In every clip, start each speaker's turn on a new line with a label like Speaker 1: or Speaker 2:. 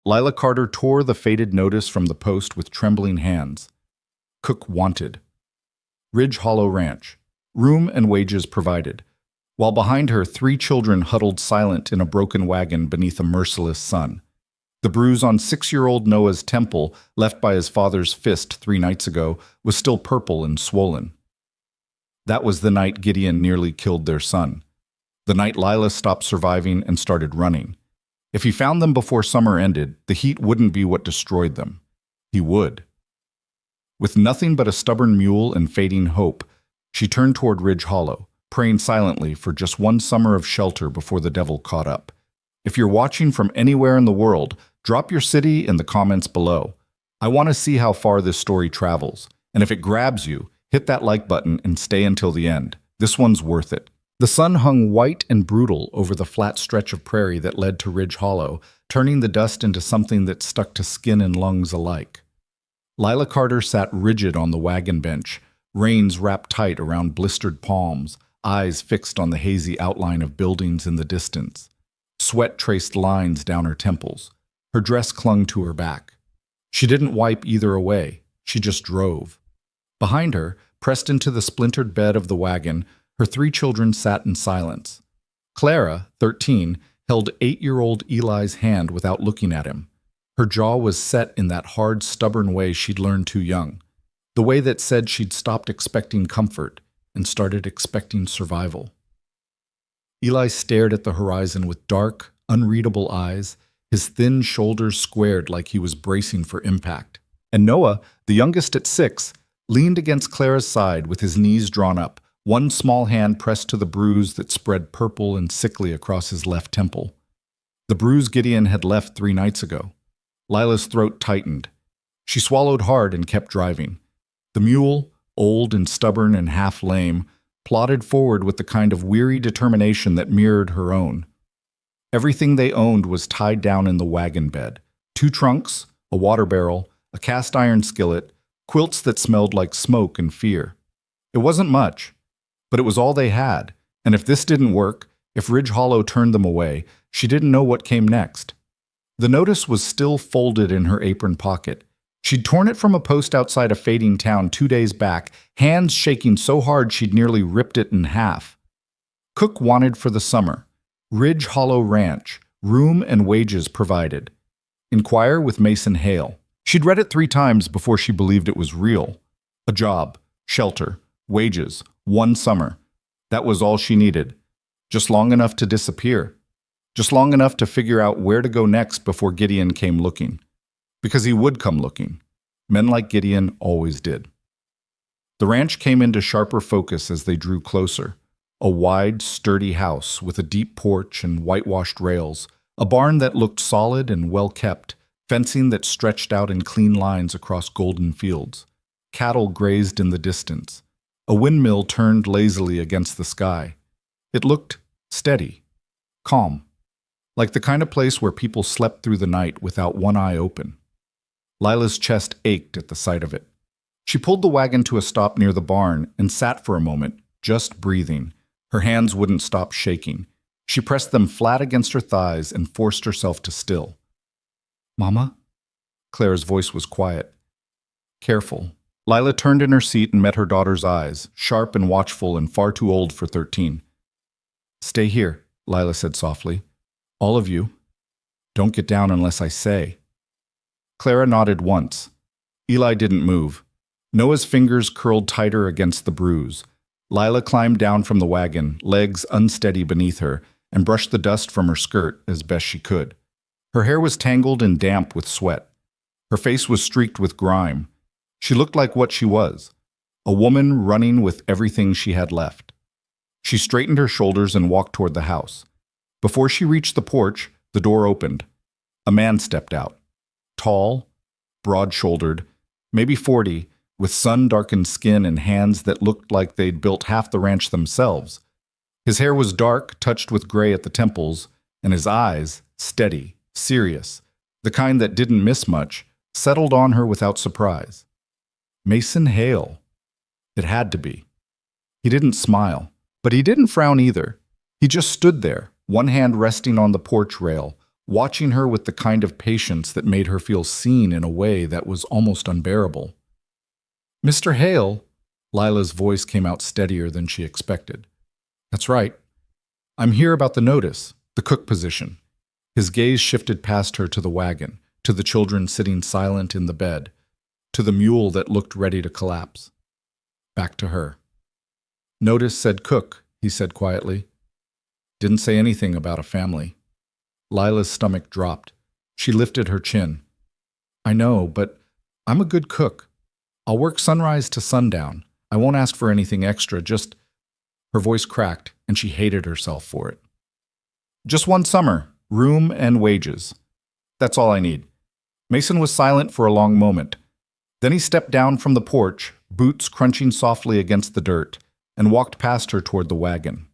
Speaker 1: Lila Carter tore the faded notice from the post with trembling hands. Cook wanted. Ridge Hollow Ranch. Room and wages provided. While behind her, 3 children huddled silent in a broken wagon beneath a merciless sun. The bruise on 6-year-old Noah's temple, left by his father's fist 3 nights ago, was still purple and swollen. That was the night Gideon nearly killed their son. The night Lila stopped surviving and started running. If he found them before summer ended, the heat wouldn't be what destroyed them. He would. With nothing but a stubborn mule and fading hope, she turned toward Ridge Hollow, praying silently for just one summer of shelter before the devil caught up. If you're watching from anywhere in the world, drop your city in the comments below. I want to see how far this story travels, and if it grabs you, hit that like button and stay until the end. This one's worth it. The sun hung white and brutal over the flat stretch of prairie that led to Ridge Hollow, turning the dust into something that stuck to skin and lungs alike. Lila Carter sat rigid on the wagon bench, reins wrapped tight around blistered palms, eyes fixed on the hazy outline of buildings in the distance. Sweat traced lines down her temples. Her dress clung to her back. She didn't wipe either away. She just drove. Behind her, pressed into the splintered bed of the wagon, her 3 children sat in silence. Clara, 13, held 8-year-old Eli's hand without looking at him. Her jaw was set in that hard, stubborn way she'd learned too young. The way that said she'd stopped expecting comfort and started expecting survival. Eli stared at the horizon with dark, unreadable eyes, his thin shoulders squared like he was bracing for impact. And Noah, the youngest at 6, leaned against Clara's side with his knees drawn up, one small hand pressed to the bruise that spread purple and sickly across his left temple. The bruise Gideon had left 3 nights ago. Lila's throat tightened. She swallowed hard and kept driving. The mule, old and stubborn and half lame, plodded forward with the kind of weary determination that mirrored her own. Everything they owned was tied down in the wagon bed. 2 trunks, a water barrel, a cast iron skillet, quilts that smelled like smoke and fear. It wasn't much, but it was all they had, and if this didn't work, if Ridge Hollow turned them away, she didn't know what came next. The notice was still folded in her apron pocket. She'd torn it from a post outside a fading town 2 days back, hands shaking so hard she'd nearly ripped it in half. Cook wanted for the summer. Ridge Hollow Ranch. Room and wages provided. Inquire with Mason Hale. She'd read it 3 times before she believed it was real. A job, shelter, wages, 1 summer. That was all she needed. Just long enough to disappear. Just long enough to figure out where to go next before Gideon came looking. Because he would come looking. Men like Gideon always did. The ranch came into sharper focus as they drew closer. A wide, sturdy house with a deep porch and whitewashed rails. A barn that looked solid and well-kept. Fencing that stretched out in clean lines across golden fields. Cattle grazed in the distance. A windmill turned lazily against the sky. It looked steady, calm, like the kind of place where people slept through the night without one eye open. Lila's chest ached at the sight of it. She pulled the wagon to a stop near the barn and sat for a moment, just breathing. Her hands wouldn't stop shaking. She pressed them flat against her thighs and forced herself to still. "Mama?" Clara's voice was quiet. Careful. Lila turned in her seat and met her daughter's eyes, sharp and watchful and far too old for 13. "Stay here," Lila said softly. "All of you. Don't get down unless I say." Clara nodded once. Eli didn't move. Noah's fingers curled tighter against the bruise. Lila climbed down from the wagon, legs unsteady beneath her, and brushed the dust from her skirt as best she could. Her hair was tangled and damp with sweat. Her face was streaked with grime. She looked like what she was, a woman running with everything she had left. She straightened her shoulders and walked toward the house. Before she reached the porch, the door opened. A man stepped out. Tall, broad-shouldered, maybe 40, with sun-darkened skin and hands that looked like they'd built half the ranch themselves. His hair was dark, touched with gray at the temples, and his eyes, steady, serious, the kind that didn't miss much, settled on her without surprise. Mason Hale. It had to be. He didn't smile, but he didn't frown either. He just stood there, one hand resting on the porch rail, watching her with the kind of patience that made her feel seen in a way that was almost unbearable. "Mr. Hale," Lila's voice came out steadier than she expected. "That's right. I'm here about the notice, the cook position." His gaze shifted past her to the wagon, to the children sitting silent in the bed, to the mule that looked ready to collapse. Back to her. "Notice said cook," he said quietly. "Didn't say anything about a family." Lila's stomach dropped. She lifted her chin. "I know, but I'm a good cook. I'll work sunrise to sundown. I won't ask for anything extra, just—" Her voice cracked, and she hated herself for it. "Just one summer, room and wages. That's all I need." Mason was silent for a long moment. Then he stepped down from the porch, boots crunching softly against the dirt, and walked past her toward the wagon.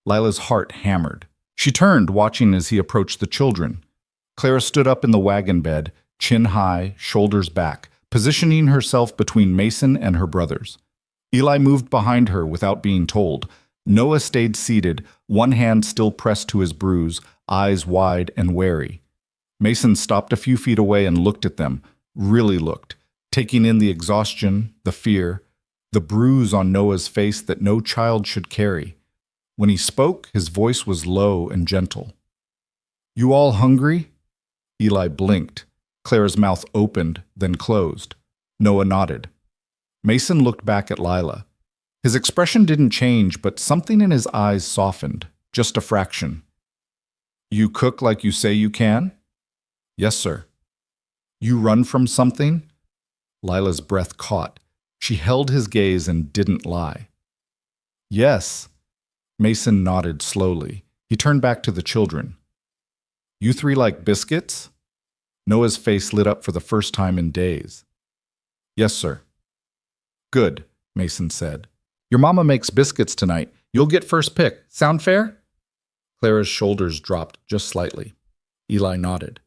Speaker 1: Lila's heart hammered. She turned, watching as he approached the children. Clara stood up in the wagon bed, chin high, shoulders back, positioning herself between Mason and her brothers. Eli moved behind her without being told. Noah stayed seated, one hand still pressed to his bruise, eyes wide and wary. Mason stopped a few feet away and looked at them, really looked, taking in the exhaustion, the fear, the bruise on Noah's face that no child should carry. When he spoke, his voice was low and gentle. "You all hungry?" Eli blinked. Clara's mouth opened, then closed. Noah nodded. Mason looked back at Lila. His expression didn't change, but something in his eyes softened, just a fraction. "You cook like you say you can?" "Yes, sir." "You run from something?" Lila's breath caught. She held his gaze and didn't lie. "Yes." Mason nodded slowly. He turned back to the children. "You three like biscuits?" Noah's face lit up for the first time in days. "Yes, sir." "Good," Mason said. "Your mama makes biscuits tonight. You'll get first pick. Sound fair?" Clara's shoulders dropped just slightly. Eli nodded.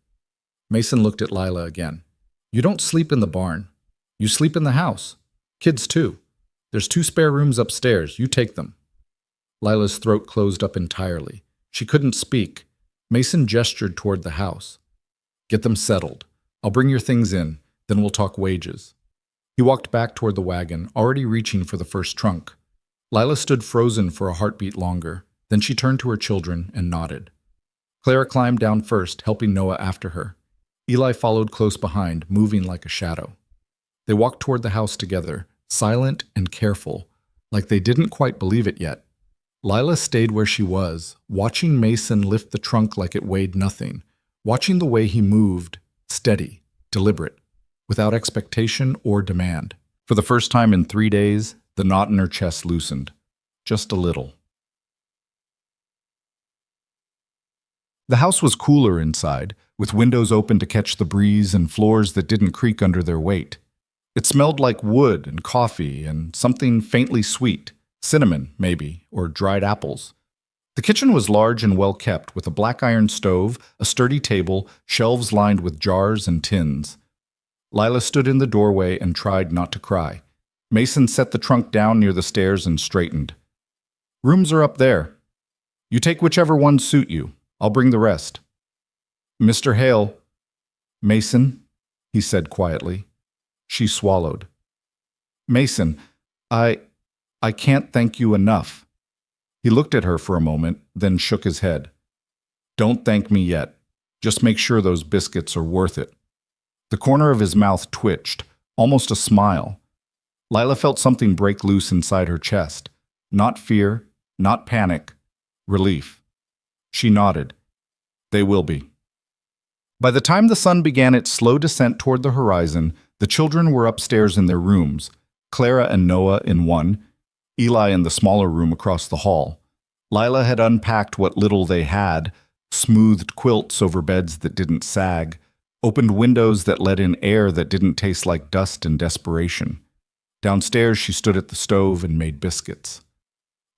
Speaker 1: Mason looked at Lila again. "You don't sleep in the barn. You sleep in the house. Kids too. There's 2 spare rooms upstairs. You take them." Lila's throat closed up entirely. She couldn't speak. Mason gestured toward the house. "Get them settled. I'll bring your things in, then we'll talk wages." He walked back toward the wagon, already reaching for the first trunk. Lila stood frozen for a heartbeat longer. Then she turned to her children and nodded. Clara climbed down first, helping Noah after her. Eli followed close behind, moving like a shadow. They walked toward the house together, silent and careful, like they didn't quite believe it yet. Lila stayed where she was, watching Mason lift the trunk like it weighed nothing, watching the way he moved, steady, deliberate, without expectation or demand. For the first time in 3 days, the knot in her chest loosened, just a little. The house was cooler inside, with windows open to catch the breeze and floors that didn't creak under their weight. It smelled like wood and coffee and something faintly sweet, cinnamon, maybe, or dried apples. The kitchen was large and well kept, with a black iron stove, a sturdy table, shelves lined with jars and tins. Lila stood in the doorway and tried not to cry. Mason set the trunk down near the stairs and straightened. "Rooms are up there. You take whichever ones suit you. I'll bring the rest." "Mr. Hale." "Mason," he said quietly. She swallowed. "Mason, I can't thank you enough." He looked at her for a moment, then shook his head. "Don't thank me yet. Just make sure those biscuits are worth it." The corner of his mouth twitched, almost a smile. Lila felt something break loose inside her chest. Not fear, not panic, relief. She nodded. "They will be." By the time the sun began its slow descent toward the horizon, the children were upstairs in their rooms, Clara and Noah in one, Eli in the smaller room across the hall. Lila had unpacked what little they had, smoothed quilts over beds that didn't sag, opened windows that let in air that didn't taste like dust and desperation. Downstairs, she stood at the stove and made biscuits.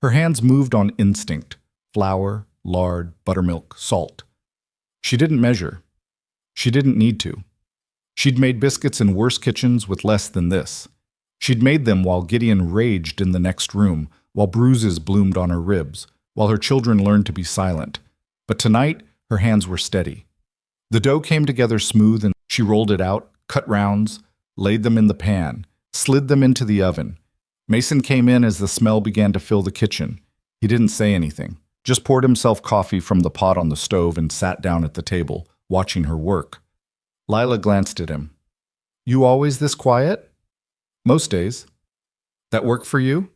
Speaker 1: Her hands moved on instinct: flour, lard, buttermilk, salt. She didn't measure. She didn't need to. She'd made biscuits in worse kitchens with less than this. She'd made them while Gideon raged in the next room, while bruises bloomed on her ribs, while her children learned to be silent. But tonight, her hands were steady. The dough came together smooth and she rolled it out, cut rounds, laid them in the pan, slid them into the oven. Mason came in as the smell began to fill the kitchen. He didn't say anything, just poured himself coffee from the pot on the stove and sat down at the table, watching her work. Lila glanced at him. "You always this quiet?" "Most days." "That work for you?"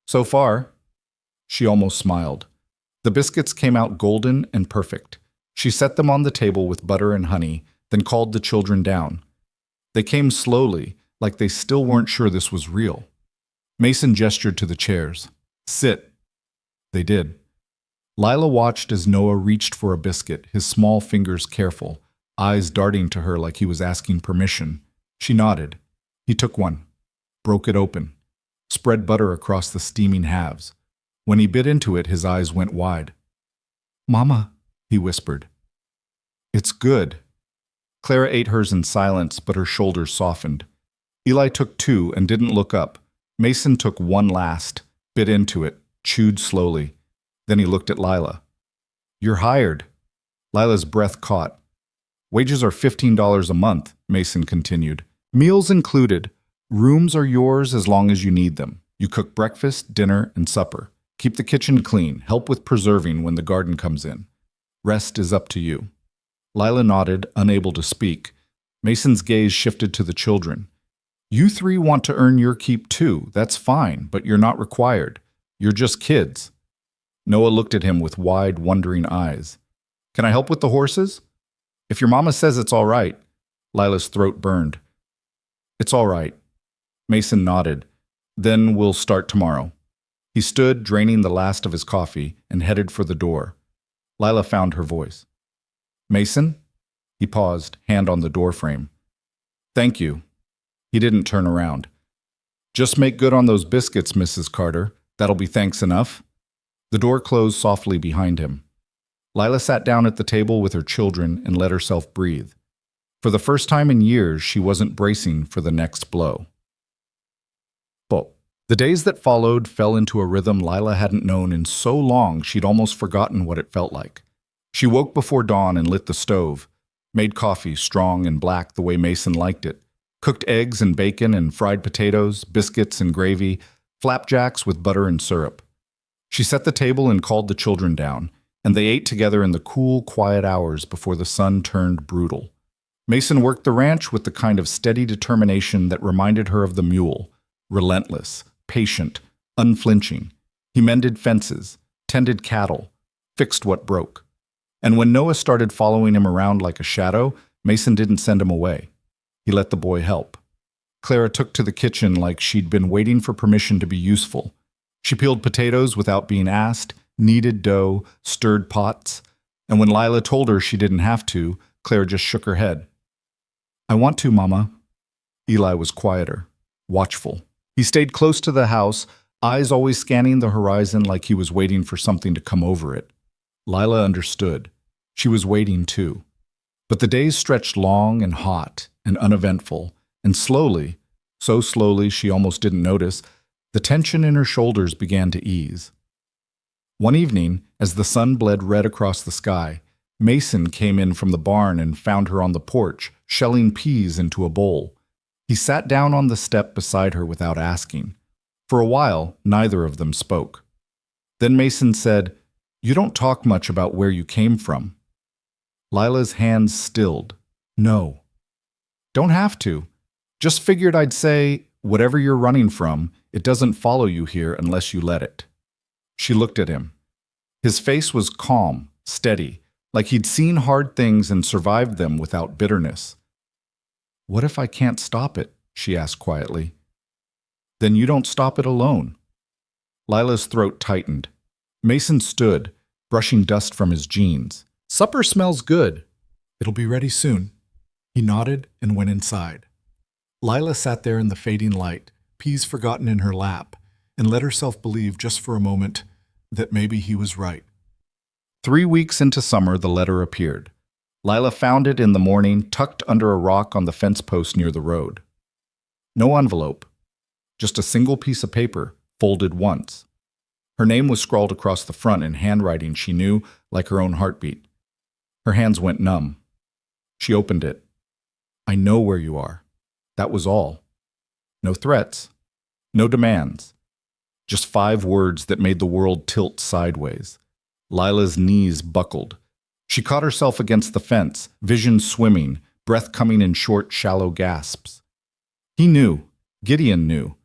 Speaker 1: "So far." She almost smiled. The biscuits came out golden and perfect. She set them on the table with butter and honey, then called the children down. They came slowly, like they still weren't sure this was real. Mason gestured to the chairs. "Sit." They did. Lila watched as Noah reached for a biscuit, his small fingers careful, eyes darting to her like he was asking permission. She nodded. He took one, broke it open, spread butter across the steaming halves. When he bit into it, his eyes went wide. "Mama," he whispered. "It's good." Clara ate hers in silence, but her shoulders softened. Eli took two and didn't look up. Mason took one last, bit into it, chewed slowly. Then he looked at Lila. "You're hired." Lila's breath caught. "Wages are $15 a month," Mason continued. "Meals included. Rooms are yours as long as you need them. You cook breakfast, dinner, and supper. Keep the kitchen clean. Help with preserving when the garden comes in. Rest is up to you." Lila nodded, unable to speak. Mason's gaze shifted to the children. "You three want to earn your keep too. That's fine, but you're not required. You're just kids." Noah looked at him with wide, wondering eyes. "Can I help with the horses?" "If your mama says it's all right." Lila's throat burned. "It's all right." Mason nodded. "Then we'll start tomorrow." He stood, draining the last of his coffee, and headed for the door. Lila found her voice. "Mason?" He paused, hand on the doorframe. "Thank you." He didn't turn around. "Just make good on those biscuits, Mrs. Carter. That'll be thanks enough." The door closed softly behind him. Lila sat down at the table with her children and let herself breathe. For the first time in years, she wasn't bracing for the next blow. The days that followed fell into a rhythm Lila hadn't known in so long she'd almost forgotten what it felt like. She woke before dawn and lit the stove, made coffee strong and black the way Mason liked it, cooked eggs and bacon and fried potatoes, biscuits and gravy, flapjacks with butter and syrup. She set the table and called the children down, and they ate together in the cool, quiet hours before the sun turned brutal. Mason worked the ranch with the kind of steady determination that reminded her of the mule, relentless, patient, unflinching. He mended fences, tended cattle, fixed what broke. And when Noah started following him around like a shadow, Mason didn't send him away. He let the boy help. Clara took to the kitchen like she'd been waiting for permission to be useful. She peeled potatoes without being asked, kneaded dough, stirred pots. And when Lila told her she didn't have to, Clara just shook her head. "I want to, Mama." Eli was quieter, watchful. He stayed close to the house, eyes always scanning the horizon like he was waiting for something to come over it. Lila understood. She was waiting too. But the days stretched long and hot and uneventful, and slowly, so slowly she almost didn't notice, the tension in her shoulders began to ease. One evening, as the sun bled red across the sky, Mason came in from the barn and found her on the porch, shelling peas into a bowl. He sat down on the step beside her without asking. For a while, neither of them spoke. Then Mason said, "You don't talk much about where you came from." Lila's hands stilled. "No." "Don't have to. Just figured I'd say, whatever you're running from, it doesn't follow you here unless you let it." She looked at him. His face was calm, steady, like he'd seen hard things and survived them without bitterness. "What if I can't stop it?" she asked quietly. "Then you don't stop it alone." Lila's throat tightened. Mason stood, brushing dust from his jeans. "Supper smells good. It'll be ready soon." He nodded and went inside. Lila sat there in the fading light, peas forgotten in her lap, and let herself believe just for a moment that maybe he was right. 3 weeks into summer, the letter appeared. Lila found it in the morning, tucked under a rock on the fence post near the road. No envelope, just a single piece of paper, folded once. Her name was scrawled across the front in handwriting she knew like her own heartbeat. Her hands went numb. She opened it. I know where you are. That was all. No threats. No demands. Just 5 words that made the world tilt sideways. Lila's knees buckled. She caught herself against the fence, vision swimming, breath coming in short, shallow gasps. He knew. Gideon knew.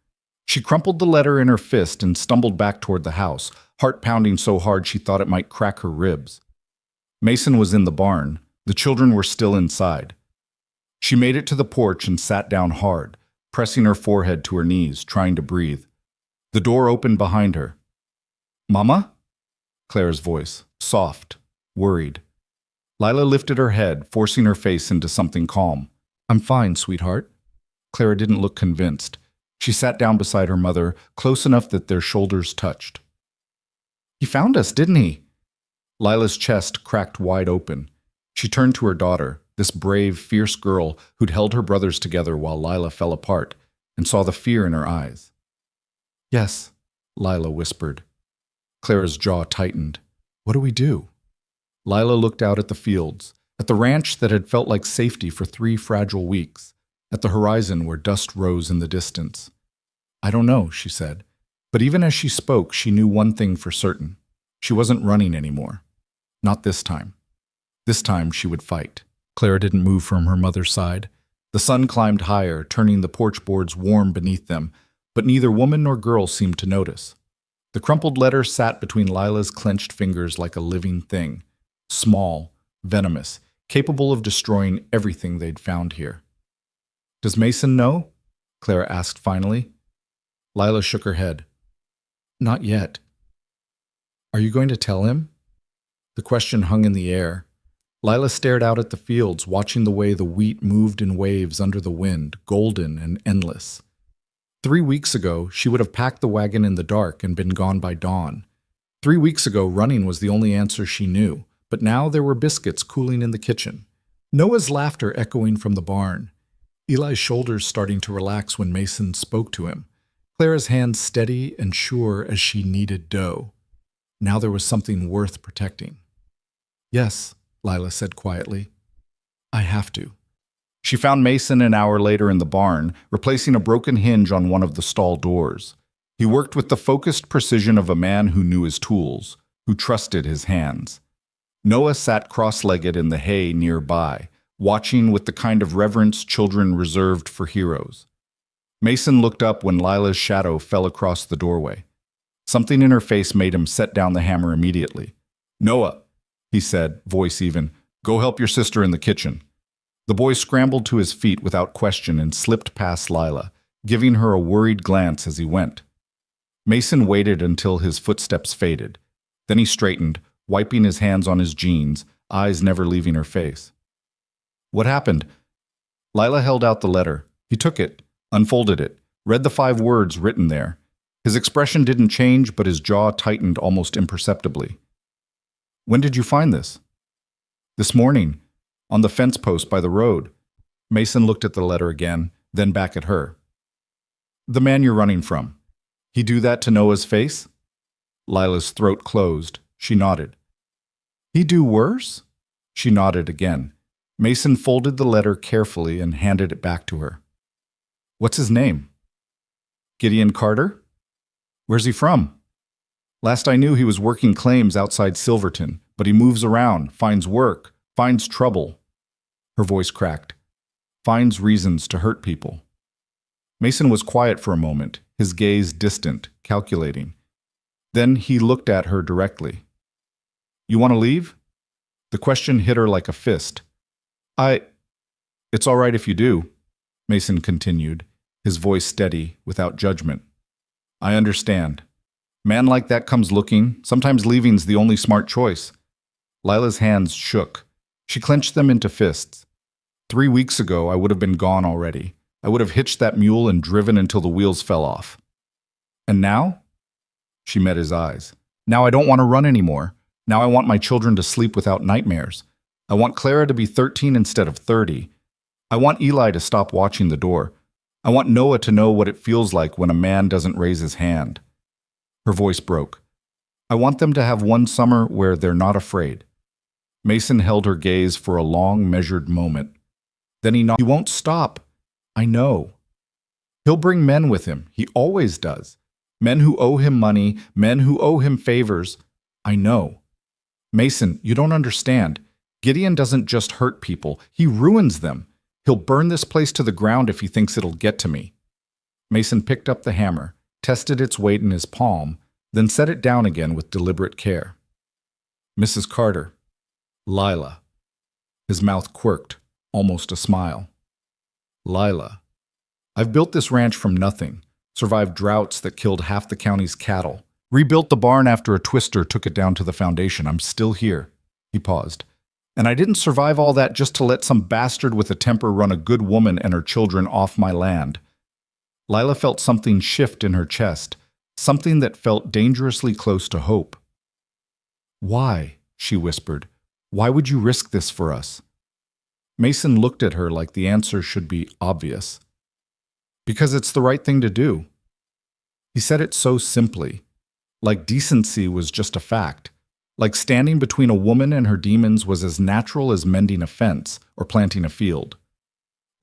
Speaker 1: She crumpled the letter in her fist and stumbled back toward the house, heart pounding so hard she thought it might crack her ribs. Mason was in the barn. The children were still inside. She made it to the porch and sat down hard, pressing her forehead to her knees, trying to breathe. The door opened behind her. "Mama?" Claire's voice, soft, worried. Lila lifted her head, forcing her face into something calm. "I'm fine, sweetheart." Clara didn't look convinced. She sat down beside her mother, close enough that their shoulders touched. "He found us, didn't he?" Lila's chest cracked wide open. She turned to her daughter, this brave, fierce girl who'd held her brothers together while Lila fell apart, and saw the fear in her eyes. "Yes," Lila whispered. Clara's jaw tightened. "What do we do?" Lila looked out at the fields, at the ranch that had felt like safety for 3 fragile weeks, at the horizon where dust rose in the distance. "I don't know," she said. But even as she spoke, she knew one thing for certain. She wasn't running anymore. Not this time. This time she would fight. Clara didn't move from her mother's side. The sun climbed higher, turning the porch boards warm beneath them, but neither woman nor girl seemed to notice. The crumpled letter sat between Lila's clenched fingers like a living thing, small, venomous, capable of destroying everything they'd found here. "Does Mason know?" Clara asked finally. Lila shook her head. "Not yet." "Are you going to tell him?" The question hung in the air. Lila stared out at the fields, watching the way the wheat moved in waves under the wind, golden and endless. 3 weeks ago, she would have packed the wagon in the dark and been gone by dawn. 3 weeks ago, running was the only answer she knew, but now there were biscuits cooling in the kitchen. Noah's laughter echoing from the barn. Eli's shoulders starting to relax when Mason spoke to him. Clara's hands steady and sure as she kneaded dough. Now there was something worth protecting. "Yes," Lila said quietly. "I have to." She found Mason an hour later in the barn, replacing a broken hinge on one of the stall doors. He worked with the focused precision of a man who knew his tools, who trusted his hands. Noah sat cross-legged in the hay nearby, watching with the kind of reverence children reserved for heroes. Mason looked up when Lila's shadow fell across the doorway. Something in her face made him set down the hammer immediately. "Noah," he said, voice even, "go help your sister in the kitchen." The boy scrambled to his feet without question and slipped past Lila, giving her a worried glance as he went. Mason waited until his footsteps faded. Then he straightened, wiping his hands on his jeans, eyes never leaving her face. "What happened?" Lila held out the letter. He took it, unfolded it, read the 5 words written there. His expression didn't change, but his jaw tightened almost imperceptibly. "When did you find this?" "This morning, on the fence post by the road." Mason looked at the letter again, then back at her. "The man you're running from. He do that to Noah's face?" Lila's throat closed. She nodded. "He do worse?" She nodded again. Mason folded the letter carefully and handed it back to her. "What's his name?" "Gideon Carter." "Where's he from?" "Last I knew he was working claims outside Silverton, but he moves around, finds work, finds trouble." Her voice cracked. "Finds reasons to hurt people." Mason was quiet for a moment, his gaze distant, calculating. Then he looked at her directly. "You want to leave?" The question hit her like a fist. It's all right if you do," Mason continued, his voice steady, without judgment. "I understand. Man like that comes looking. Sometimes leaving's the only smart choice." Lila's hands shook. She clenched them into fists. 3 weeks ago, I would have been gone already. I would have hitched that mule and driven until the wheels fell off. "And now?" She met his eyes. "Now I don't want to run anymore. Now I want my children to sleep without nightmares. I want Clara to be 13 instead of 30. I want Eli to stop watching the door. I want Noah to know what it feels like when a man doesn't raise his hand." Her voice broke. "I want them to have one summer where they're not afraid." Mason held her gaze for a long, measured moment. Then he nodded. He won't stop. I know. He'll bring men with him. He always does. Men who owe him money, men who owe him favors. I know. Mason, you don't understand. Gideon doesn't just hurt people. He ruins them. He'll burn this place to the ground if he thinks it'll get to me. Mason picked up the hammer, tested its weight in his palm, then set it down again with deliberate care. Mrs. Carter. Lila. His mouth quirked, almost a smile. Lila. I've built this ranch from nothing, survived droughts that killed half the county's cattle, rebuilt the barn after a twister took it down to the foundation. I'm still here. He paused. And I didn't survive all that just to let some bastard with a temper run a good woman and her children off my land. Lila felt something shift in her chest, something that felt dangerously close to hope. Why? She whispered. Why would you risk this for us? Mason looked at her like the answer should be obvious. Because it's the right thing to do. He said it so simply, like decency was just a fact, like standing between a woman and her demons was as natural as mending a fence or planting a field.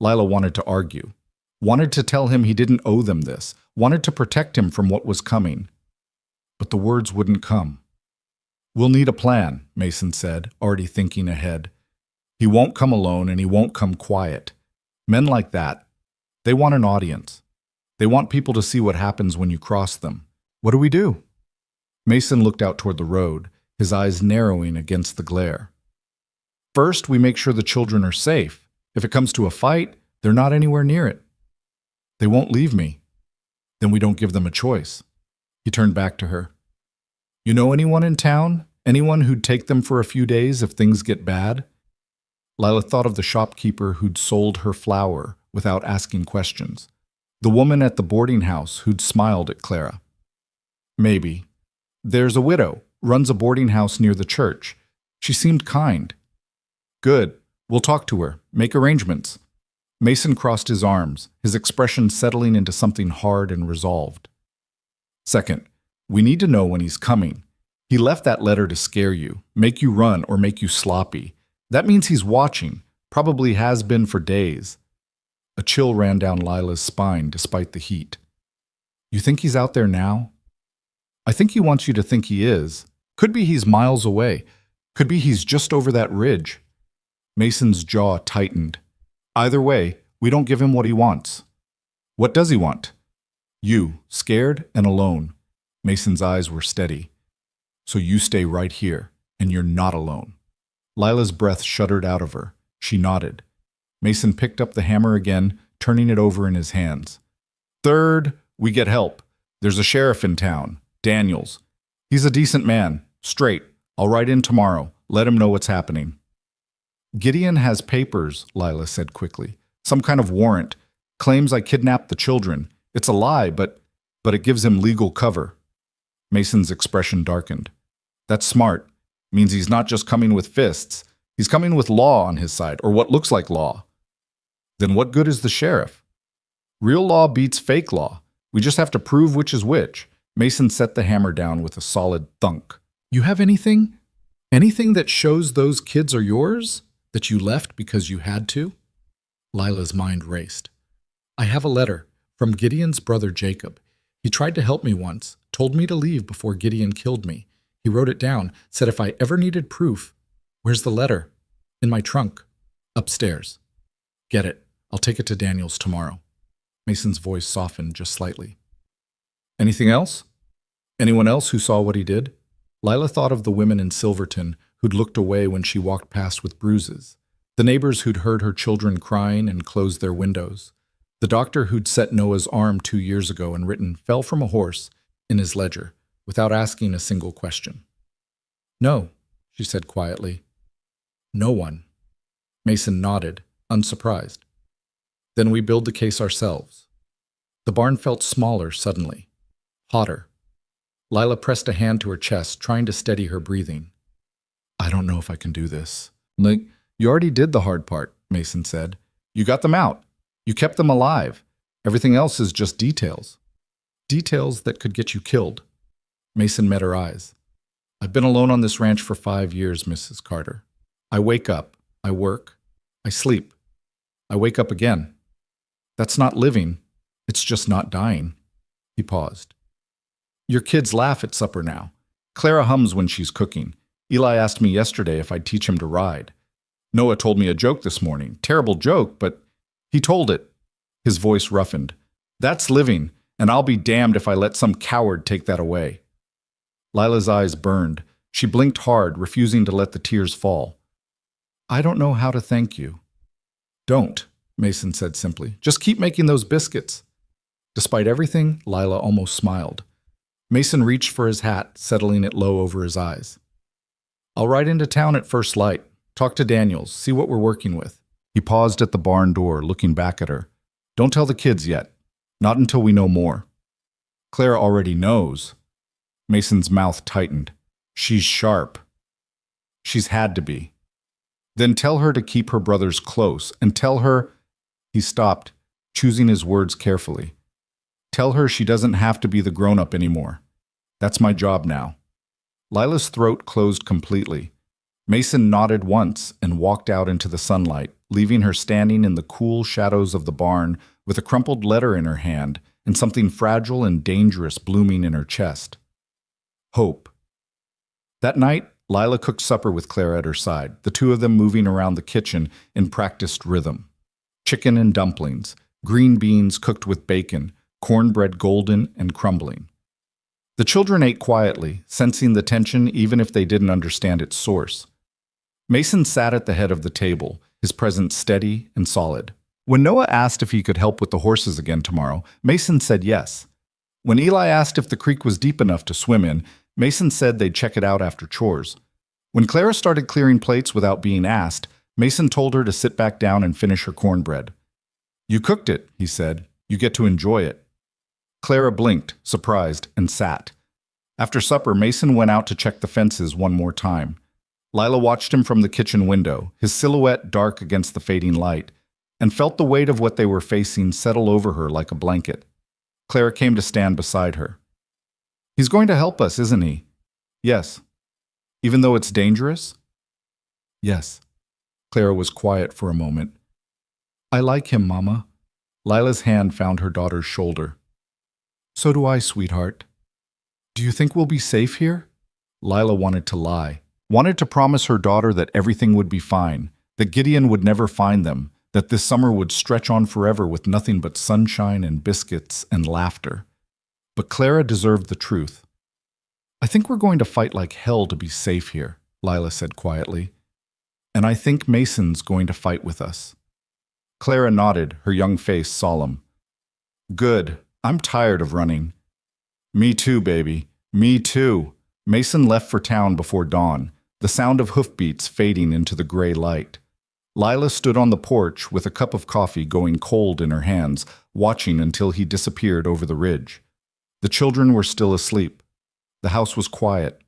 Speaker 1: Lila wanted to argue, wanted to tell him he didn't owe them this, wanted to protect him from what was coming. But the words wouldn't come. We'll need a plan, Mason said, already thinking ahead. He won't come alone and he won't come quiet. Men like that, they want an audience. They want people to see what happens when you cross them. What do we do? Mason looked out toward the road, his eyes narrowing against the glare. First, we make sure the children are safe. If it comes to a fight, they're not anywhere near it. They won't leave me. Then we don't give them a choice. He turned back to her. You know anyone in town? Anyone who'd take them for a few days if things get bad? Lila thought of the shopkeeper who'd sold her flour without asking questions. The woman at the boarding house who'd smiled at Clara. Maybe. There's a widow, runs a boarding house near the church. She seemed kind. Good. We'll talk to her. Make arrangements. Mason crossed his arms, his expression settling into something hard and resolved. Second, we need to know when he's coming. He left that letter to scare you, make you run, or make you sloppy. That means he's watching, probably has been for days. A chill ran down Lila's spine despite the heat. You think he's out there now? I think he wants you to think he is. Could be he's miles away. Could be he's just over that ridge. Mason's jaw tightened. Either way, we don't give him what he wants. What does he want? You, scared and alone. Mason's eyes were steady. So you stay right here, and you're not alone. Lila's breath shuddered out of her. She nodded. Mason picked up the hammer again, turning it over in his hands. Third, we get help. There's a sheriff in town, Daniels. He's a decent man, straight. I'll write in tomorrow. Let him know what's happening. Gideon has papers, Lila said quickly. Some kind of warrant. Claims I kidnapped the children. It's a lie, but it gives him legal cover. Mason's expression darkened. That's smart. Means he's not just coming with fists. He's coming with law on his side, or what looks like law. Then what good is the sheriff? Real law beats fake law. We just have to prove which is which. Mason set the hammer down with a solid thunk. You have anything? Anything that shows those kids are yours? That you left because you had to? Lila's mind raced. I have a letter from Gideon's brother Jacob. He tried to help me once, told me to leave before Gideon killed me. He wrote it down, said if I ever needed proof. Where's the letter? In my trunk. Upstairs. Get it. I'll take it to Daniels tomorrow. Mason's voice softened just slightly. Anything else? Anyone else who saw what he did? Lila thought of the women in Silverton who'd looked away when she walked past with bruises, the neighbors who'd heard her children crying and closed their windows, the doctor who'd set Noah's arm 2 years ago and written "fell from a horse" in his ledger, without asking a single question. No, she said quietly. No one. Mason nodded, unsurprised. Then we build the case ourselves. The barn felt smaller suddenly, hotter. Lila pressed a hand to her chest, trying to steady her breathing. I don't know if I can do this. You already did the hard part, Mason said. You got them out. You kept them alive. Everything else is just details. Details that could get you killed. Mason met her eyes. I've been alone on this ranch for 5 years, Mrs. Carter. I wake up, I work, I sleep, I wake up again. That's not living, it's just not dying. He paused. Your kids laugh at supper now. Clara hums when she's cooking. Eli asked me yesterday if I'd teach him to ride. Noah told me a joke this morning. Terrible joke, but he told it. His voice roughened. That's living, and I'll be damned if I let some coward take that away. Lila's eyes burned. She blinked hard, refusing to let the tears fall. I don't know how to thank you. Don't, Mason said simply. Just keep making those biscuits. Despite everything, Lila almost smiled. Mason reached for his hat, settling it low over his eyes. I'll ride into town at first light. Talk to Daniels, see what we're working with. He paused at the barn door, looking back at her. Don't tell the kids yet. Not until we know more. Clara already knows. Mason's mouth tightened. She's sharp. She's had to be. Then tell her to keep her brothers close, and tell her... He stopped, choosing his words carefully. Tell her she doesn't have to be the grown-up anymore. That's my job now. Lila's throat closed completely. Mason nodded once and walked out into the sunlight, leaving her standing in the cool shadows of the barn with a crumpled letter in her hand and something fragile and dangerous blooming in her chest. Hope. That night, Lila cooked supper with Clara at her side, the two of them moving around the kitchen in practiced rhythm. Chicken and dumplings, green beans cooked with bacon, cornbread golden and crumbling. The children ate quietly, sensing the tension even if they didn't understand its source. Mason sat at the head of the table, his presence steady and solid. When Noah asked if he could help with the horses again tomorrow, Mason said yes. When Eli asked if the creek was deep enough to swim in, Mason said they'd check it out after chores. When Clara started clearing plates without being asked, Mason told her to sit back down and finish her cornbread. You cooked it, he said. You get to enjoy it. Clara blinked, surprised, and sat. After supper, Mason went out to check the fences one more time. Lila watched him from the kitchen window, his silhouette dark against the fading light, and felt the weight of what they were facing settle over her like a blanket. Clara came to stand beside her. He's going to help us, isn't he? Yes. Even though it's dangerous? Yes. Clara was quiet for a moment. I like him, Mama. Lila's hand found her daughter's shoulder. So do I, sweetheart. Do you think we'll be safe here? Lila wanted to lie, wanted to promise her daughter that everything would be fine, that Gideon would never find them, that this summer would stretch on forever with nothing but sunshine and biscuits and laughter. But Clara deserved the truth. I think we're going to fight like hell to be safe here, Lila said quietly. And I think Mason's going to fight with us. Clara nodded, her young face solemn. Good. I'm tired of running. Me too, baby. Me too. Mason left for town before dawn, the sound of hoofbeats fading into the gray light. Lila stood on the porch with a cup of coffee going cold in her hands, watching until he disappeared over the ridge. The children were still asleep. The house was quiet.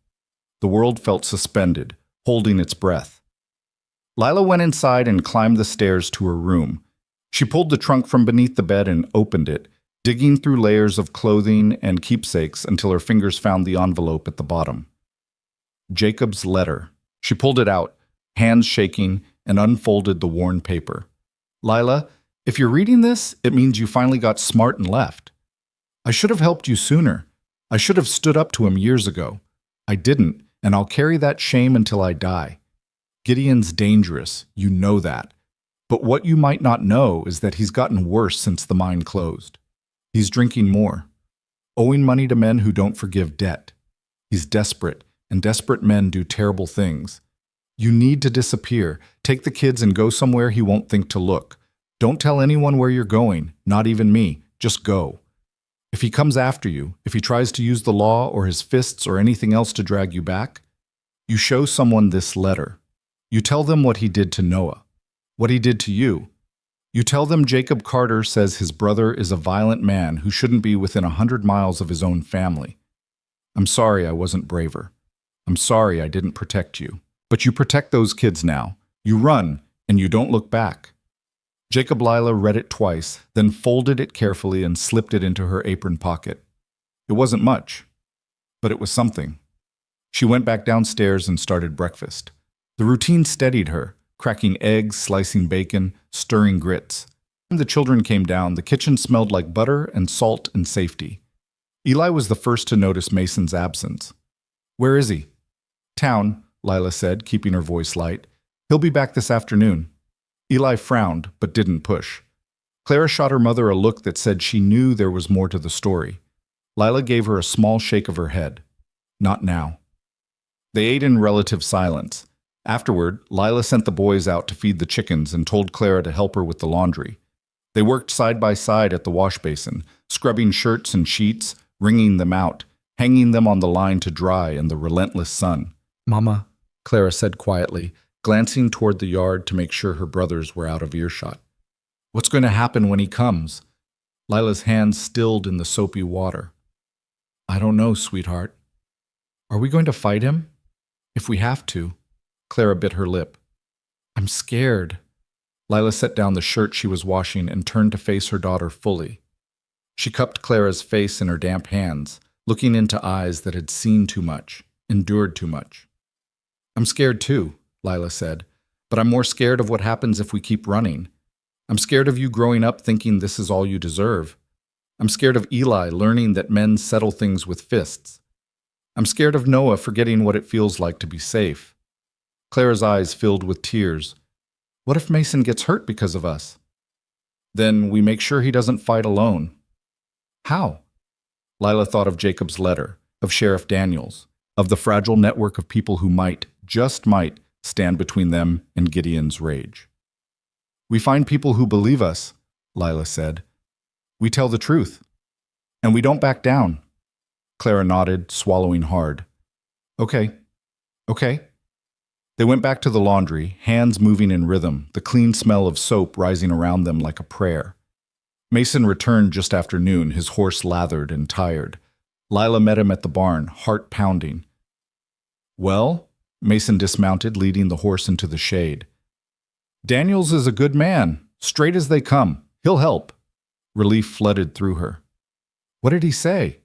Speaker 1: The world felt suspended, holding its breath. Lila went inside and climbed the stairs to her room. She pulled the trunk from beneath the bed and opened it, digging through layers of clothing and keepsakes until her fingers found the envelope at the bottom. Jacob's letter. She pulled it out, hands shaking, and unfolded the worn paper. Lila, if you're reading this, it means you finally got smart and left. I should have helped you sooner. I should have stood up to him years ago. I didn't, and I'll carry that shame until I die. Gideon's dangerous, you know that. But what you might not know is that he's gotten worse since the mine closed. He's drinking more, owing money to men who don't forgive debt. He's desperate, and desperate men do terrible things. You need to disappear. Take the kids and go somewhere he won't think to look. Don't tell anyone where you're going, not even me. Just go. If he comes after you, if he tries to use the law or his fists or anything else to drag you back, you show someone this letter. You tell them what he did to Noah, what he did to you. You tell them Jacob Carter says his brother is a violent man who shouldn't be within 100 miles of his own family. I'm sorry I wasn't braver. I'm sorry I didn't protect you. But you protect those kids now. You run, and you don't look back. Jacob Lila read it twice, then folded it carefully and slipped it into her apron pocket. It wasn't much, but it was something. She went back downstairs and started breakfast. The routine steadied her, cracking eggs, slicing bacon, stirring grits. When the children came down, the kitchen smelled like butter and salt and safety. Eli was the first to notice Mason's absence. "Where is he?" "Town," Lila said, keeping her voice light. "He'll be back this afternoon." Eli frowned, but didn't push. Clara shot her mother a look that said she knew there was more to the story. Lila gave her a small shake of her head. "Not now." They ate in relative silence. Afterward, Lila sent the boys out to feed the chickens and told Clara to help her with the laundry. They worked side by side at the wash basin, scrubbing shirts and sheets, wringing them out, hanging them on the line to dry in the relentless sun. "Mama," Clara said quietly, glancing toward the yard to make sure her brothers were out of earshot. "What's going to happen when he comes?" Lila's hands stilled in the soapy water. "I don't know, sweetheart." "Are we going to fight him?" "If we have to." Clara bit her lip. "I'm scared." Lila set down the shirt she was washing and turned to face her daughter fully. She cupped Clara's face in her damp hands, looking into eyes that had seen too much, endured too much. "I'm scared too," Lila said, "but I'm more scared of what happens if we keep running. I'm scared of you growing up thinking this is all you deserve. I'm scared of Eli learning that men settle things with fists. I'm scared of Noah forgetting what it feels like to be safe." Clara's eyes filled with tears. "What if Mason gets hurt because of us?" "Then we make sure he doesn't fight alone." "How?" Lila thought of Jacob's letter, of Sheriff Daniels, of the fragile network of people who might, just might, stand between them and Gideon's rage. "We find people who believe us," Lila said. "We tell the truth. And we don't back down." Clara nodded, swallowing hard. "Okay. Okay." They went back to the laundry, hands moving in rhythm, the clean smell of soap rising around them like a prayer. Mason returned just after noon, his horse lathered and tired. Lila met him at the barn, heart pounding. "Well?" Mason dismounted, leading the horse into the shade. "Daniels is a good man, straight as they come. He'll help." Relief flooded through her. "What did he say?"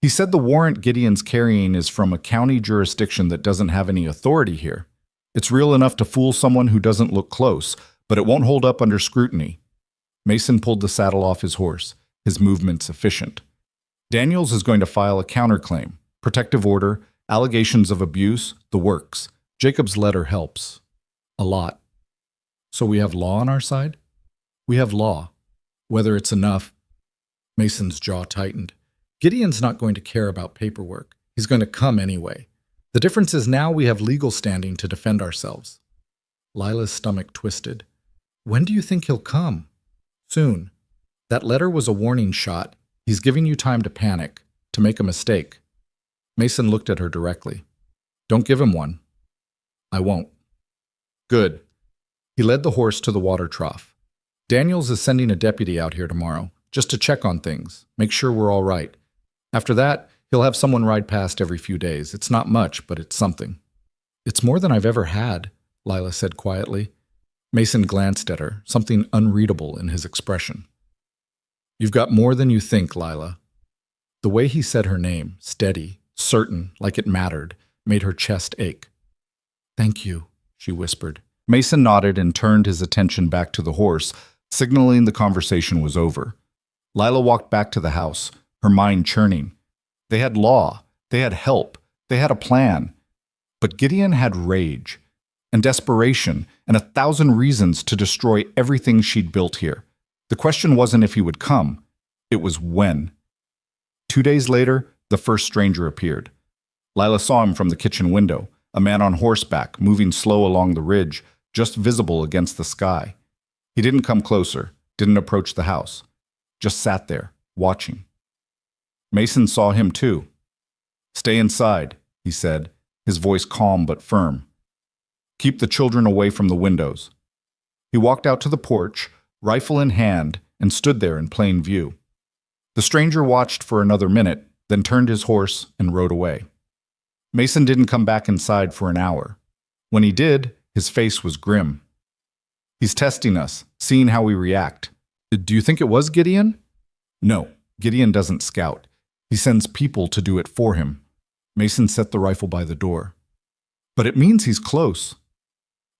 Speaker 1: "He said the warrant Gideon's carrying is from a county jurisdiction that doesn't have any authority here. It's real enough to fool someone who doesn't look close, but it won't hold up under scrutiny." Mason pulled the saddle off his horse, his movements efficient. "Daniels is going to file a counterclaim, protective order, allegations of abuse, the works. Jacob's letter helps. A lot." "So we have law on our side?" "We have law. Whether it's enough..." Mason's jaw tightened. "Gideon's not going to care about paperwork. He's going to come anyway. The difference is now we have legal standing to defend ourselves." Lila's stomach twisted. "When do you think he'll come?" "Soon. That letter was a warning shot. He's giving you time to panic, to make a mistake." Mason looked at her directly. "Don't give him one." "I won't." "Good." He led the horse to the water trough. "Daniels is sending a deputy out here tomorrow, just to check on things, make sure we're all right. After that, he'll have someone ride past every few days. It's not much, but it's something." "It's more than I've ever had," Lila said quietly. Mason glanced at her, something unreadable in his expression. "You've got more than you think, Lila." The way he said her name, steady, certain, like it mattered, made her chest ache. "Thank you," she whispered. Mason nodded and turned his attention back to the horse, signaling the conversation was over. Lila walked back to the house, her mind churning. They had law, they had help, they had a plan. But Gideon had rage and desperation and 1,000 reasons to destroy everything she'd built here. The question wasn't if he would come, it was when. 2 days later, the first stranger appeared. Lila saw him from the kitchen window, a man on horseback, moving slow along the ridge, just visible against the sky. He didn't come closer, didn't approach the house, just sat there, watching. Mason saw him too. "Stay inside," he said, his voice calm but firm. "Keep the children away from the windows." He walked out to the porch, rifle in hand, and stood there in plain view. The stranger watched for another minute, then turned his horse and rode away. Mason didn't come back inside for an hour. When he did, his face was grim. "He's testing us, seeing how we react." "Do you think it was Gideon?" "No, Gideon doesn't scout. He sends people to do it for him." Mason set the rifle by the door. But it means he's close.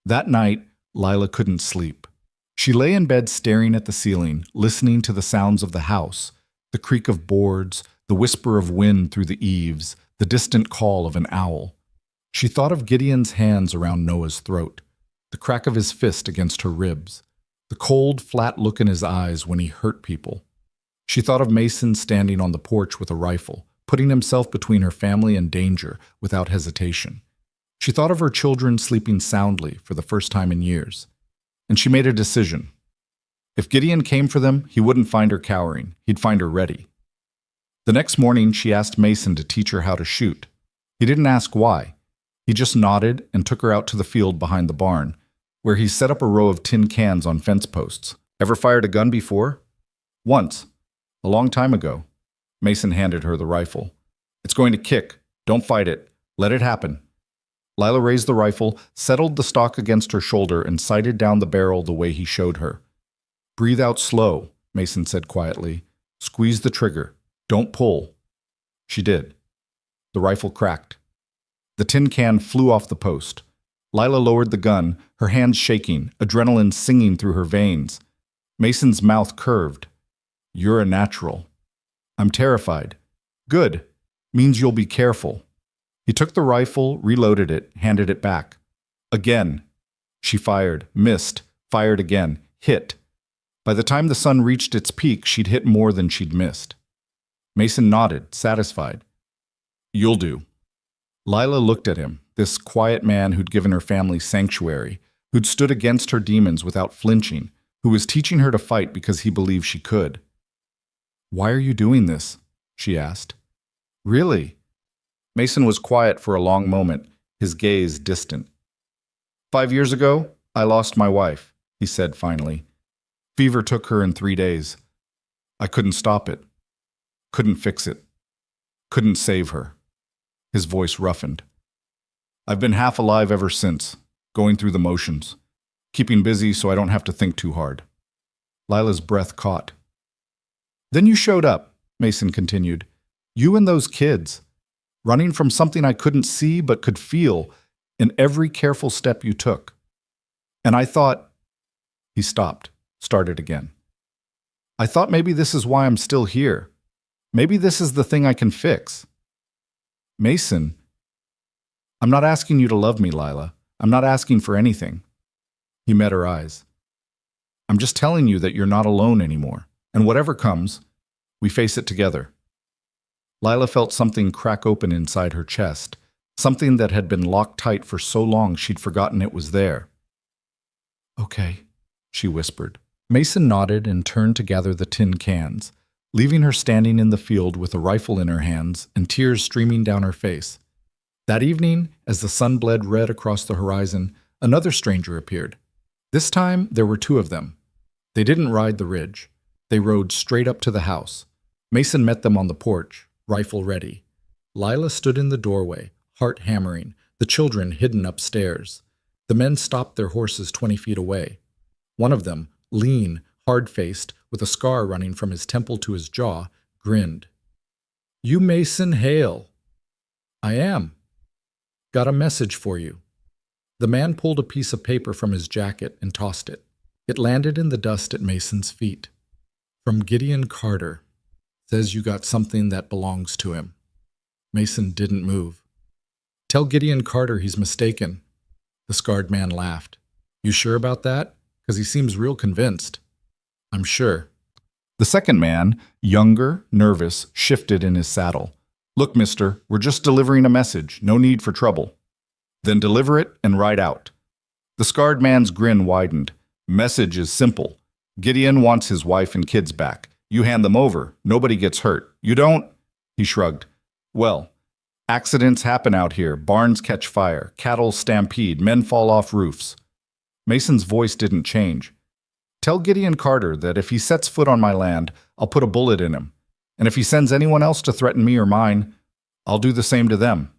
Speaker 1: That night, Lila couldn't sleep. She lay in bed staring at the ceiling, listening to the sounds of the house, the creak of boards, the whisper of wind through the eaves, the distant call of an owl. She thought of Gideon's hands around Noah's throat, the crack of his fist against her ribs, the cold, flat look in his eyes when he hurt people. She thought of Mason standing on the porch with a rifle, putting himself between her family and danger without hesitation. She thought of her children sleeping soundly for the first time in years. And she made a decision. If Gideon came for them, he wouldn't find her cowering. He'd find her ready. The next morning, she asked Mason to teach her how to shoot. He didn't ask why. He just nodded and took her out to the field behind the barn, where he set up a row of tin cans on fence posts. Ever fired a gun before? Once. A long time ago. Mason handed her the rifle. It's going to kick. Don't fight it. Let it happen. Lila raised the rifle, settled the stock against her shoulder, and sighted down the barrel the way he showed her. Breathe out slow, Mason said quietly. Squeeze the trigger. Don't pull. She did. The rifle cracked. The tin can flew off the post. Lila lowered the gun, her hands shaking, adrenaline singing through her veins. Mason's mouth curved. You're a natural. I'm terrified. Good. Means you'll be careful. He took the rifle, reloaded it, handed it back. Again. She fired, missed, fired again, hit. By the time the sun reached its peak, she'd hit more than she'd missed. Mason nodded, satisfied. You'll do. Lila looked at him, this quiet man who'd given her family sanctuary, who'd stood against her demons without flinching, who was teaching her to fight because he believed she could. Why are you doing this? She asked. Really? Mason was quiet for a long moment, his gaze distant. 5 years ago, I lost my wife, he said finally. Fever took her in 3 days. I couldn't stop it. Couldn't fix it. Couldn't save her. His voice roughened. I've been half alive ever since, going through the motions, keeping busy so I don't have to think too hard. Lila's breath caught. Then you showed up, Mason continued. You and those kids. Running from something I couldn't see but could feel in every careful step you took. And I thought, he stopped, started again. I thought maybe this is why I'm still here. Maybe this is the thing I can fix. Mason, I'm not asking you to love me, Lila. I'm not asking for anything. He met her eyes. I'm just telling you that you're not alone anymore. And whatever comes, we face it together. Lila felt something crack open inside her chest, something that had been locked tight for so long she'd forgotten it was there. Okay, she whispered. Mason nodded and turned to gather the tin cans, leaving her standing in the field with a rifle in her hands and tears streaming down her face. That evening, as the sun bled red across the horizon, another stranger appeared. This time, there were 2 of them. They didn't ride the ridge. They rode straight up to the house. Mason met them on the porch, rifle ready. Lila stood in the doorway, heart hammering, the children hidden upstairs. The men stopped their horses 20 feet away. One of them, lean, hard-faced, with a scar running from his temple to his jaw, grinned. You Mason Hale. I am. Got a message for you. The man pulled a piece of paper from his jacket and tossed it. It landed in the dust at Mason's feet. From Gideon Carter. Says you got something that belongs to him. Mason didn't move. Tell Gideon Carter he's mistaken. The scarred man laughed. You sure about that? 'Cause he seems real convinced. I'm sure. The second man, younger, nervous, shifted in his saddle. Look, mister, we're just delivering a message. No need for trouble. Then deliver it and ride out. The scarred man's grin widened. Message is simple. Gideon wants his wife and kids back. You hand them over. Nobody gets hurt. You don't? He shrugged. Well, accidents happen out here. Barns catch fire. Cattle stampede. Men fall off roofs. Mason's voice didn't change. Tell Gideon Carter that if he sets foot on my land, I'll put a bullet in him. And if he sends anyone else to threaten me or mine, I'll do the same to them.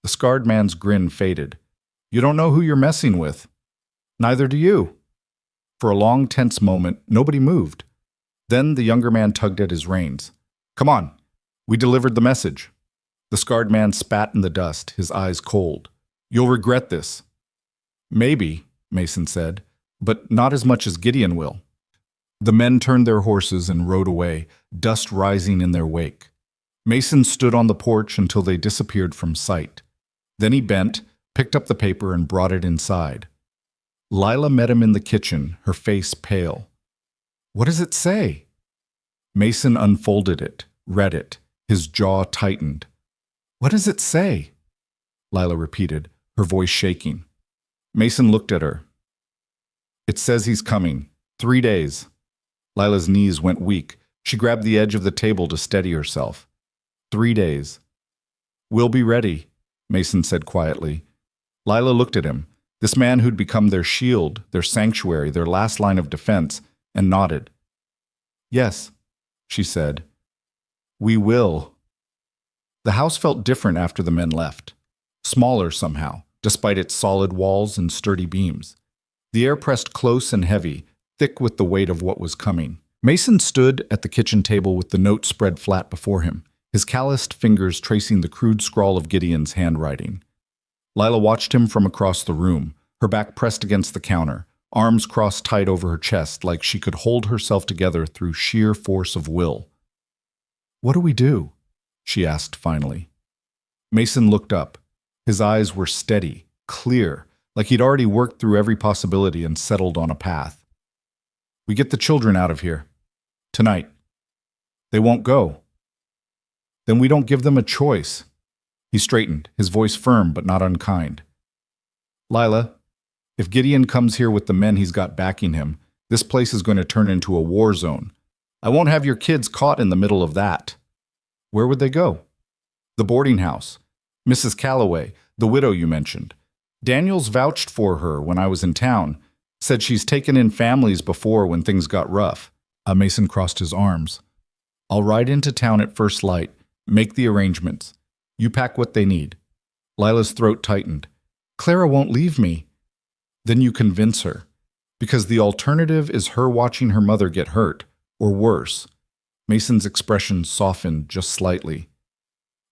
Speaker 1: The scarred man's grin faded. You don't know who you're messing with. Neither do you. For a long, tense moment, nobody moved. Then the younger man tugged at his reins. Come on. We delivered the message. The scarred man spat in the dust, his eyes cold. You'll regret this. Maybe, Mason said, but not as much as Gideon will. The men turned their horses and rode away, dust rising in their wake. Mason stood on the porch until they disappeared from sight. Then he bent, picked up the paper, and brought it inside. Lila met him in the kitchen, her face pale. What does it say? Mason unfolded it, read it. His jaw tightened. What does it say? Lila repeated, her voice shaking. Mason looked at her. It says he's coming. 3 days. Lila's knees went weak. She grabbed the edge of the table to steady herself. 3 days. We'll be ready, Mason said quietly. Lila looked at him, this man who'd become their shield, their sanctuary, their last line of defense, and nodded. Yes, she said. We will. The house felt different after the men left. Smaller somehow, despite its solid walls and sturdy beams. The air pressed close and heavy, thick with the weight of what was coming. Mason stood at the kitchen table with the note spread flat before him, his calloused fingers tracing the crude scrawl of Gideon's handwriting. Lila watched him from across the room, her back pressed against the counter, arms crossed tight over her chest like she could hold herself together through sheer force of will. What do we do? She asked finally. Mason looked up. His eyes were steady, clear, like he'd already worked through every possibility and settled on a path. We get the children out of here. Tonight. They won't go. Then we don't give them a choice. He straightened, his voice firm but not unkind. Lila, if Gideon comes here with the men he's got backing him, this place is going to turn into a war zone. I won't have your kids caught in the middle of that. Where would they go? The boarding house. Mrs. Calloway, the widow you mentioned. Daniels vouched for her when I was in town. Said she's taken in families before when things got rough. Mason crossed his arms. I'll ride into town at first light. Make the arrangements. You pack what they need. Lila's throat tightened. Clara won't leave me. Then you convince her. Because the alternative is her watching her mother get hurt, or worse. Mason's expression softened just slightly.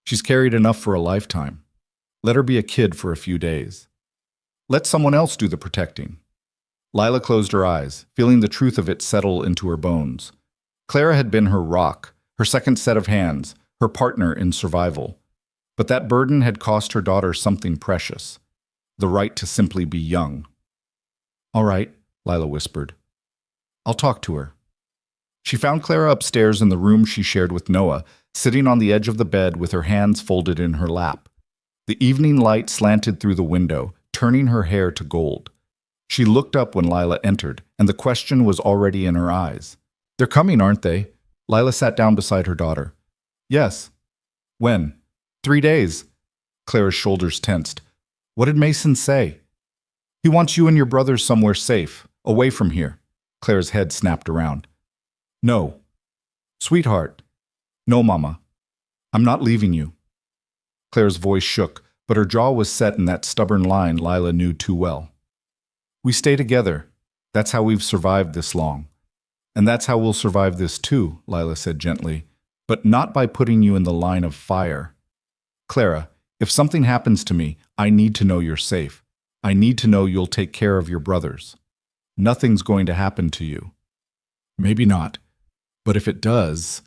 Speaker 1: She's carried enough for a lifetime. Let her be a kid for a few days. Let someone else do the protecting. Lila closed her eyes, feeling the truth of it settle into her bones. Clara had been her rock, her second set of hands, her partner in survival. But that burden had cost her daughter something precious, the right to simply be young. All right, Lila whispered. I'll talk to her. She found Clara upstairs in the room she shared with Noah, sitting on the edge of the bed with her hands folded in her lap. The evening light slanted through the window, turning her hair to gold. She looked up when Lila entered, and the question was already in her eyes. They're coming, aren't they? Lila sat down beside her daughter. Yes. When? 3 days. Clara's shoulders tensed. What did Mason say? He wants you and your brothers somewhere safe, away from here. Clara's head snapped around. No. Sweetheart. No, Mama. I'm not leaving you. Clara's voice shook, but her jaw was set in that stubborn line Lila knew too well. We stay together. That's how we've survived this long. And that's how we'll survive this too, Lila said gently, but not by putting you in the line of fire. Clara, if something happens to me, I need to know you're safe. I need to know you'll take care of your brothers. Nothing's going to happen to you. Maybe not, but if it does,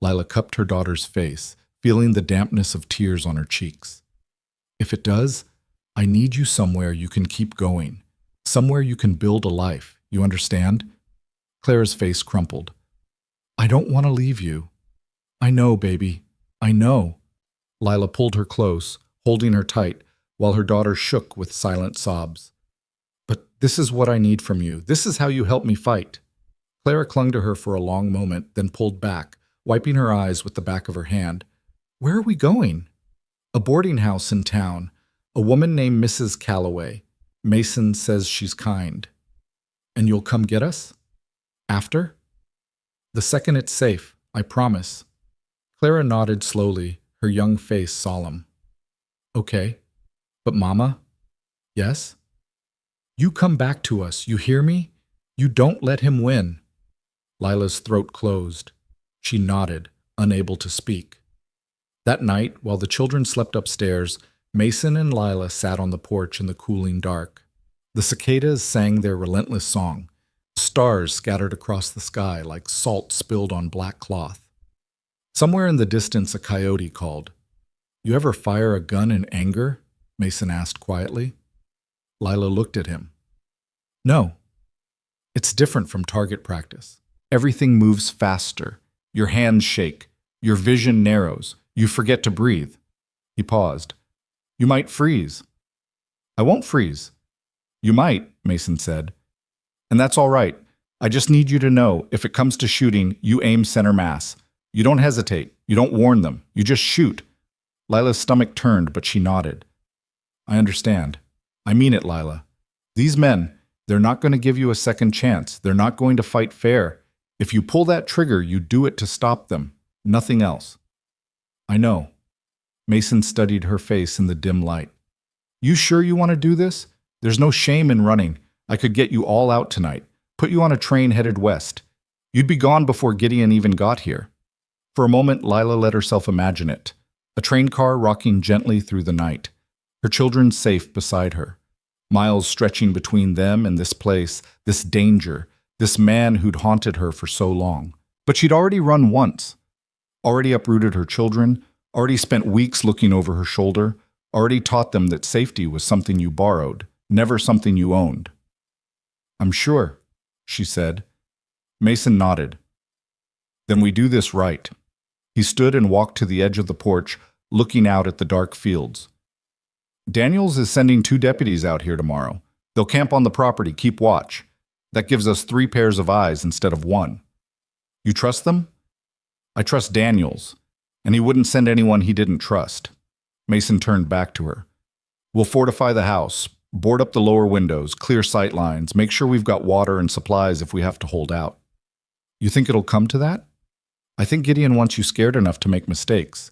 Speaker 1: Lila cupped her daughter's face, feeling the dampness of tears on her cheeks. If it does, I need you somewhere you can keep going, somewhere you can build a life, you understand? Clara's face crumpled. I don't want to leave you. I know, baby. I know. Lila pulled her close, holding her tight, while her daughter shook with silent sobs. But this is what I need from you. This is how you help me fight. Clara clung to her for a long moment, then pulled back, wiping her eyes with the back of her hand. Where are we going? A boarding house in town. A woman named Mrs. Calloway. Mason says she's kind. And you'll come get us? After? The second it's safe, I promise. Clara nodded slowly, her young face solemn. Okay. But Mama? Yes? You come back to us, you hear me? You don't let him win. Lila's throat closed. She nodded, unable to speak. That night, while the children slept upstairs, Mason and Lila sat on the porch in the cooling dark. The cicadas sang their relentless song. Stars scattered across the sky like salt spilled on black cloth. Somewhere in the distance, a coyote called. "You ever fire a gun in anger?" Mason asked quietly. Lila looked at him. "No. It's different from target practice. Everything moves faster. Your hands shake. Your vision narrows. You forget to breathe." He paused. "You might freeze." "I won't freeze." "You might," Mason said. "And that's all right. I just need you to know, if it comes to shooting, you aim center mass. You don't hesitate. You don't warn them. You just shoot." Lila's stomach turned, but she nodded. "I understand. I mean it, Lila. These men, they're not going to give you a second chance. They're not going to fight fair. If you pull that trigger, you do it to stop them. Nothing else." "I know." Mason studied her face in the dim light. "You sure you want to do this? There's no shame in running. I could get you all out tonight, put you on a train headed west. You'd be gone before Gideon even got here." For a moment, Lila let herself imagine it. A train car rocking gently through the night. Her children safe beside her. Miles stretching between them and this place, this danger, this man who'd haunted her for so long. But she'd already run once. Already uprooted her children, already spent weeks looking over her shoulder, already taught them that safety was something you borrowed, never something you owned. "I'm sure," she said. Mason nodded. "Then we do this right." He stood and walked to the edge of the porch, looking out at the dark fields. "Daniels is sending 2 deputies out here tomorrow. They'll camp on the property, keep watch. That gives us 3 pairs of eyes instead of 1. You trust them?" "I trust Daniels, and he wouldn't send anyone he didn't trust." Mason turned back to her. "We'll fortify the house, board up the lower windows, clear sight lines, make sure we've got water and supplies if we have to hold out." "You think it'll come to that?" "I think Gideon wants you scared enough to make mistakes.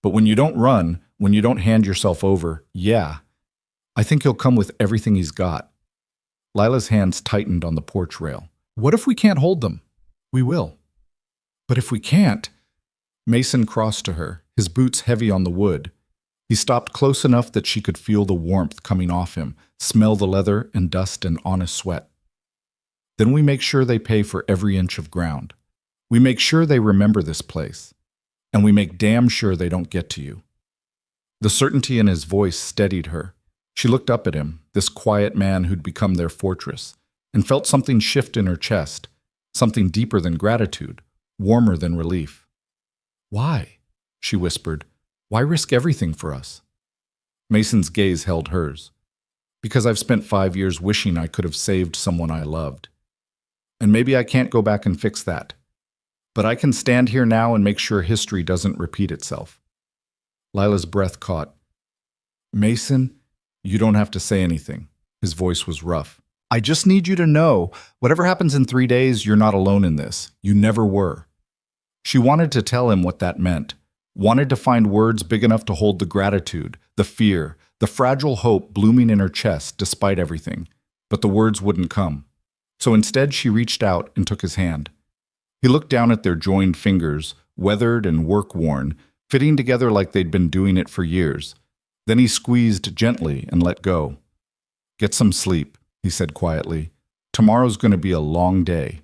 Speaker 1: But when you don't run, when you don't hand yourself over, yeah, I think he'll come with everything he's got." Lila's hands tightened on the porch rail. "What if we can't hold them?" "We will." "But if we can't—" Mason crossed to her, his boots heavy on the wood. He stopped close enough that she could feel the warmth coming off him, smell the leather and dust and honest sweat. "Then we make sure they pay for every inch of ground. We make sure they remember this place. And we make damn sure they don't get to you." The certainty in his voice steadied her. She looked up at him, this quiet man who'd become their fortress, and felt something shift in her chest, something deeper than gratitude, warmer than relief. "Why?" she whispered. "Why risk everything for us?" Mason's gaze held hers. "Because I've spent 5 years wishing I could have saved someone I loved. And maybe I can't go back and fix that. But I can stand here now and make sure history doesn't repeat itself." Lila's breath caught. "Mason, you don't have to say anything." His voice was rough. "I just need you to know, whatever happens in 3 days, you're not alone in this. You never were." She wanted to tell him what that meant, wanted to find words big enough to hold the gratitude, the fear, the fragile hope blooming in her chest despite everything, but the words wouldn't come. So instead she reached out and took his hand. He looked down at their joined fingers, weathered and work-worn, fitting together like they'd been doing it for years. Then he squeezed gently and let go. "Get some sleep," he said quietly. "Tomorrow's going to be a long day."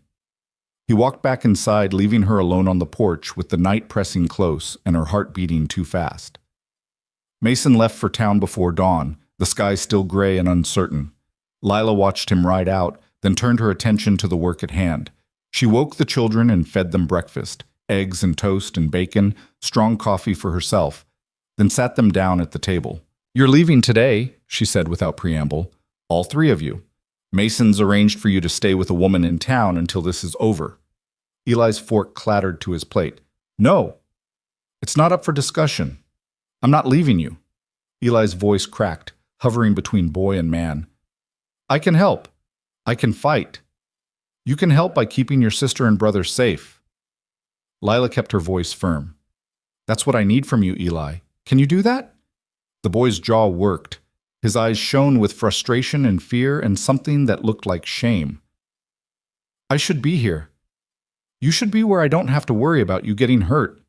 Speaker 1: He walked back inside, leaving her alone on the porch with the night pressing close and her heart beating too fast. Mason left for town before dawn, the sky still gray and uncertain. Lila watched him ride out, then turned her attention to the work at hand. She woke the children and fed them breakfast, eggs and toast and bacon, strong coffee for herself, then sat them down at the table. "You're leaving today," she said without preamble. "All 3 of you. Mason's arranged for you to stay with a woman in town until this is over." Eli's fork clattered to his plate. "No, it's not up for discussion. I'm not leaving you." Eli's voice cracked, hovering between boy and man. "I can help. I can fight. You can help by keeping your sister and brother safe." Lila kept her voice firm. "That's what I need from you, Eli. Can you do that?" The boy's jaw worked. His eyes shone with frustration and fear and something that looked like shame. "I should be here. You should be where I don't have to worry about you getting hurt."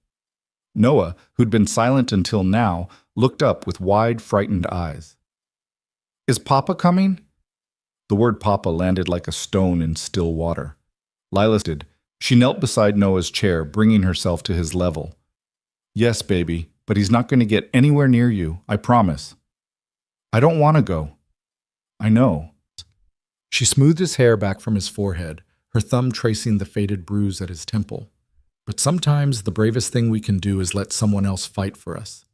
Speaker 1: Noah, who'd been silent until now, looked up with wide, frightened eyes. "Is Papa coming?" The word Papa landed like a stone in still water. Lila did. She knelt beside Noah's chair, bringing herself to his level. "Yes, baby, but he's not going to get anywhere near you, I promise." "I don't want to go." "I know." She smoothed his hair back from his forehead, her thumb tracing the faded bruise at his temple. "But sometimes the bravest thing we can do is let someone else fight for us.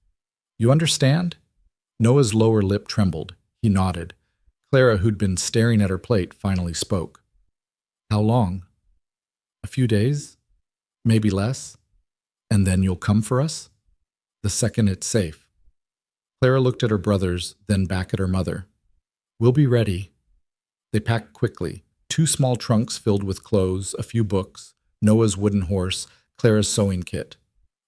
Speaker 1: You understand?" Noah's lower lip trembled. He nodded. Clara, who'd been staring at her plate, finally spoke. "How long?" "A few days, maybe less. And then you'll come for us?" "The second it's safe." Clara looked at her brothers, then back at her mother. "We'll be ready." They packed quickly, 2 small trunks filled with clothes, a few books, Noah's wooden horse, Clara's sewing kit.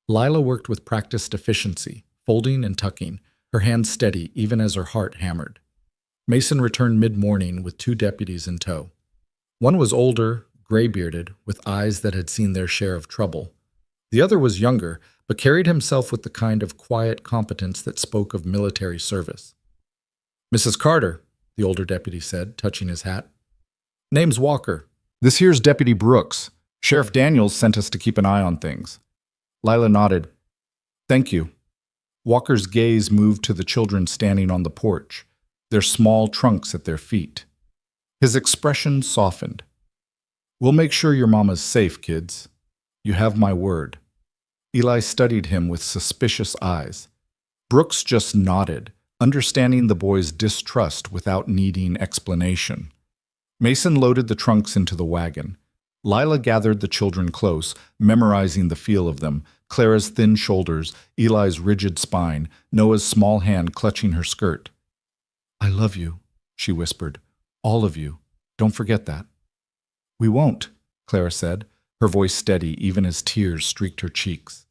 Speaker 1: Lila worked with practiced efficiency, folding and tucking, her hands steady even as her heart hammered. Mason returned mid-morning with 2 deputies in tow. One was older, gray-bearded, with eyes that had seen their share of trouble. The other was younger, but carried himself with the kind of quiet competence that spoke of military service. "Mrs. Carter," the older deputy said, touching his hat. "Name's Walker. This here's Deputy Brooks. Sheriff Daniels sent us to keep an eye on things." Lila nodded. "Thank you." Walker's gaze moved to the children standing on the porch, their small trunks at their feet. His expression softened. "We'll make sure your mama's safe, kids. You have my word." Eli studied him with suspicious eyes. Brooks just nodded, understanding the boy's distrust without needing explanation. Mason loaded the trunks into the wagon. Lila gathered the children close, memorizing the feel of them, Clara's thin shoulders, Eli's rigid spine, Noah's small hand clutching her skirt. "I love you," she whispered. "All of you. Don't forget that." "We won't," Clara said, her voice steady even as tears streaked her cheeks.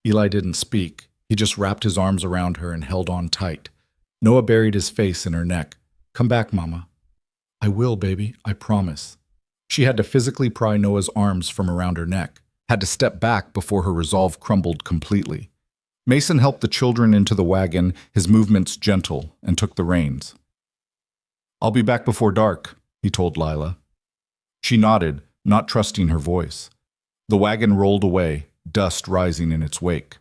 Speaker 1: Eli didn't speak. He just wrapped his arms around her and held on tight. Noah buried his face in her neck. "Come back, Mama." "I will, baby. I promise." She had to physically pry Noah's arms from around her neck, had to step back before her resolve crumbled completely. Mason helped the children into the wagon, his movements gentle, and took the reins. "I'll be back before dark," he told Lila. She nodded, not trusting her voice. The wagon rolled away, dust rising in its wake.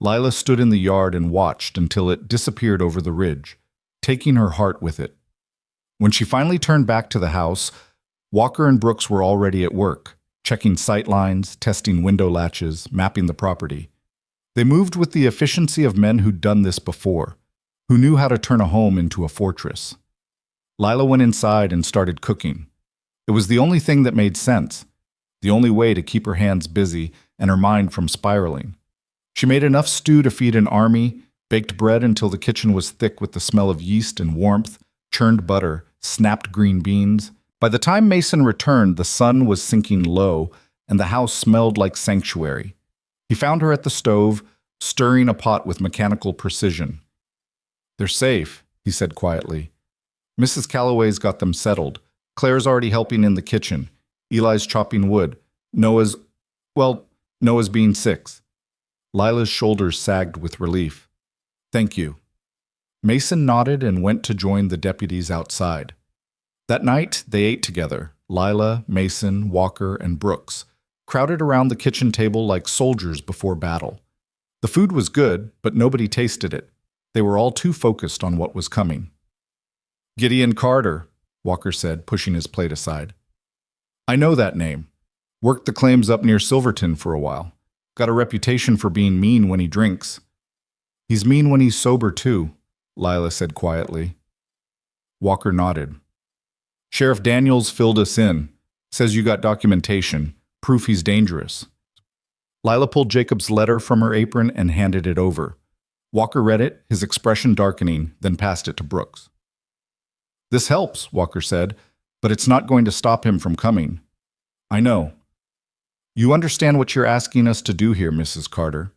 Speaker 1: Lila stood in the yard and watched until it disappeared over the ridge, taking her heart with it. When she finally turned back to the house, Walker and Brooks were already at work, checking sight lines, testing window latches, mapping the property. They moved with the efficiency of men who'd done this before, who knew how to turn a home into a fortress. Lila went inside and started cooking. It was the only thing that made sense, the only way to keep her hands busy and her mind from spiraling. She made enough stew to feed an army, baked bread until the kitchen was thick with the smell of yeast and warmth, churned butter, snapped green beans. By the time Mason returned, the sun was sinking low, and the house smelled like sanctuary. He found her at the stove, stirring a pot with mechanical precision. "They're safe," he said quietly. "Mrs. Calloway's got them settled. Claire's already helping in the kitchen. Eli's chopping wood. Noah's being 6. Lila's shoulders sagged with relief. "Thank you." Mason nodded and went to join the deputies outside. That night, they ate together, Lila, Mason, Walker, and Brooks, crowded around the kitchen table like soldiers before battle. The food was good, but nobody tasted it. They were all too focused on what was coming. "Gideon Carter," Walker said, pushing his plate aside. "I know that name. Worked the claims up near Silverton for a while. Got a reputation for being mean when he drinks." "He's mean when he's sober, too," Lila said quietly. Walker nodded. "Sheriff Daniels filled us in. Says you got documentation, proof he's dangerous." Lila pulled Jacob's letter from her apron and handed it over. Walker read it, his expression darkening, then passed it to Brooks. "This helps," Walker said, "but it's not going to stop him from coming." "I know. You understand what you're asking us to do here, Mrs. Carter.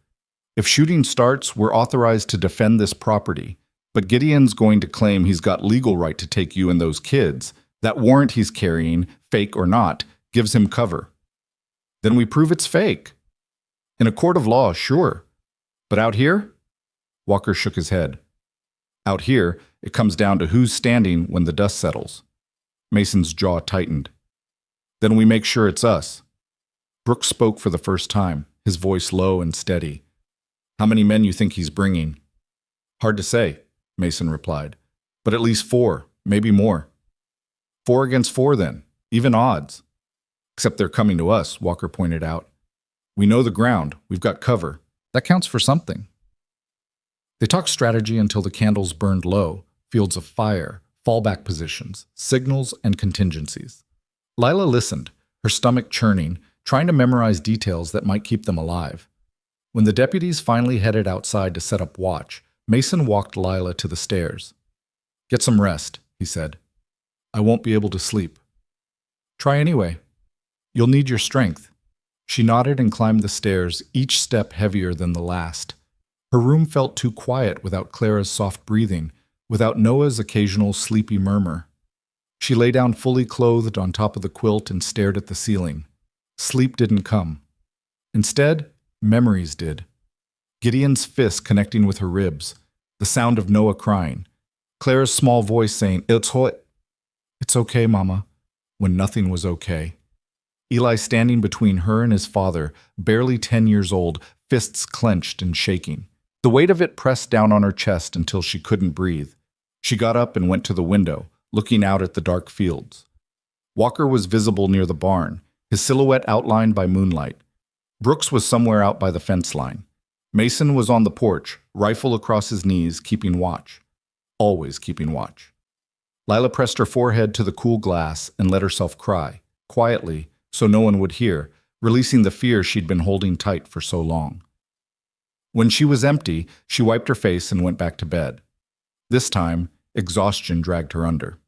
Speaker 1: If shooting starts, we're authorized to defend this property, but Gideon's going to claim he's got legal right to take you and those kids. That warrant he's carrying, fake or not, gives him cover. Then we prove it's fake. In a court of law, sure. But out here?" Walker shook his head. Out here, it comes down to who's standing when the dust settles. Mason's jaw tightened. Then we make sure it's us. Brooks spoke for the first time, his voice low and steady. How many men you think he's bringing? Hard to say, Mason replied. But at least 4, maybe more. 4 against 4 then, even odds. Except they're coming to us, Walker pointed out. We know the ground, we've got cover. That counts for something. They talked strategy until the candles burned low, fields of fire, fallback positions, signals, and contingencies. Lila listened, her stomach churning, trying to memorize details that might keep them alive. When the deputies finally headed outside to set up watch, Mason walked Lila to the stairs. Get some rest, he said. I won't be able to sleep. Try anyway. You'll need your strength. She nodded and climbed the stairs, each step heavier than the last. Her room felt too quiet without Clara's soft breathing, without Noah's occasional sleepy murmur. She lay down fully clothed on top of the quilt and stared at the ceiling. Sleep didn't come. Instead, memories did. Gideon's fist connecting with her ribs, the sound of Noah crying, Clara's small voice saying, It's okay, Mama, when nothing was okay. Eli standing between her and his father, barely 10 years old, fists clenched and shaking. The weight of it pressed down on her chest until she couldn't breathe. She got up and went to the window, looking out at the dark fields. Walker was visible near the barn, his silhouette outlined by moonlight. Brooks was somewhere out by the fence line. Mason was on the porch, rifle across his knees, keeping watch. Always keeping watch. Lila pressed her forehead to the cool glass and let herself cry, quietly, so no one would hear, releasing the fear she'd been holding tight for so long. When she was empty, she wiped her face and went back to bed. This time, exhaustion dragged her under.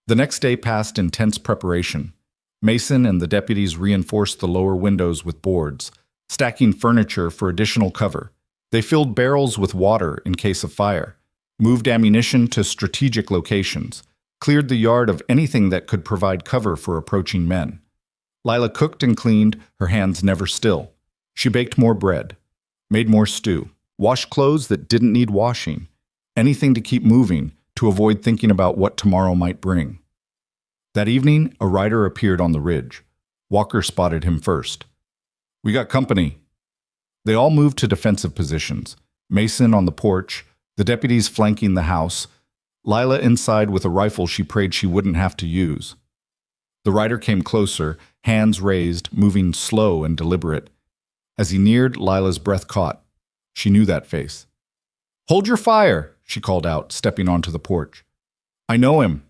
Speaker 1: The next day passed in tense preparation. Mason and the deputies reinforced the lower windows with boards, stacking furniture for additional cover. They filled barrels with water in case of fire, moved ammunition to strategic locations, cleared the yard of anything that could provide cover for approaching men. Lila cooked and cleaned, her hands never still. She baked more bread, made more stew, washed clothes that didn't need washing, anything to keep moving, to avoid thinking about what tomorrow might bring. That evening, a rider appeared on the ridge. Walker spotted him first. We got company. They all moved to defensive positions, Mason on the porch, the deputies flanking the house, Lila inside with a rifle she prayed she wouldn't have to use. The rider came closer, hands raised, moving slow and deliberate. As he neared, Lila's breath caught. She knew that face. Hold your fire, she called out, stepping onto the porch. I know him.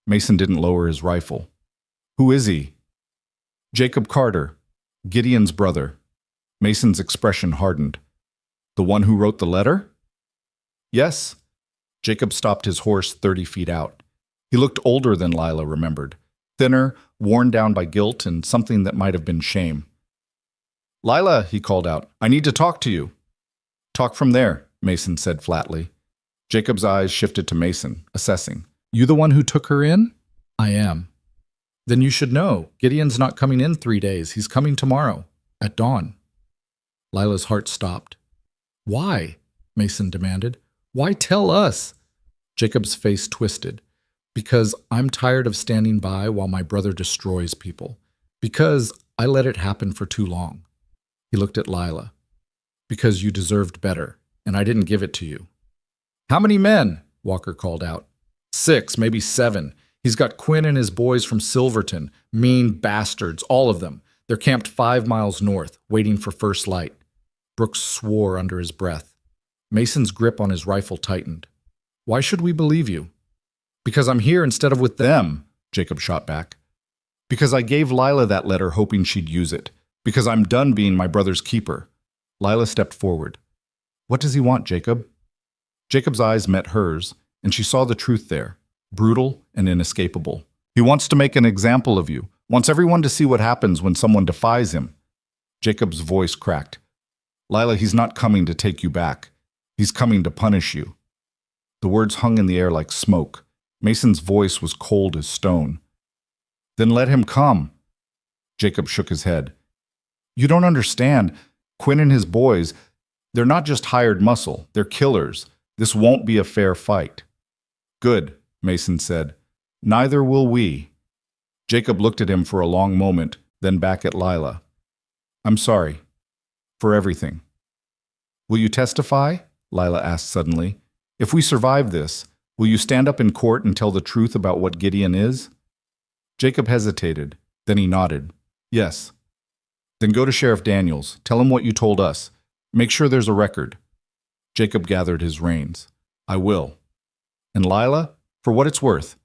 Speaker 1: Mason didn't lower his rifle. Who is he? Jacob Carter, Gideon's brother. Mason's expression hardened. The one who wrote the letter? Yes. Jacob stopped his horse 30 feet out. He looked older than Lila remembered, thinner, worn down by guilt and something that might have been shame. Lila, he called out, I need to talk to you. Talk from there, Mason said flatly. Jacob's eyes shifted to Mason, assessing. You the one who took her in? I am. Then you should know. Gideon's not coming in 3 days. He's coming tomorrow, at dawn. Lila's heart stopped. Why? Mason demanded. Why tell us? Jacob's face twisted. Because I'm tired of standing by while my brother destroys people. Because I let it happen for too long. He looked at Lila. Because you deserved better, and I didn't give it to you. How many men? Walker called out. 6, maybe 7. He's got Quinn and his boys from Silverton, mean bastards, all of them. They're camped 5 miles north, waiting for first light. Brooks swore under his breath. Mason's grip on his rifle tightened. Why should we believe you? Because I'm here instead of with them, Jacob shot back. Because I gave Lila that letter hoping she'd use it. Because I'm done being my brother's keeper. Lila stepped forward. What does he want, Jacob? Jacob's eyes met hers, and she saw the truth there, brutal and inescapable. He wants to make an example of you, wants everyone to see what happens when someone defies him. Jacob's voice cracked. Lila, he's not coming to take you back. He's coming to punish you. The words hung in the air like smoke. Mason's voice was cold as stone. Then let him come. Jacob shook his head. You don't understand. Quinn and his boys, They're not just hired muscle, they're killers. This won't be a fair fight. Good, Mason said. Neither will we. Jacob looked at him for a long moment, then back at Lila. I'm sorry. For everything. Will you testify? Lila asked suddenly. If we survive this, will you stand up in court and tell the truth about what Gideon is? Jacob hesitated. Then he nodded. Yes. Then go to Sheriff Daniels. Tell him what you told us. Make sure there's a record. Jacob gathered his reins. I will. And Lila, for what it's worth,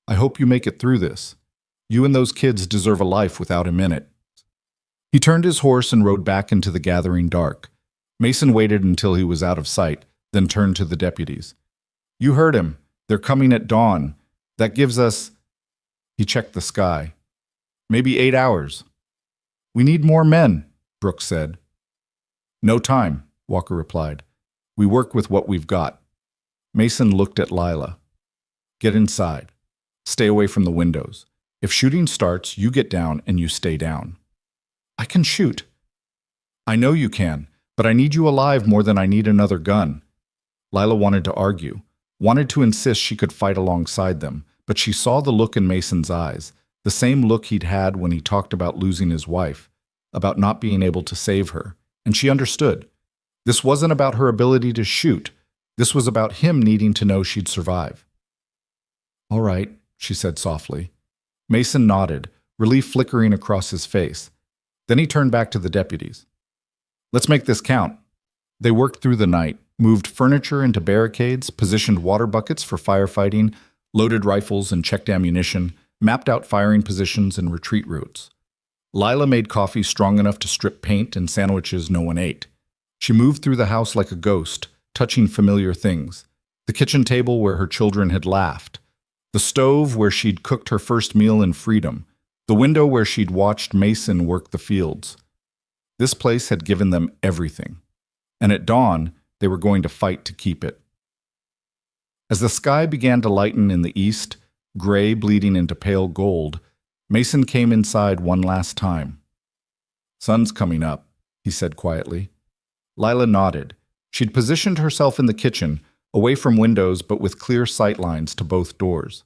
Speaker 1: I hope you make it through this. You and those kids deserve a life without him in it. He turned his horse and rode back into the gathering dark. Mason waited until he was out of sight, then turned to the deputies. You heard him. They're coming at dawn. That gives us... He checked the sky. Maybe 8 hours. We need more men, Brooks said. No time, Walker replied. We work with what we've got. Mason looked at Lila. Get inside. Stay away from the windows. If shooting starts, you get down and you stay down. I can shoot. I know you can, but I need you alive more than I need another gun. Lila wanted to argue, wanted to insist she could fight alongside them, but she saw the look in Mason's eyes, the same look he'd had when he talked about losing his wife, about not being able to save her, and she understood. This wasn't about her ability to shoot. This was about him needing to know she'd survive. All right, she said softly. Mason nodded, relief flickering across his face. Then he turned back to the deputies. Let's make this count. They worked through the night, moved furniture into barricades, positioned water buckets for firefighting, loaded rifles and checked ammunition, mapped out firing positions and retreat routes. Lila made coffee strong enough to strip paint and sandwiches no one ate. She moved through the house like a ghost, touching familiar things. The kitchen table where her children had laughed. The stove where she'd cooked her first meal in freedom. The window where she'd watched Mason work the fields. This place had given them everything. And at dawn, they were going to fight to keep it. As the sky began to lighten in the east, gray bleeding into pale gold, Mason came inside one last time. Sun's coming up, he said quietly. Lila nodded. She'd positioned herself in the kitchen, away from windows but with clear sight lines to both doors.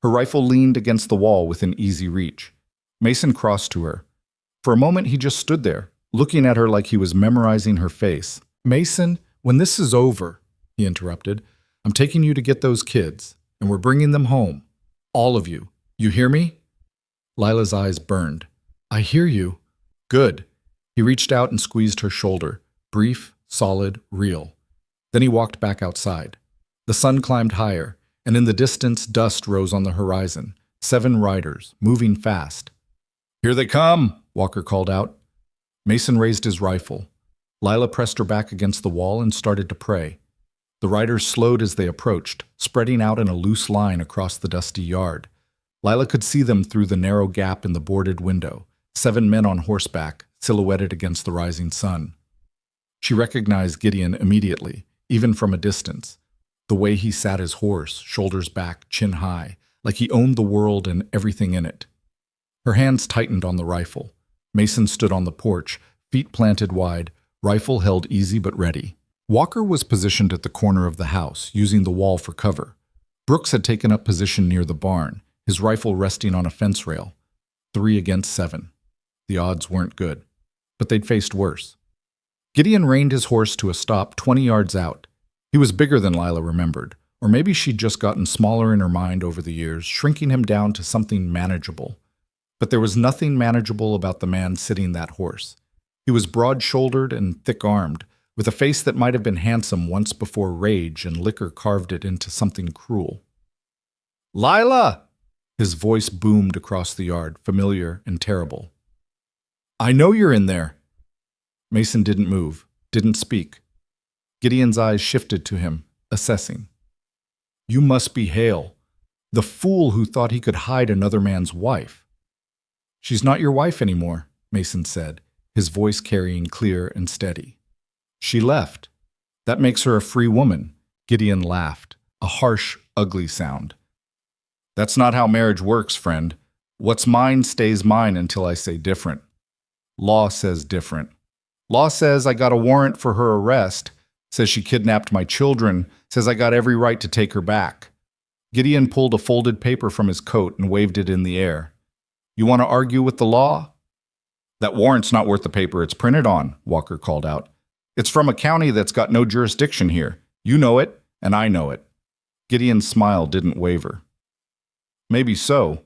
Speaker 1: Her rifle leaned against the wall within easy reach. Mason crossed to her. For a moment he just stood there, looking at her like he was memorizing her face. Mason, when this is over, he interrupted, I'm taking you to get those kids, and we're bringing them home. All of you. You hear me? Lila's eyes burned. I hear you. Good. He reached out and squeezed her shoulder. Brief, solid, real. Then he walked back outside. The sun climbed higher, and in the distance dust rose on the horizon. 7 riders, moving fast. Here they come, Walker called out. Mason raised his rifle. Lila pressed her back against the wall and started to pray. The riders slowed as they approached, spreading out in a loose line across the dusty yard. Lila could see them through the narrow gap in the boarded window, 7 men on horseback, silhouetted against the rising sun. She recognized Gideon immediately, even from a distance. The way he sat his horse, shoulders back, chin high, like he owned the world and everything in it. Her hands tightened on the rifle. Mason stood on the porch, feet planted wide, rifle held easy but ready. Walker was positioned at the corner of the house, using the wall for cover. Brooks had taken up position near the barn, his rifle resting on a fence rail. 3 against 7. The odds weren't good, but they'd faced worse. Gideon reined his horse to a stop 20 yards out. He was bigger than Lila remembered, or maybe she'd just gotten smaller in her mind over the years, shrinking him down to something manageable. But there was nothing manageable about the man sitting that horse. He was broad-shouldered and thick-armed, with a face that might have been handsome once before rage and liquor carved it into something cruel. Lila! His voice boomed across the yard, familiar and terrible. I know you're in there. Mason didn't move, didn't speak. Gideon's eyes shifted to him, assessing. You must be Hale, the fool who thought he could hide another man's wife. She's not your wife anymore, Mason said, his voice carrying clear and steady. She left. That makes her a free woman. Gideon laughed, a harsh, ugly sound. That's not how marriage works, friend. What's mine stays mine until I say different. Law says different. Law says I got a warrant for her arrest, says she kidnapped my children, says I got every right to take her back. Gideon pulled a folded paper from his coat and waved it in the air. You want to argue with the law? That warrant's not worth the paper it's printed on, Walker called out. It's from a county that's got no jurisdiction here. You know it, and I know it. Gideon's smile didn't waver. Maybe so,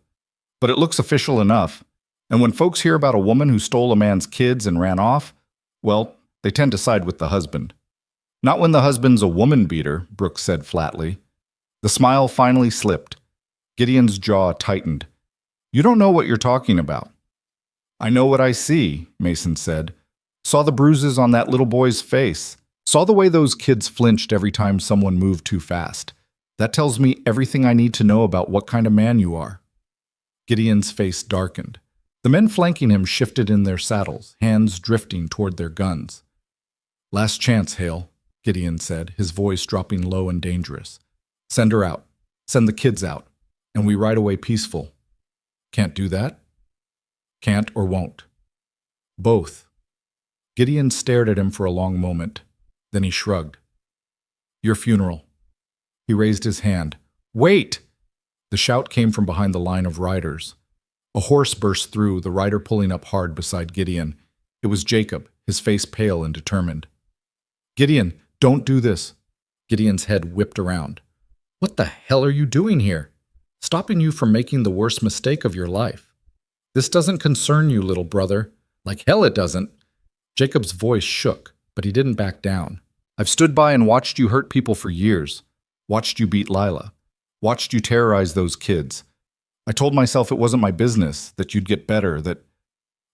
Speaker 1: but it looks official enough. And when folks hear about a woman who stole a man's kids and ran off, well, they tend to side with the husband. Not when the husband's a woman beater, Brooks said flatly. The smile finally slipped. Gideon's jaw tightened. You don't know what you're talking about. I know what I see, Mason said. Saw the bruises on that little boy's face. Saw the way those kids flinched every time someone moved too fast. That tells me everything I need to know about what kind of man you are. Gideon's face darkened. The men flanking him shifted in their saddles, hands drifting toward their guns. Last chance, Hale, Gideon said, his voice dropping low and dangerous. Send her out. Send the kids out. And we ride away peaceful. Can't do that? Can't or won't? Both. Gideon stared at him for a long moment. Then he shrugged. Your funeral. He raised his hand. Wait! The shout came from behind the line of riders. A horse burst through, the rider pulling up hard beside Gideon. It was Jacob, his face pale and determined. Gideon, don't do this. Gideon's head whipped around. What the hell are you doing here? Stopping you from making the worst mistake of your life. This doesn't concern you, little brother. Like hell it doesn't. Jacob's voice shook, but he didn't back down. I've stood by and watched you hurt people for years. Watched you beat Lila. Watched you terrorize those kids. I told myself it wasn't my business, that you'd get better, that...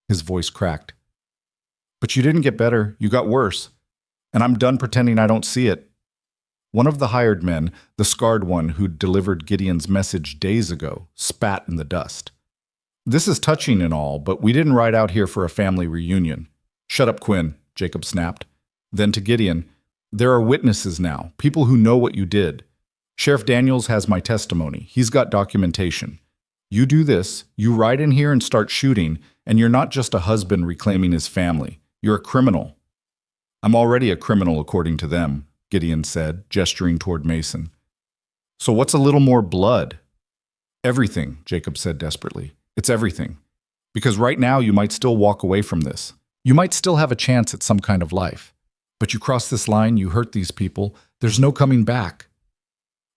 Speaker 1: His voice cracked. But you didn't get better, you got worse. And I'm done pretending I don't see it. One of the hired men, the scarred one who'd delivered Gideon's message days ago, spat in the dust. This is touching and all, but we didn't ride out here for a family reunion. Shut up, Quinn, Jacob snapped. Then to Gideon, there are witnesses now, people who know what you did. Sheriff Daniels has my testimony. He's got documentation. You do this, you ride in here and start shooting, and you're not just a husband reclaiming his family. You're a criminal. I'm already a criminal according to them, Gideon said, gesturing toward Mason. So what's a little more blood? Everything, Jacob said desperately. It's everything. Because right now you might still walk away from this. You might still have a chance at some kind of life. But you cross this line, you hurt these people, there's no coming back.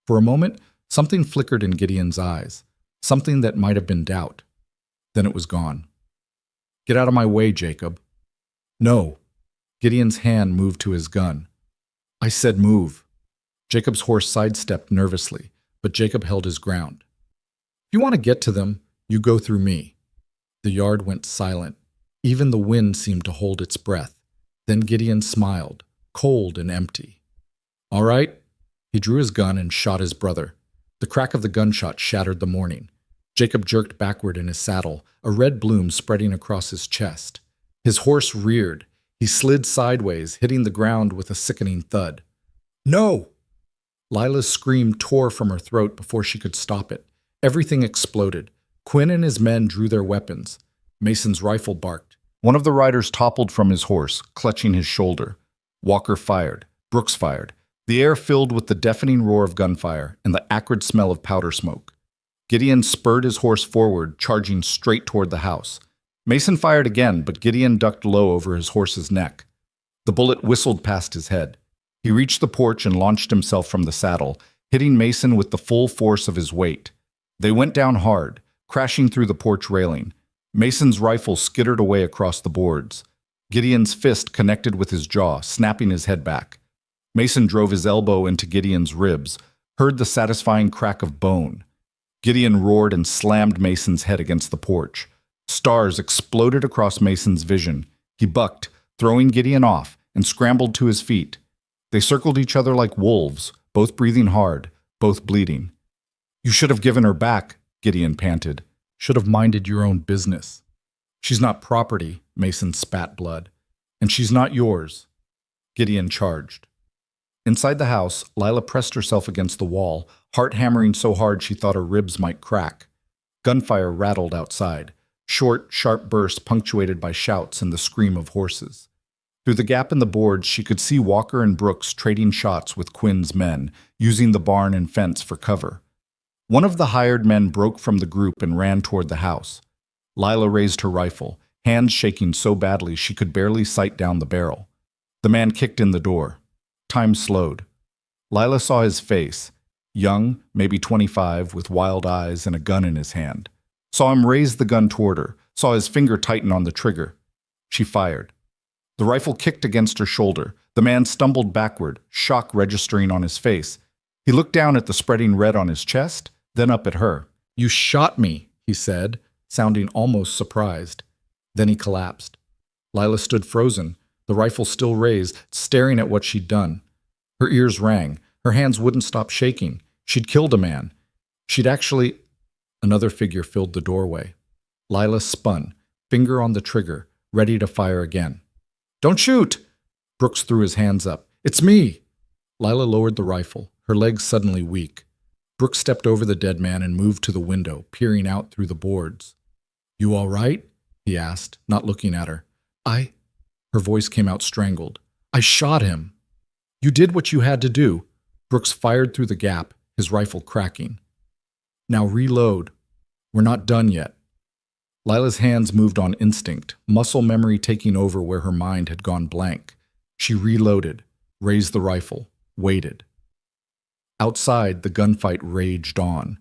Speaker 1: For a moment, something flickered in Gideon's eyes. Something that might have been doubt. Then it was gone. Get out of my way, Jacob. No. Gideon's hand moved to his gun. I said move. Jacob's horse sidestepped nervously, but Jacob held his ground. If you want to get to them, you go through me. The yard went silent. Even the wind seemed to hold its breath. Then Gideon smiled, cold and empty. All right. He drew his gun and shot his brother. The crack of the gunshot shattered the morning. Jacob jerked backward in his saddle, a red bloom spreading across his chest. His horse reared. He slid sideways, hitting the ground with a sickening thud. No! Lila's scream tore from her throat before she could stop it. Everything exploded. Quinn and his men drew their weapons. Mason's rifle barked. One of the riders toppled from his horse, clutching his shoulder. Walker fired. Brooks fired. The air filled with the deafening roar of gunfire and the acrid smell of powder smoke. Gideon spurred his horse forward, charging straight toward the house. Mason fired again, but Gideon ducked low over his horse's neck. The bullet whistled past his head. He reached the porch and launched himself from the saddle, hitting Mason with the full force of his weight. They went down hard, crashing through the porch railing. Mason's rifle skittered away across the boards. Gideon's fist connected with his jaw, snapping his head back. Mason drove his elbow into Gideon's ribs, heard the satisfying crack of bone. Gideon roared and slammed Mason's head against the porch. Stars exploded across Mason's vision. He bucked, throwing Gideon off, and scrambled to his feet. They circled each other like wolves, both breathing hard, both bleeding. You should have given her back, Gideon panted. Should have minded your own business. She's not property, Mason spat blood. And she's not yours. Gideon charged. Inside the house, Lila pressed herself against the wall, heart hammering so hard she thought her ribs might crack. Gunfire rattled outside, short, sharp bursts punctuated by shouts and the scream of horses. Through the gap in the boards, she could see Walker and Brooks trading shots with Quinn's men, using the barn and fence for cover. One of the hired men broke from the group and ran toward the house. Lila raised her rifle, hands shaking so badly she could barely sight down the barrel. The man kicked in the door. Time slowed. Lila saw his face, young, maybe 25, with wild eyes and a gun in his hand. Saw him raise the gun toward her, saw his finger tighten on the trigger. She fired. The rifle kicked against her shoulder. The man stumbled backward, shock registering on his face. He looked down at the spreading red on his chest, then up at her. "You shot me," he said, sounding almost surprised. Then he collapsed. Lila stood frozen, the rifle still raised, staring at what she'd done. Her ears rang. Her hands wouldn't stop shaking. She'd killed a man. She'd actually... Another figure filled the doorway. Lila spun, finger on the trigger, ready to fire again. "Don't shoot!" Brooks threw his hands up. "It's me!" Lila lowered the rifle, her legs suddenly weak. Brooks stepped over the dead man and moved to the window, peering out through the boards. "You all right?" he asked, not looking at her. Her voice came out strangled. "I shot him." "You did what you had to do." Brooks fired through the gap, his rifle cracking. "Now reload. We're not done yet." Lila's hands moved on instinct, muscle memory taking over where her mind had gone blank. She reloaded, raised the rifle, waited. Outside, the gunfight raged on.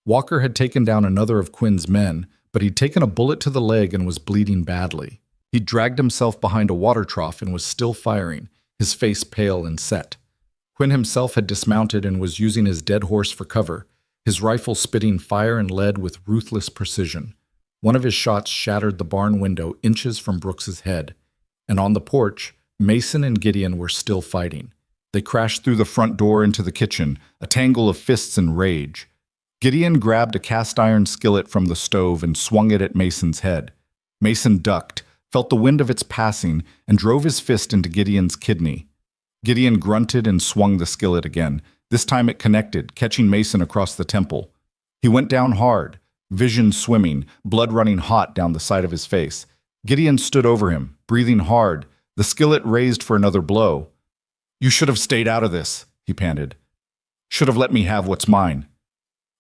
Speaker 1: Walker had taken down another of Quinn's men, but he'd taken a bullet to the leg and was bleeding badly. He'd dragged himself behind a water trough and was still firing, his face pale and set. Quinn himself had dismounted and was using his dead horse for cover, his rifle spitting fire and lead with ruthless precision. One of his shots shattered the barn window inches from Brooks's head, and on the porch, Mason and Gideon were still fighting. They crashed through the front door into the kitchen, a tangle of fists and rage. Gideon grabbed a cast-iron skillet from the stove and swung it at Mason's head. Mason ducked, felt the wind of its passing, and drove his fist into Gideon's kidney. Gideon grunted and swung the skillet again. This time it connected, catching Mason across the temple. He went down hard, vision swimming, blood running hot down the side of his face. Gideon stood over him, breathing hard, the skillet raised for another blow. "You should have stayed out of this," he panted. "Should have let me have what's mine."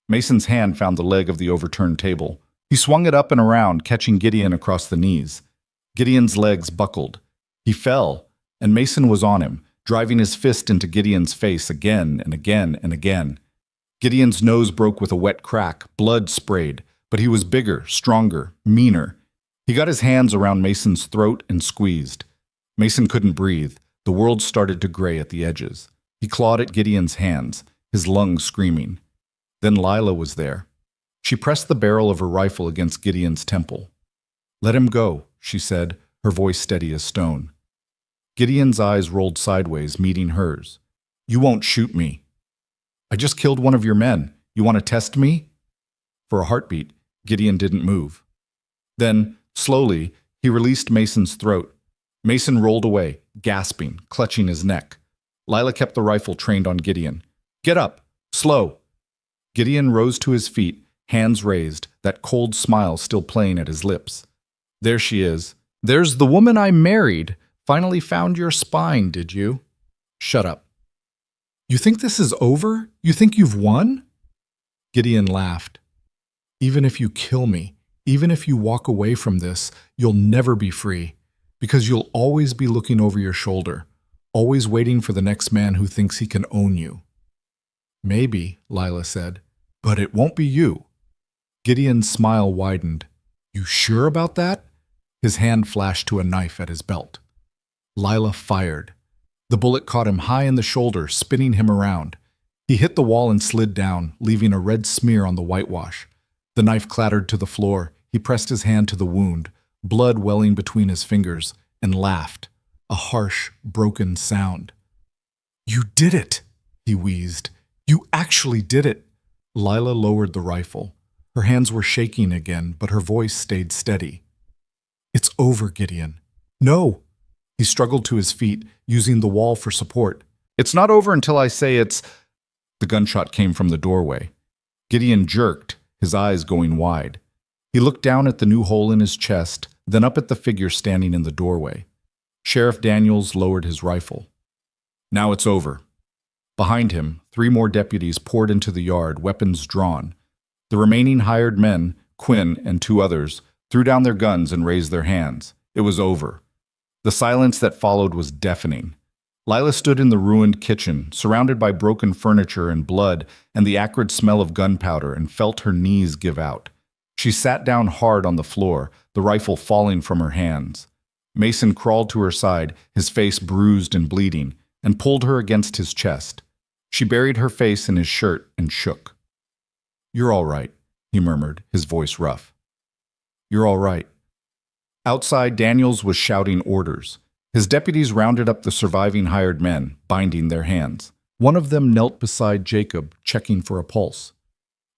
Speaker 1: Mason's hand found the leg of the overturned table. He swung it up and around, catching Gideon across the knees. Gideon's legs buckled. He fell, and Mason was on him, driving his fist into Gideon's face again and again and again. Gideon's nose broke with a wet crack, blood sprayed, but he was bigger, stronger, meaner. He got his hands around Mason's throat and squeezed. Mason couldn't breathe. The world started to gray at the edges. He clawed at Gideon's hands, his lungs screaming. Then Lila was there. She pressed the barrel of her rifle against Gideon's temple. "Let him go," she said, her voice steady as stone. Gideon's eyes rolled sideways, meeting hers. "You won't shoot me." "I just killed one of your men. You want to test me?" For a heartbeat, Gideon didn't move. Then, slowly, he released Mason's throat. Mason rolled away, gasping, clutching his neck. Lila kept the rifle trained on Gideon. "Get up! Slow!" Gideon rose to his feet, hands raised, that cold smile still playing at his lips. "There she is. There's the woman I married. Finally found your spine, did you?" "Shut up." "You think this is over? You think you've won?" Gideon laughed. "Even if you kill me, even if you walk away from this, you'll never be free, because you'll always be looking over your shoulder, always waiting for the next man who thinks he can own you." "Maybe," Lila said, "but it won't be you." Gideon's smile widened. "You sure about that?" His hand flashed to a knife at his belt. Lila fired. The bullet caught him high in the shoulder, spinning him around. He hit the wall and slid down, leaving a red smear on the whitewash. The knife clattered to the floor. He pressed his hand to the wound, blood welling between his fingers, and laughed, a harsh, broken sound. "You did it," he wheezed. "You actually did it." Lila lowered the rifle. Her hands were shaking again, but her voice stayed steady. "It's over, Gideon." "No." He struggled to his feet, using the wall for support. "It's not over until I say it's—" The gunshot came from the doorway. Gideon jerked, his eyes going wide. He looked down at the new hole in his chest, then up at the figure standing in the doorway. Sheriff Daniels lowered his rifle. Now it's over. Behind him, 3 more deputies poured into the yard, weapons drawn. The remaining hired men, Quinn and 2 others, threw down their guns and raised their hands. It was over. The silence that followed was deafening. Lila stood in the ruined kitchen, surrounded by broken furniture and blood and the acrid smell of gunpowder, and felt her knees give out. She sat down hard on the floor, the rifle falling from her hands. Mason crawled to her side, his face bruised and bleeding, and pulled her against his chest. She buried her face in his shirt and shook. "You're all right," he murmured, his voice rough. "You're all right." Outside, Daniels was shouting orders. His deputies rounded up the surviving hired men, binding their hands. One of them knelt beside Jacob, checking for a pulse.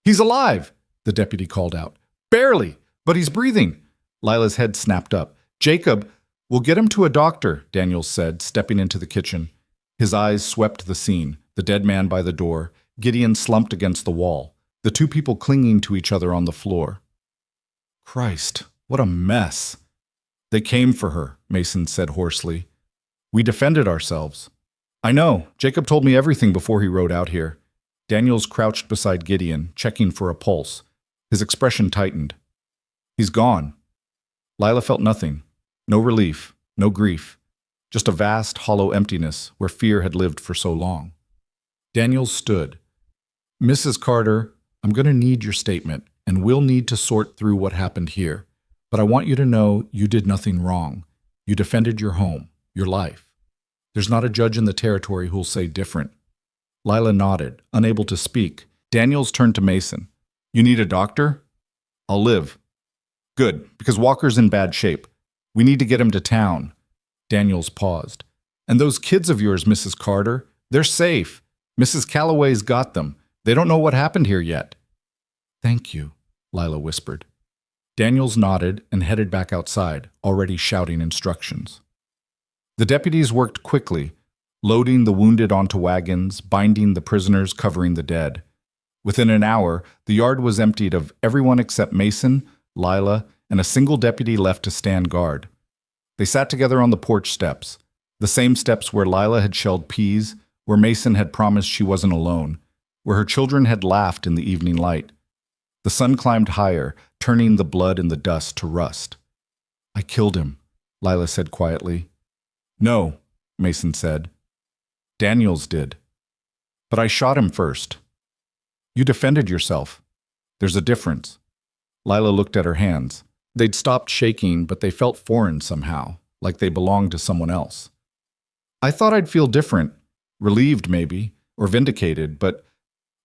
Speaker 1: "He's alive!" the deputy called out. "Barely, but he's breathing." Lila's head snapped up. "Jacob, we'll get him to a doctor," Daniels said, stepping into the kitchen. His eyes swept the scene, the dead man by the door, Gideon slumped against the wall, the 2 people clinging to each other on the floor. "Christ, what a mess!" "They came for her," Mason said hoarsely. "We defended ourselves." "I know. Jacob told me everything before he rode out here." Daniels crouched beside Gideon, checking for a pulse. His expression tightened. "He's gone." Lila felt nothing. No relief, no grief. Just a vast, hollow emptiness where fear had lived for so long. Daniels stood. "Mrs. Carter, I'm going to need your statement, and we'll need to sort through what happened here. But I want you to know you did nothing wrong. You defended your home, your life. There's not a judge in the territory who'll say different." Lila nodded, unable to speak. Daniels turned to Mason. "You need a doctor?" "I'll live." "Good, because Walker's in bad shape. We need to get him to town." Daniels paused. "And those kids of yours, Mrs. Carter, they're safe. Mrs. Calloway's got them. They don't know what happened here yet." "Thank you," Lila whispered. Daniels nodded and headed back outside, already shouting instructions. The deputies worked quickly, loading the wounded onto wagons, binding the prisoners, covering the dead. Within an hour, the yard was emptied of everyone except Mason, Lila, and a single deputy left to stand guard. They sat together on the porch steps, the same steps where Lila had shelled peas, where Mason had promised she wasn't alone, where her children had laughed in the evening light. The sun climbed higher, turning the blood in the dust to rust. "I killed him," Lila said quietly. "No," Mason said. "Daniels did. But I shot him first." "You defended yourself. There's a difference." Lila looked at her hands. They'd stopped shaking, but they felt foreign somehow, like they belonged to someone else. "I thought I'd feel different, relieved maybe, or vindicated, but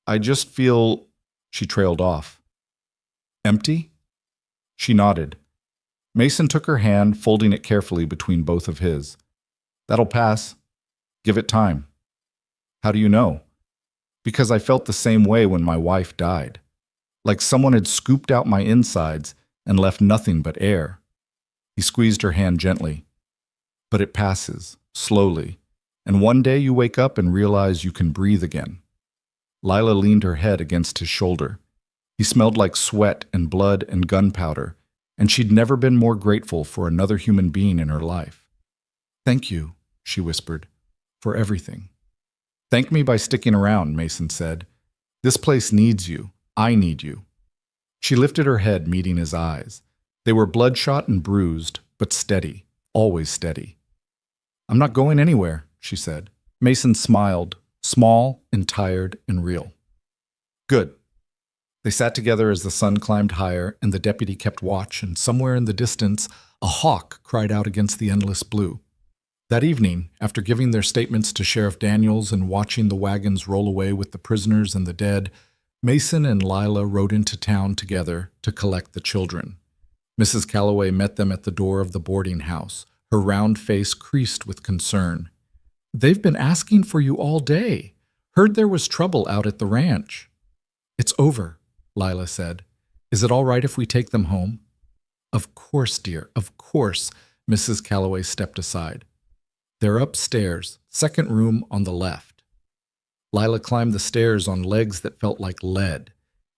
Speaker 1: I just feel—" She trailed off. "Empty?" She nodded. Mason took her hand, folding it carefully between both of his. "That'll pass. Give it time." "How do you know?" "Because I felt the same way when my wife died. Like someone had scooped out my insides and left nothing but air." He squeezed her hand gently. "But it passes, slowly, and one day you wake up and realize you can breathe again." Lila leaned her head against his shoulder. He smelled like sweat and blood and gunpowder, and she'd never been more grateful for another human being in her life. "Thank you," she whispered, "for everything." "Thank me by sticking around," Mason said. "This place needs you. I need you." She lifted her head, meeting his eyes. They were bloodshot and bruised, but steady, always steady. "I'm not going anywhere," she said. Mason smiled, small and tired and real. "Good." They sat together as the sun climbed higher and the deputy kept watch, and somewhere in the distance, a hawk cried out against the endless blue. That evening, after giving their statements to Sheriff Daniels and watching the wagons roll away with the prisoners and the dead, Mason and Lila rode into town together to collect the children. Mrs. Calloway met them at the door of the boarding house, her round face creased with concern. "They've been asking for you all day. Heard there was trouble out at the ranch." "It's over," Lila said. "Is it all right if we take them home?" "Of course, dear, of course," Mrs. Calloway stepped aside. "They're upstairs, second room on the left." Lila climbed the stairs on legs that felt like lead.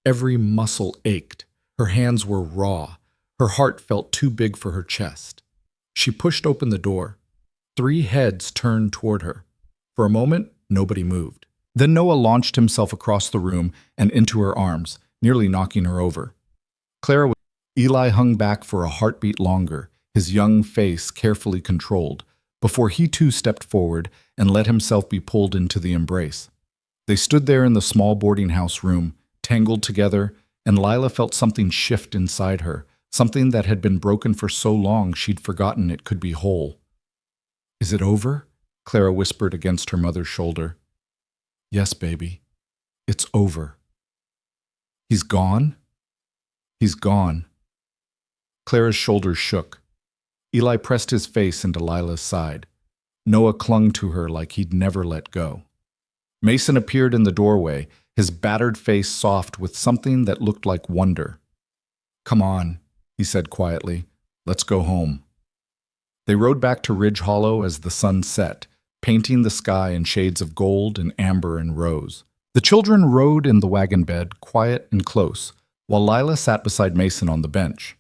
Speaker 1: Every muscle ached. Her hands were raw. Her heart felt too big for her chest. She pushed open the door. 3 heads turned toward her. For a moment, nobody moved. Then Noah launched himself across the room and into her arms, nearly knocking her over. Clara, Eli hung back for a heartbeat longer, his young face carefully controlled, before he too stepped forward and let himself be pulled into the embrace. They stood there in the small boarding house room, tangled together, and Lila felt something shift inside her, something that had been broken for so long she'd forgotten it could be whole. "Is it over?" Clara whispered against her mother's shoulder. "Yes, baby. It's over." "He's gone?" "He's gone." Clara's shoulders shook. Eli pressed his face into Lila's side. Noah clung to her like he'd never let go. Mason appeared in the doorway, his battered face soft with something that looked like wonder. "Come on," he said quietly. "Let's go home." They rode back to Ridge Hollow as the sun set, painting the sky in shades of gold and amber and rose. The children rode in the wagon bed, quiet and close, while Lila sat beside Mason on the bench.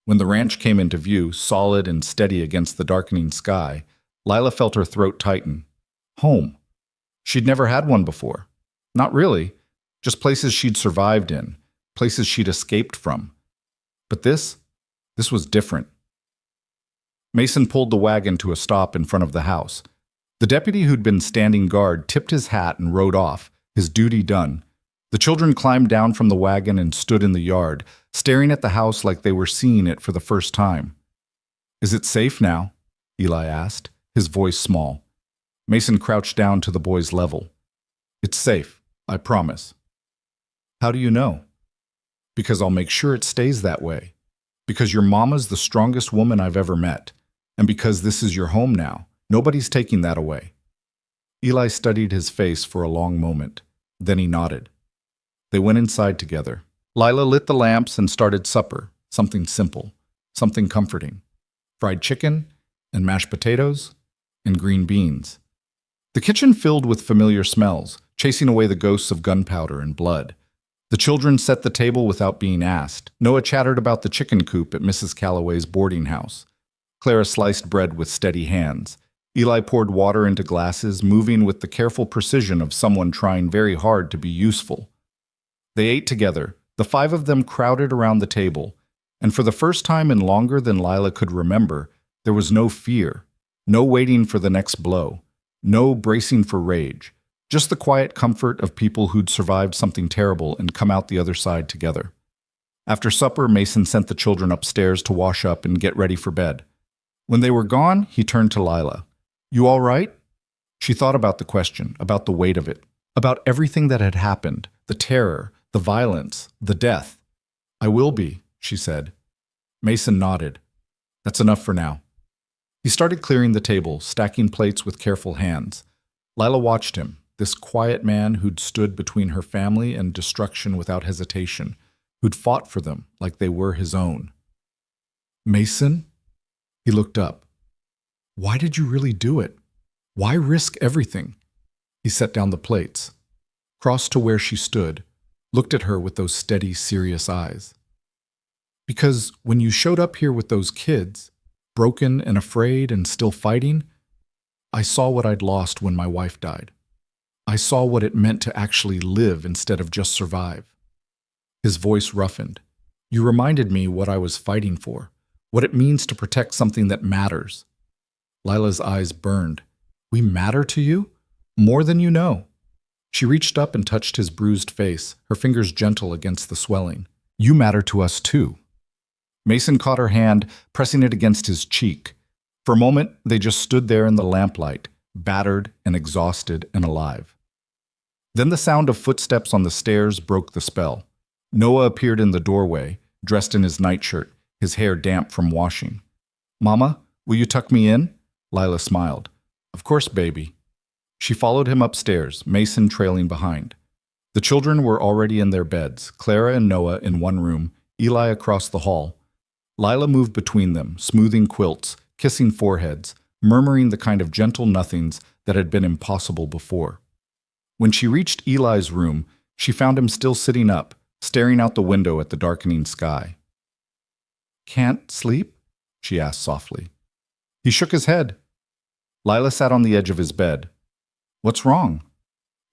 Speaker 1: When the ranch came into view, solid and steady against the darkening sky, Lila felt her throat tighten. Home. She'd never had one before. Not really. Just places she'd survived in, places she'd escaped from. But this was different. Mason pulled the wagon to a stop in front of the house. The deputy who'd been standing guard tipped his hat and rode off, his duty done. The children climbed down from the wagon and stood in the yard, staring at the house like they were seeing it for the first time. "Is it safe now?" Eli asked, his voice small. Mason crouched down to the boy's level. "It's safe, I promise." "How do you know?" "Because I'll make sure it stays that way. Because your mama's the strongest woman I've ever met. And because this is your home now, nobody's taking that away." Eli studied his face for a long moment. Then he nodded. They went inside together. Lila lit the lamps and started supper, something simple, something comforting. Fried chicken and mashed potatoes and green beans. The kitchen filled with familiar smells, chasing away the ghosts of gunpowder and blood. The children set the table without being asked. Noah chattered about the chicken coop at Mrs. Calloway's boarding house. Clara sliced bread with steady hands. Eli poured water into glasses, moving with the careful precision of someone trying very hard to be useful. They ate together, the 5 of them crowded around the table, and for the first time in longer than Lila could remember, there was no fear, no waiting for the next blow, no bracing for rage, just the quiet comfort of people who'd survived something terrible and come out the other side together. After supper, Mason sent the children upstairs to wash up and get ready for bed. When they were gone, he turned to Lila. "You all right?" She thought about the question, about the weight of it, about everything that had happened, the terror, the violence, the death. "I will be," she said. Mason nodded. "That's enough for now." He started clearing the table, stacking plates with careful hands. Lila watched him, this quiet man who'd stood between her family and destruction without hesitation, who'd fought for them like they were his own. "Mason?" He looked up. "Why did you really do it? Why risk everything?" He set down the plates, crossed to where she stood, looked at her with those steady, serious eyes. "Because when you showed up here with those kids, broken and afraid and still fighting, I saw what I'd lost when my wife died. I saw what it meant to actually live instead of just survive." His voice roughened. "You reminded me what I was fighting for, what it means to protect something that matters." Lila's eyes burned. "We matter to you? More than you know." She reached up and touched his bruised face, her fingers gentle against the swelling. "You matter to us too." Mason caught her hand, pressing it against his cheek. For a moment, they just stood there in the lamplight, battered and exhausted and alive. Then the sound of footsteps on the stairs broke the spell. Noah appeared in the doorway, dressed in his nightshirt, his hair damp from washing. "Mama, will you tuck me in?" Lila smiled. "Of course, baby." She followed him upstairs, Mason trailing behind. The children were already in their beds, Clara and Noah in one room, Eli across the hall. Lila moved between them, smoothing quilts, kissing foreheads, murmuring the kind of gentle nothings that had been impossible before. When she reached Eli's room, she found him still sitting up, staring out the window at the darkening sky. "Can't sleep?" she asked softly. He shook his head. Lila sat on the edge of his bed. What's wrong?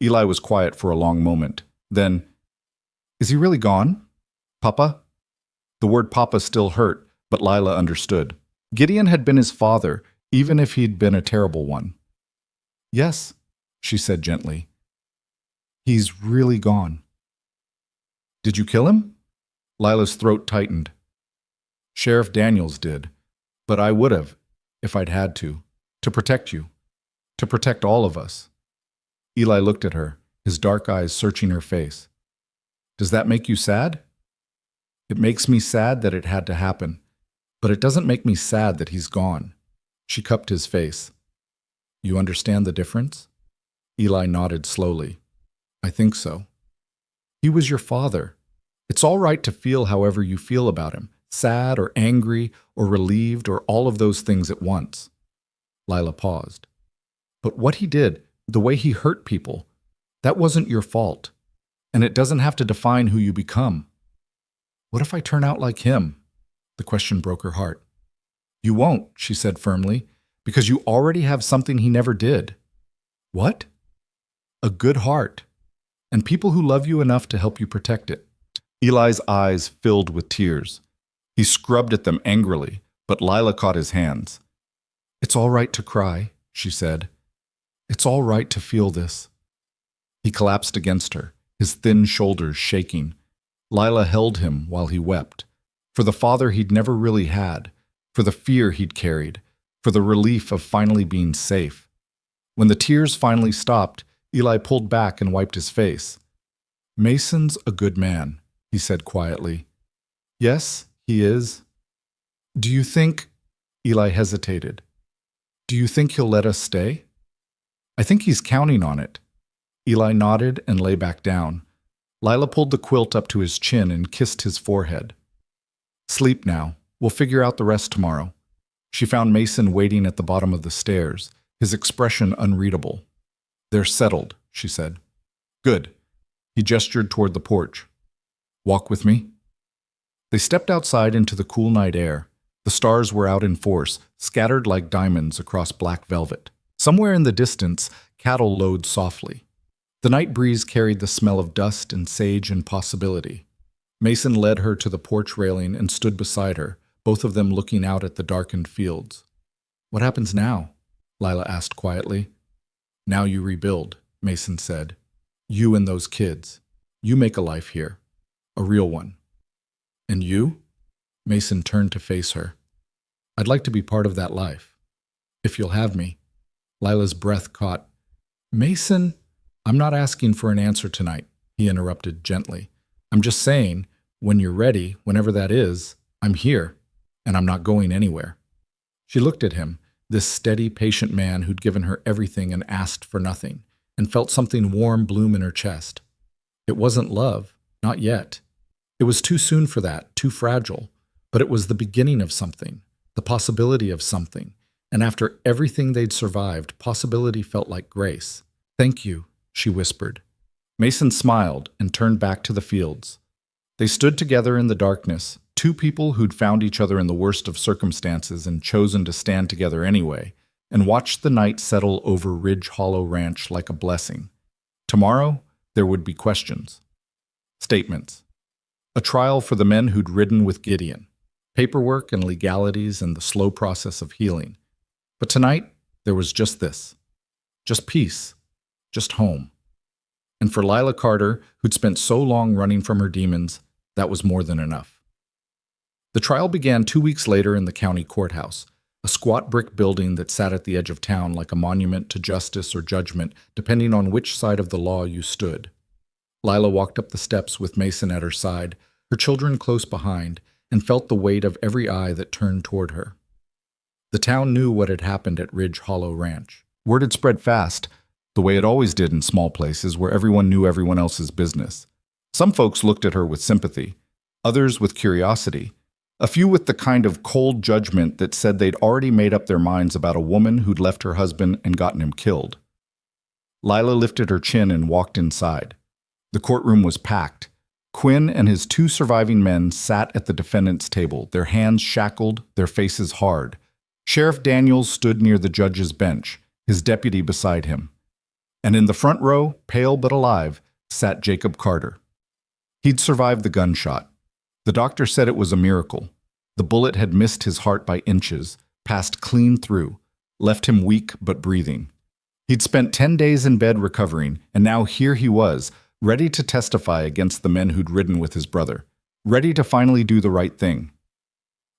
Speaker 1: Eli was quiet for a long moment. Then, is he really gone? Papa? The word Papa still hurt, but Lila understood. Gideon had been his father, even if he'd been a terrible one. Yes, she said gently. He's really gone. Did you kill him? Lila's throat tightened. Sheriff Daniels did, but I would have, if I'd had to protect you, to protect all of us. Eli looked at her, his dark eyes searching her face. Does that make you sad? It makes me sad that it had to happen, but it doesn't make me sad that he's gone. She cupped his face. You understand the difference? Eli nodded slowly. I think so. He was your father. It's all right to feel however you feel about him, sad or angry or relieved or all of those things at once. Lila paused. But what he did, the way he hurt people, that wasn't your fault. And it doesn't have to define who you become. What if I turn out like him? The question broke her heart. You won't, she said firmly, because you already have something he never did. What? A good heart, and people who love you enough to help you protect it. Eli's eyes filled with tears. He scrubbed at them angrily, but Lila caught his hands. It's all right to cry, she said. It's all right to feel this. He collapsed against her, his thin shoulders shaking. Lila held him while he wept, for the father he'd never really had, for the fear he'd carried, for the relief of finally being safe. When the tears finally stopped, Eli pulled back and wiped his face. Mason's a good man, he said quietly. Yes, he is. Do you think... Eli hesitated. Do you think he'll let us stay? I think he's counting on it. Eli nodded and lay back down. Lila pulled the quilt up to his chin and kissed his forehead. Sleep now. We'll figure out the rest tomorrow. She found Mason waiting at the bottom of the stairs, his expression unreadable. They're settled, she said. Good. He gestured toward the porch. Walk with me. They stepped outside into the cool night air. The stars were out in force, scattered like diamonds across black velvet. Somewhere in the distance, cattle lowed softly. The night breeze carried the smell of dust and sage and possibility. Mason led her to the porch railing and stood beside her, both of them looking out at the darkened fields. What happens now? Lila asked quietly. Now you rebuild, Mason said. You and those kids. You make a life here. A real one. And you? Mason turned to face her. I'd like to be part of that life. If you'll have me. Lila's breath caught. Mason, I'm not asking for an answer tonight, he interrupted gently. I'm just saying, when you're ready, whenever that is, I'm here, and I'm not going anywhere. She looked at him, this steady, patient man who'd given her everything and asked for nothing, and felt something warm bloom in her chest. It wasn't love, not yet. It was too soon for that, too fragile, but it was the beginning of something, the possibility of something, and after everything they'd survived, possibility felt like grace. Thank you, she whispered. Mason smiled and turned back to the fields. They stood together in the darkness, two people who'd found each other in the worst of circumstances and chosen to stand together anyway, and watched the night settle over Ridge Hollow Ranch like a blessing. Tomorrow, there would be questions. Statements. A trial for the men who'd ridden with Gideon. Paperwork and legalities and the slow process of healing. But tonight, there was just this. Just peace. Just home. And for Lila Carter, who'd spent so long running from her demons, that was more than enough. The trial began 2 weeks later in the county courthouse, a squat brick building that sat at the edge of town like a monument to justice or judgment, depending on which side of the law you stood. Lila walked up the steps with Mason at her side, her children close behind, and felt the weight of every eye that turned toward her. The town knew what had happened at Ridge Hollow Ranch. Word had spread fast, the way it always did in small places where everyone knew everyone else's business. Some folks looked at her with sympathy, others with curiosity, a few with the kind of cold judgment that said they'd already made up their minds about a woman who'd left her husband and gotten him killed. Lila lifted her chin and walked inside. The courtroom was packed. Quinn and his 2 surviving men sat at the defendant's table, their hands shackled, their faces hard. Sheriff Daniels stood near the judge's bench, his deputy beside him. And in the front row, pale but alive, sat Jacob Carter. He'd survived the gunshot. The doctor said it was a miracle. The bullet had missed his heart by inches, passed clean through, left him weak but breathing. He'd spent 10 days in bed recovering, and now here he was, ready to testify against the men who'd ridden with his brother, ready to finally do the right thing.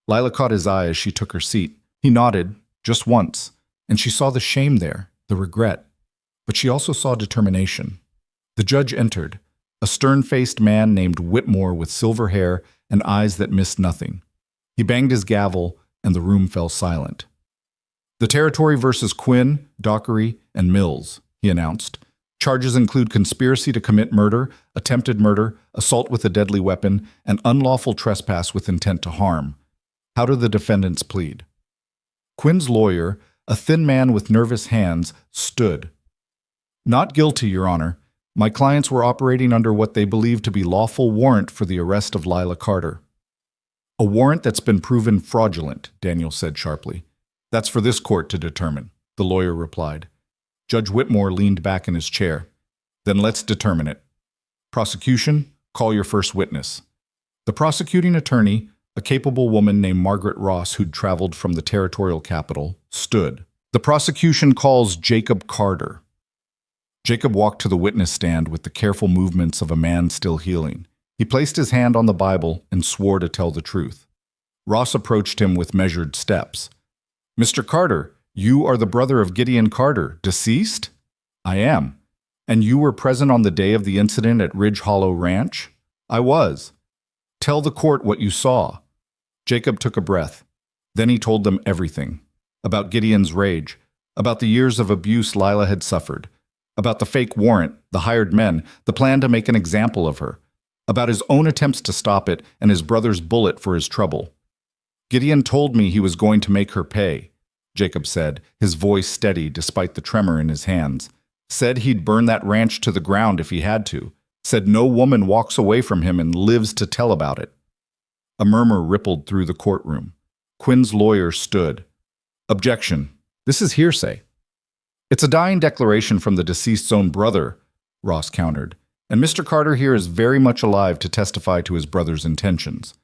Speaker 1: Lila caught his eye as she took her seat. He nodded, just once, and she saw the shame there, the regret. But she also saw determination. The judge entered, a stern-faced man named Whitmore with silver hair and eyes that missed nothing. He banged his gavel, and the room fell silent. "The territory versus Quinn, Dockery, and Mills," he announced. "Charges include conspiracy to commit murder, attempted murder, assault with a deadly weapon, and unlawful trespass with intent to harm. How do the defendants plead?" Quinn's lawyer, a thin man with nervous hands, stood. "Not guilty, Your Honor. My clients were operating under what they believed to be lawful warrant for the arrest of Lila Carter." "A warrant that's been proven fraudulent," Daniel said sharply. "That's for this court to determine," the lawyer replied. Judge Whitmore leaned back in his chair. "Then let's determine it. Prosecution, call your first witness." The prosecuting attorney, a capable woman named Margaret Ross who'd traveled from the territorial capital, stood. "The prosecution calls Jacob Carter." Jacob walked to the witness stand with the careful movements of a man still healing. He placed his hand on the Bible and swore to tell the truth. Ross approached him with measured steps. "Mr. Carter, you are the brother of Gideon Carter, deceased?" "I am." "And you were present on the day of the incident at Ridge Hollow Ranch?" "I was." "Tell the court what you saw." Jacob took a breath. Then he told them everything. About Gideon's rage, about the years of abuse Lila had suffered, about the fake warrant, the hired men, the plan to make an example of her, about his own attempts to stop it and his brother's bullet for his trouble. "Gideon told me he was going to make her pay," Jacob said, his voice steady despite the tremor in his hands. "Said he'd burn that ranch to the ground if he had to. Said no woman walks away from him and lives to tell about it." A murmur rippled through the courtroom. Quinn's lawyer stood. "Objection. This is hearsay." "It's a dying declaration from the deceased's own brother," Ross countered, "and Mr. Carter here is very much alive to testify to his brother's intentions."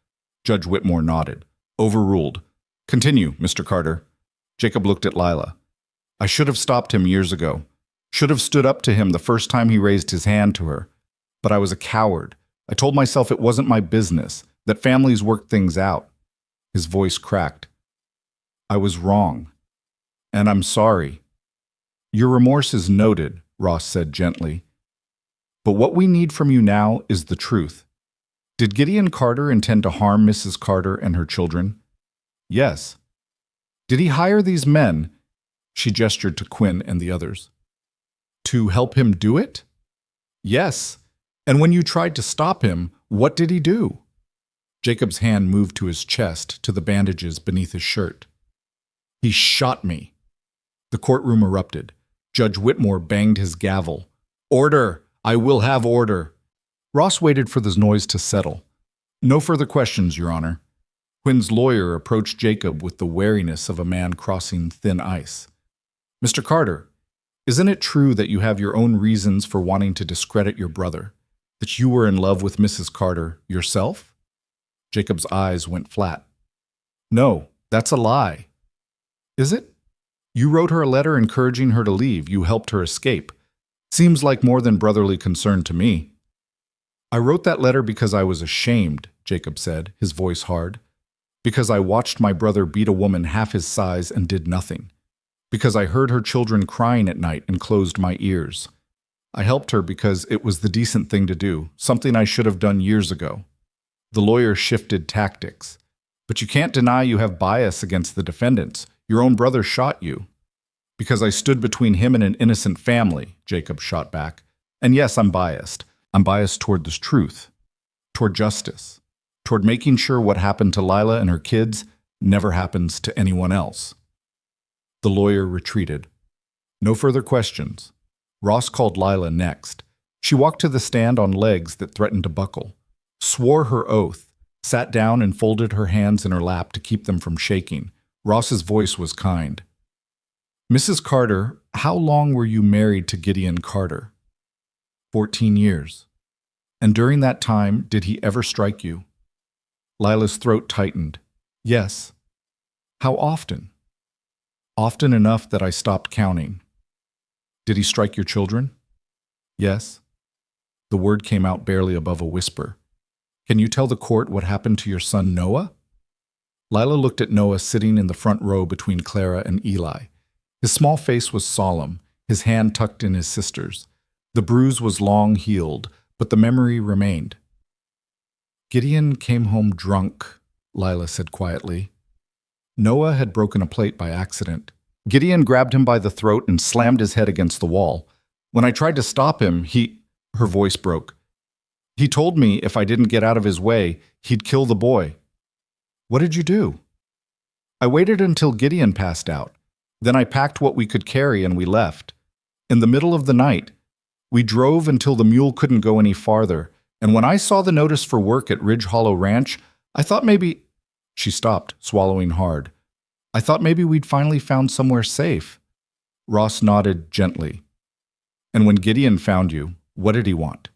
Speaker 1: Judge Whitmore nodded. "Overruled. Continue, Mr. Carter." Jacob looked at Lila. "I should have stopped him years ago. Should have stood up to him the first time he raised his hand to her. But I was a coward. I told myself it wasn't my business, that families work things out." His voice cracked. "I was wrong. And I'm sorry." "Your remorse is noted," Ross said gently. "But what we need from you now is the truth. Did Gideon Carter intend to harm Mrs. Carter and her children?" "Yes." "Did he hire these men?" She gestured to Quinn and the others. "To help him do it?" "Yes. And when you tried to stop him, what did he do?" Jacob's hand moved to his chest, to the bandages beneath his shirt. "He shot me." The courtroom erupted. Judge Whitmore banged his gavel. "Order! I will have order." Ross waited for the noise to settle. "No further questions, Your Honor." Quinn's lawyer approached Jacob with the wariness of a man crossing thin ice. "Mr. Carter, isn't it true that you have your own reasons for wanting to discredit your brother? That you were in love with Mrs. Carter yourself?" Jacob's eyes went flat. "No, that's a lie." "Is it? You wrote her a letter encouraging her to leave. You helped her escape. Seems like more than brotherly concern to me." "I wrote that letter because I was ashamed," Jacob said, his voice hard. "Because I watched my brother beat a woman half his size and did nothing. Because I heard her children crying at night and closed my ears. I helped her because it was the decent thing to do, something I should have done years ago." The lawyer shifted tactics. "But you can't deny you have bias against the defendants. Your own brother shot you." "Because I stood between him and an innocent family," Jacob shot back. "And yes, I'm biased. I'm biased toward this truth, toward justice, toward making sure what happened to Lila and her kids never happens to anyone else." The lawyer retreated. No further questions. Ross called Lila next. She walked to the stand on legs that threatened to buckle, swore her oath, sat down and folded her hands in her lap to keep them from shaking. Ross's voice was kind. "Mrs. Carter, How long were you married to Gideon Carter? 14 years. And during that time, did he ever strike you? Lila's throat tightened. Yes. How often? Often enough that I stopped counting. Did he strike your children? Yes. The word came out barely above a whisper. Can you tell the court what happened to your son Noah? Lila looked at Noah sitting in the front row between Clara and Eli. His small face was solemn, his hand tucked in his sister's. The bruise was long healed, but the memory remained. Gideon came home drunk, Lila said quietly. Noah had broken a plate by accident. Gideon grabbed him by the throat and slammed his head against the wall. When I tried to stop him, her voice broke. He told me if I didn't get out of his way, he'd kill the boy. What did you do? I waited until Gideon passed out. Then I packed what we could carry and we left. In the middle of the night, we drove until the mule couldn't go any farther, and when I saw the notice for work at Ridge Hollow Ranch, I thought maybe— She stopped, swallowing hard. I thought maybe we'd finally found somewhere safe. Ross nodded gently. And when Gideon found you, what did he want?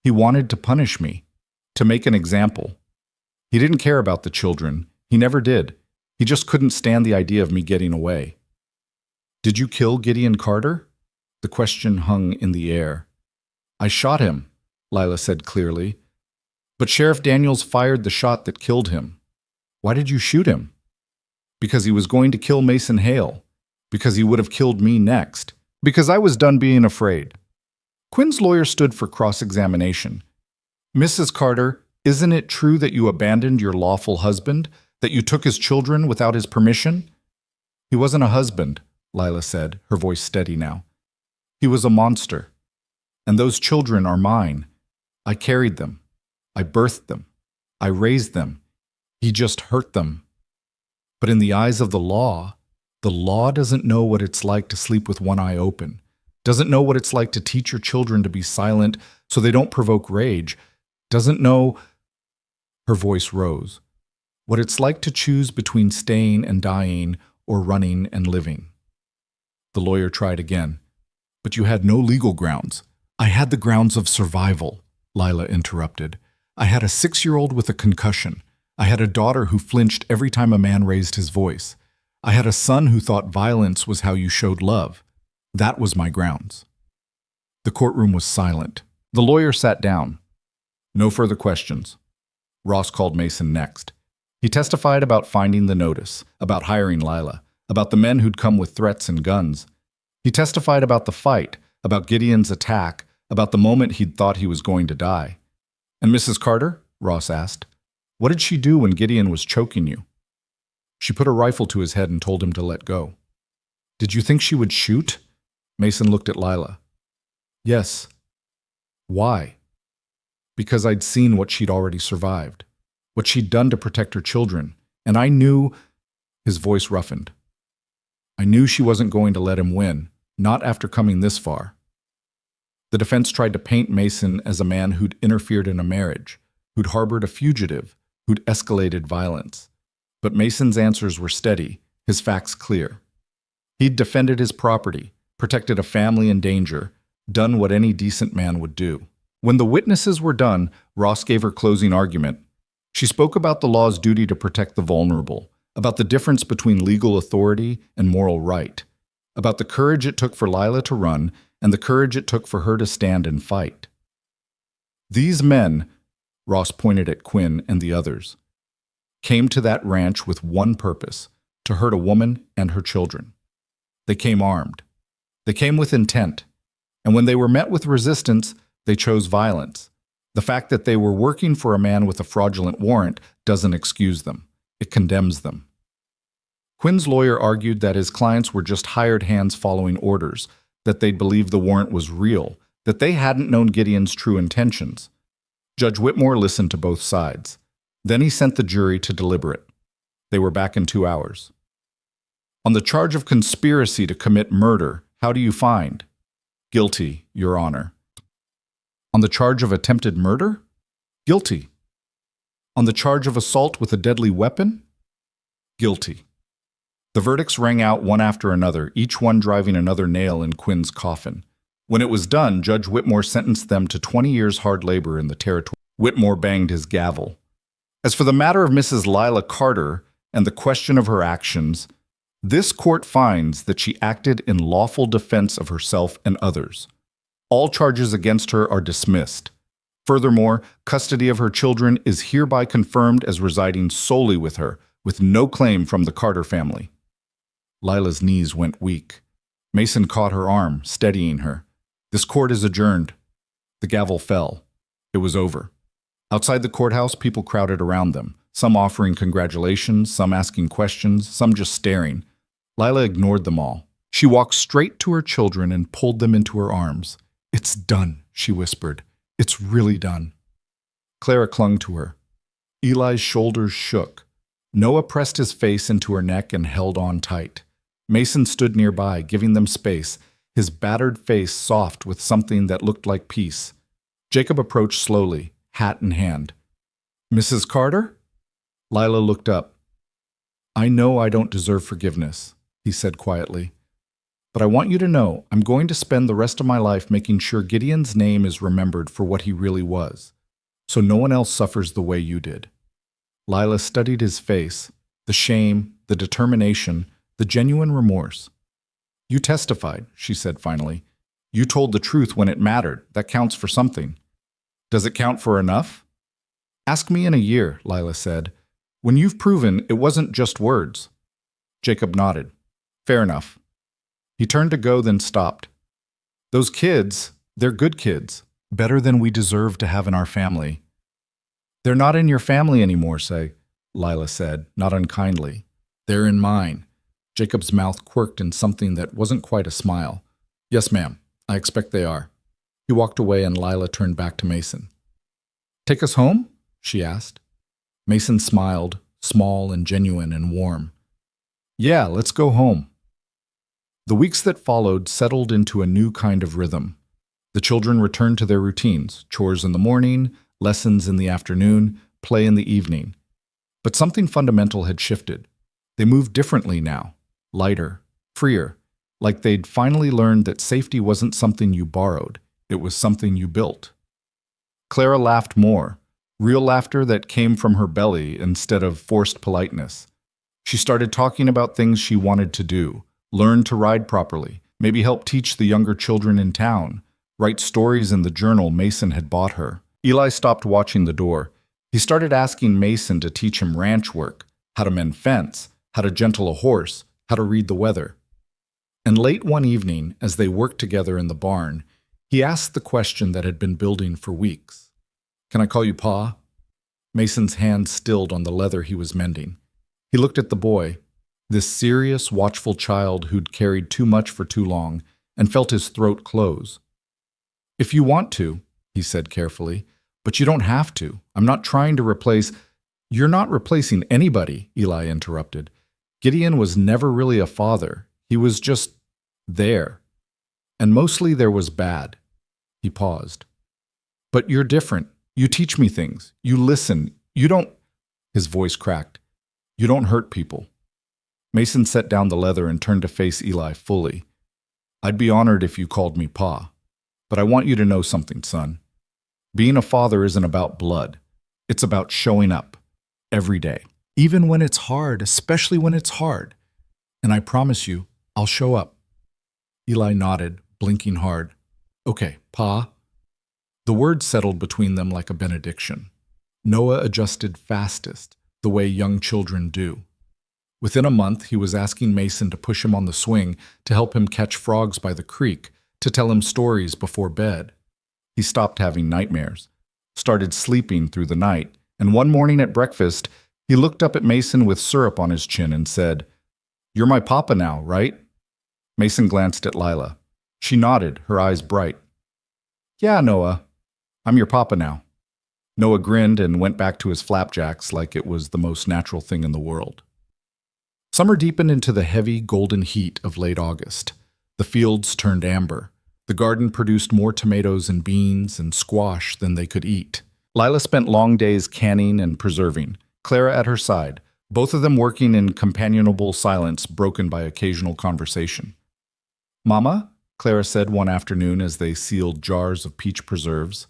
Speaker 1: He wanted to punish me, to make an example. He didn't care about the children. He never did. He just couldn't stand the idea of me getting away. Did you kill Gideon Carter? The question hung in the air. I shot him, Lila said clearly. But Sheriff Daniels fired the shot that killed him. Why did you shoot him? Because he was going to kill Mason Hale. Because he would have killed me next. Because I was done being afraid. Quinn's lawyer stood for cross-examination. Mrs. Carter, isn't it true that you abandoned your lawful husband? That you took his children without his permission? He wasn't a husband, Lila said, her voice steady now. He was a monster. And those children are mine. I carried them. I birthed them. I raised them. He just hurt them. But in the eyes of the law doesn't know what it's like to sleep with one eye open, doesn't know what it's like to teach your children to be silent so they don't provoke rage, doesn't know— Her voice rose. What it's like to choose between staying and dying or running and living. The lawyer tried again. But you had no legal grounds. I had the grounds of survival, Lila interrupted. I had a 6-year-old with a concussion. I had a daughter who flinched every time a man raised his voice. I had a son who thought violence was how you showed love. That was my grounds. The courtroom was silent. The lawyer sat down. No further questions. Ross called Mason next. He testified about finding the notice, about hiring Lila, about the men who'd come with threats and guns. He testified about the fight, about Gideon's attack, about the moment he'd thought he was going to die. And Mrs. Carter? Ross asked. What did she do when Gideon was choking you? She put a rifle to his head and told him to let go. Did you think she would shoot? Mason looked at Lila. Yes. Why? Because I'd seen what she'd already survived, what she'd done to protect her children, and I knew— His voice roughened. I knew she wasn't going to let him win, not after coming this far. The defense tried to paint Mason as a man who'd interfered in a marriage, who'd harbored a fugitive, who'd escalated violence. But Mason's answers were steady, his facts clear. He'd defended his property, protected a family in danger, done what any decent man would do. When the witnesses were done, Ross gave her closing argument. She spoke about the law's duty to protect the vulnerable, about the difference between legal authority and moral right, about the courage it took for Lila to run and the courage it took for her to stand and fight. These men, Ross pointed at Quinn and the others, came to that ranch with one purpose: to hurt a woman and her children. They came armed. They came with intent. And when they were met with resistance, they chose violence. The fact that they were working for a man with a fraudulent warrant doesn't excuse them. It condemns them. Quinn's lawyer argued that his clients were just hired hands following orders, that they'd believed the warrant was real, that they hadn't known Gideon's true intentions. Judge Whitmore listened to both sides. Then he sent the jury to deliberate. They were back in 2 hours. On the charge of conspiracy to commit murder, how do you find? Guilty, Your Honor. On the charge of attempted murder? Guilty. On the charge of assault with a deadly weapon? Guilty. The verdicts rang out one after another, each one driving another nail in Quinn's coffin. When it was done, Judge Whitmore sentenced them to 20 years hard labor in the territory. Whitmore banged his gavel. As for the matter of Mrs. Lila Carter and the question of her actions, this court finds that she acted in lawful defense of herself and others. All charges against her are dismissed. Furthermore, custody of her children is hereby confirmed as residing solely with her, with no claim from the Carter family. Lila's knees went weak. Mason caught her arm, steadying her. This court is adjourned. The gavel fell. It was over. Outside the courthouse, people crowded around them, some offering congratulations, some asking questions, some just staring. Lila ignored them all. She walked straight to her children and pulled them into her arms. "It's done," she whispered. "It's really done." Clara clung to her. Eli's shoulders shook. Noah pressed his face into her neck and held on tight. Mason stood nearby, giving them space, his battered face soft with something that looked like peace. Jacob approached slowly, hat in hand. "Mrs. Carter?" Lila looked up. "I know I don't deserve forgiveness," he said quietly. "But I want you to know I'm going to spend the rest of my life making sure Gideon's name is remembered for what he really was, so no one else suffers the way you did." Lila studied his face, the shame, the determination, the genuine remorse. "You testified," she said finally. "You told the truth when it mattered. That counts for something. Does it count for enough?" "Ask me in a year," Lila said, "when you've proven it wasn't just words." Jacob nodded. "Fair enough." He turned to go, then stopped. "Those kids, they're good kids, better than we deserve to have in our family." "They're not in your family anymore, Lila said, not unkindly. "They're in mine." Jacob's mouth quirked in something that wasn't quite a smile. "Yes, ma'am, I expect they are." He walked away and Lila turned back to Mason. "Take us home?" she asked. Mason smiled, small and genuine and warm. "Yeah, let's go home." The weeks that followed settled into a new kind of rhythm. The children returned to their routines, chores in the morning, lessons in the afternoon, play in the evening. But something fundamental had shifted. They moved differently now, lighter, freer, like they'd finally learned that safety wasn't something you borrowed, it was something you built. Clara laughed more, real laughter that came from her belly instead of forced politeness. She started talking about things she wanted to do, learn to ride properly, maybe help teach the younger children in town, write stories in the journal Mason had bought her. Eli stopped watching the door. He started asking Mason to teach him ranch work, how to mend fence, how to gentle a horse, how to read the weather. And late one evening, as they worked together in the barn, he asked the question that had been building for weeks. "Can I call you Pa?" Mason's hand stilled on the leather he was mending. He looked at the boy, this serious, watchful child who'd carried too much for too long, and felt his throat close. "If you want to," he said carefully, "but you don't have to. I'm not trying to replace—" "You're not replacing anybody," Eli interrupted. "Gideon was never really a father. He was just there. And mostly there was bad." He paused. "But you're different. You teach me things. You listen. You don't—" His voice cracked. "You don't hurt people." Mason set down the leather and turned to face Eli fully. "I'd be honored if you called me Pa. But I want you to know something, son. Being a father isn't about blood. It's about showing up. Every day. Even when it's hard, especially when it's hard. And I promise you, I'll show up." Eli nodded, blinking hard. "Okay, Pa." The words settled between them like a benediction. Noah adjusted fastest, the way young children do. Within a month, he was asking Mason to push him on the swing, to help him catch frogs by the creek, to tell him stories before bed. He stopped having nightmares, started sleeping through the night, and one morning at breakfast, he looked up at Mason with syrup on his chin and said, "You're my papa now, right?" Mason glanced at Lila. She nodded, her eyes bright. "Yeah, Noah, I'm your papa now." Noah grinned and went back to his flapjacks like it was the most natural thing in the world. Summer deepened into the heavy, golden heat of late August. The fields turned amber. The garden produced more tomatoes and beans and squash than they could eat. Lila spent long days canning and preserving, Clara at her side, both of them working in companionable silence broken by occasional conversation. "Mama," Clara said one afternoon as they sealed jars of peach preserves,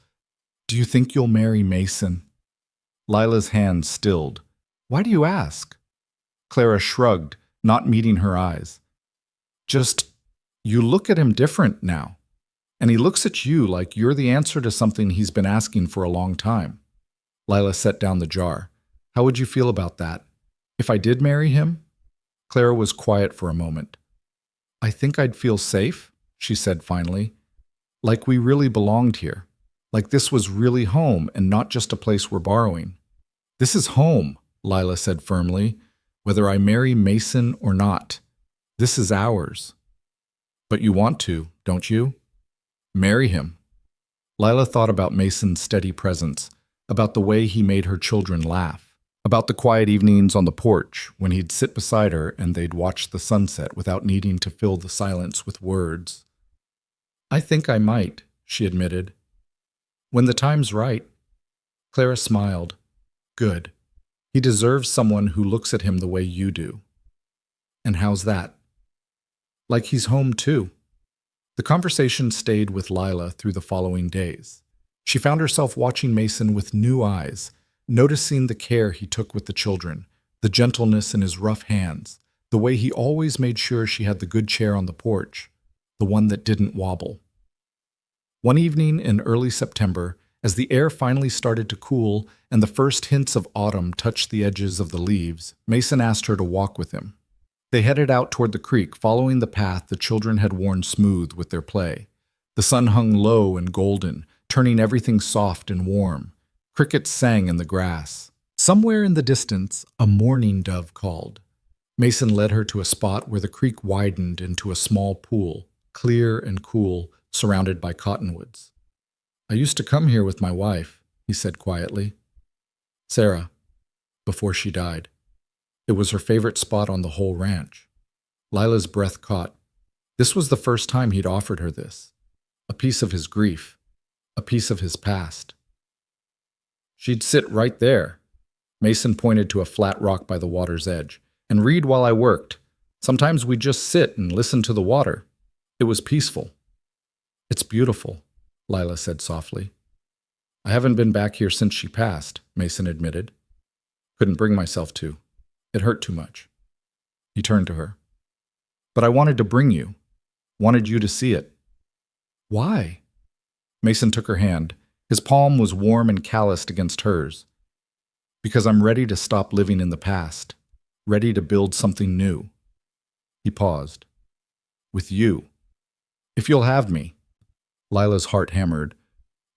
Speaker 1: "do you think you'll marry Mason?" Lila's hand stilled. "Why do you ask?" Clara shrugged, not meeting her eyes. "Just, you look at him different now. And he looks at you like you're the answer to something he's been asking for a long time." Lila set down the jar. "How would you feel about that? If I did marry him?" Clara was quiet for a moment. "I think I'd feel safe," she said finally. "Like we really belonged here. Like this was really home and not just a place we're borrowing." "This is home," Lila said firmly, "whether I marry Mason or not. This is ours." "But you want to, don't you? Marry him." Lila thought about Mason's steady presence, about the way he made her children laugh, about the quiet evenings on the porch when he'd sit beside her and they'd watch the sunset without needing to fill the silence with words. "I think I might," she admitted. "When the time's right." Clara smiled. "Good. He deserves someone who looks at him the way you do." "And how's that?" "Like he's home too." The conversation stayed with Lila through the following days. She found herself watching Mason with new eyes, noticing the care he took with the children, the gentleness in his rough hands, the way he always made sure she had the good chair on the porch, the one that didn't wobble. One evening in early September, as the air finally started to cool and the first hints of autumn touched the edges of the leaves, Mason asked her to walk with him. They headed out toward the creek, following the path the children had worn smooth with their play. The sun hung low and golden, turning everything soft and warm. Crickets sang in the grass. Somewhere in the distance, a mourning dove called. Mason led her to a spot where the creek widened into a small pool, clear and cool, surrounded by cottonwoods. "I used to come here with my wife," he said quietly. "Sarah," before she died. It was her favorite spot on the whole ranch. Lila's breath caught. This was the first time he'd offered her this. A piece of his grief. A piece of his past. "She'd sit right there." Mason pointed to a flat rock by the water's edge. "And read while I worked. Sometimes we'd just sit and listen to the water. It was peaceful." "It's beautiful," Lila said softly. "I haven't been back here since she passed," Mason admitted. "Couldn't bring myself to. It hurt too much." He turned to her. "But I wanted to bring you. Wanted you to see it." "Why?" Mason took her hand. His palm was warm and calloused against hers. "Because I'm ready to stop living in the past. Ready to build something new." He paused. "With you. If you'll have me." Lila's heart hammered.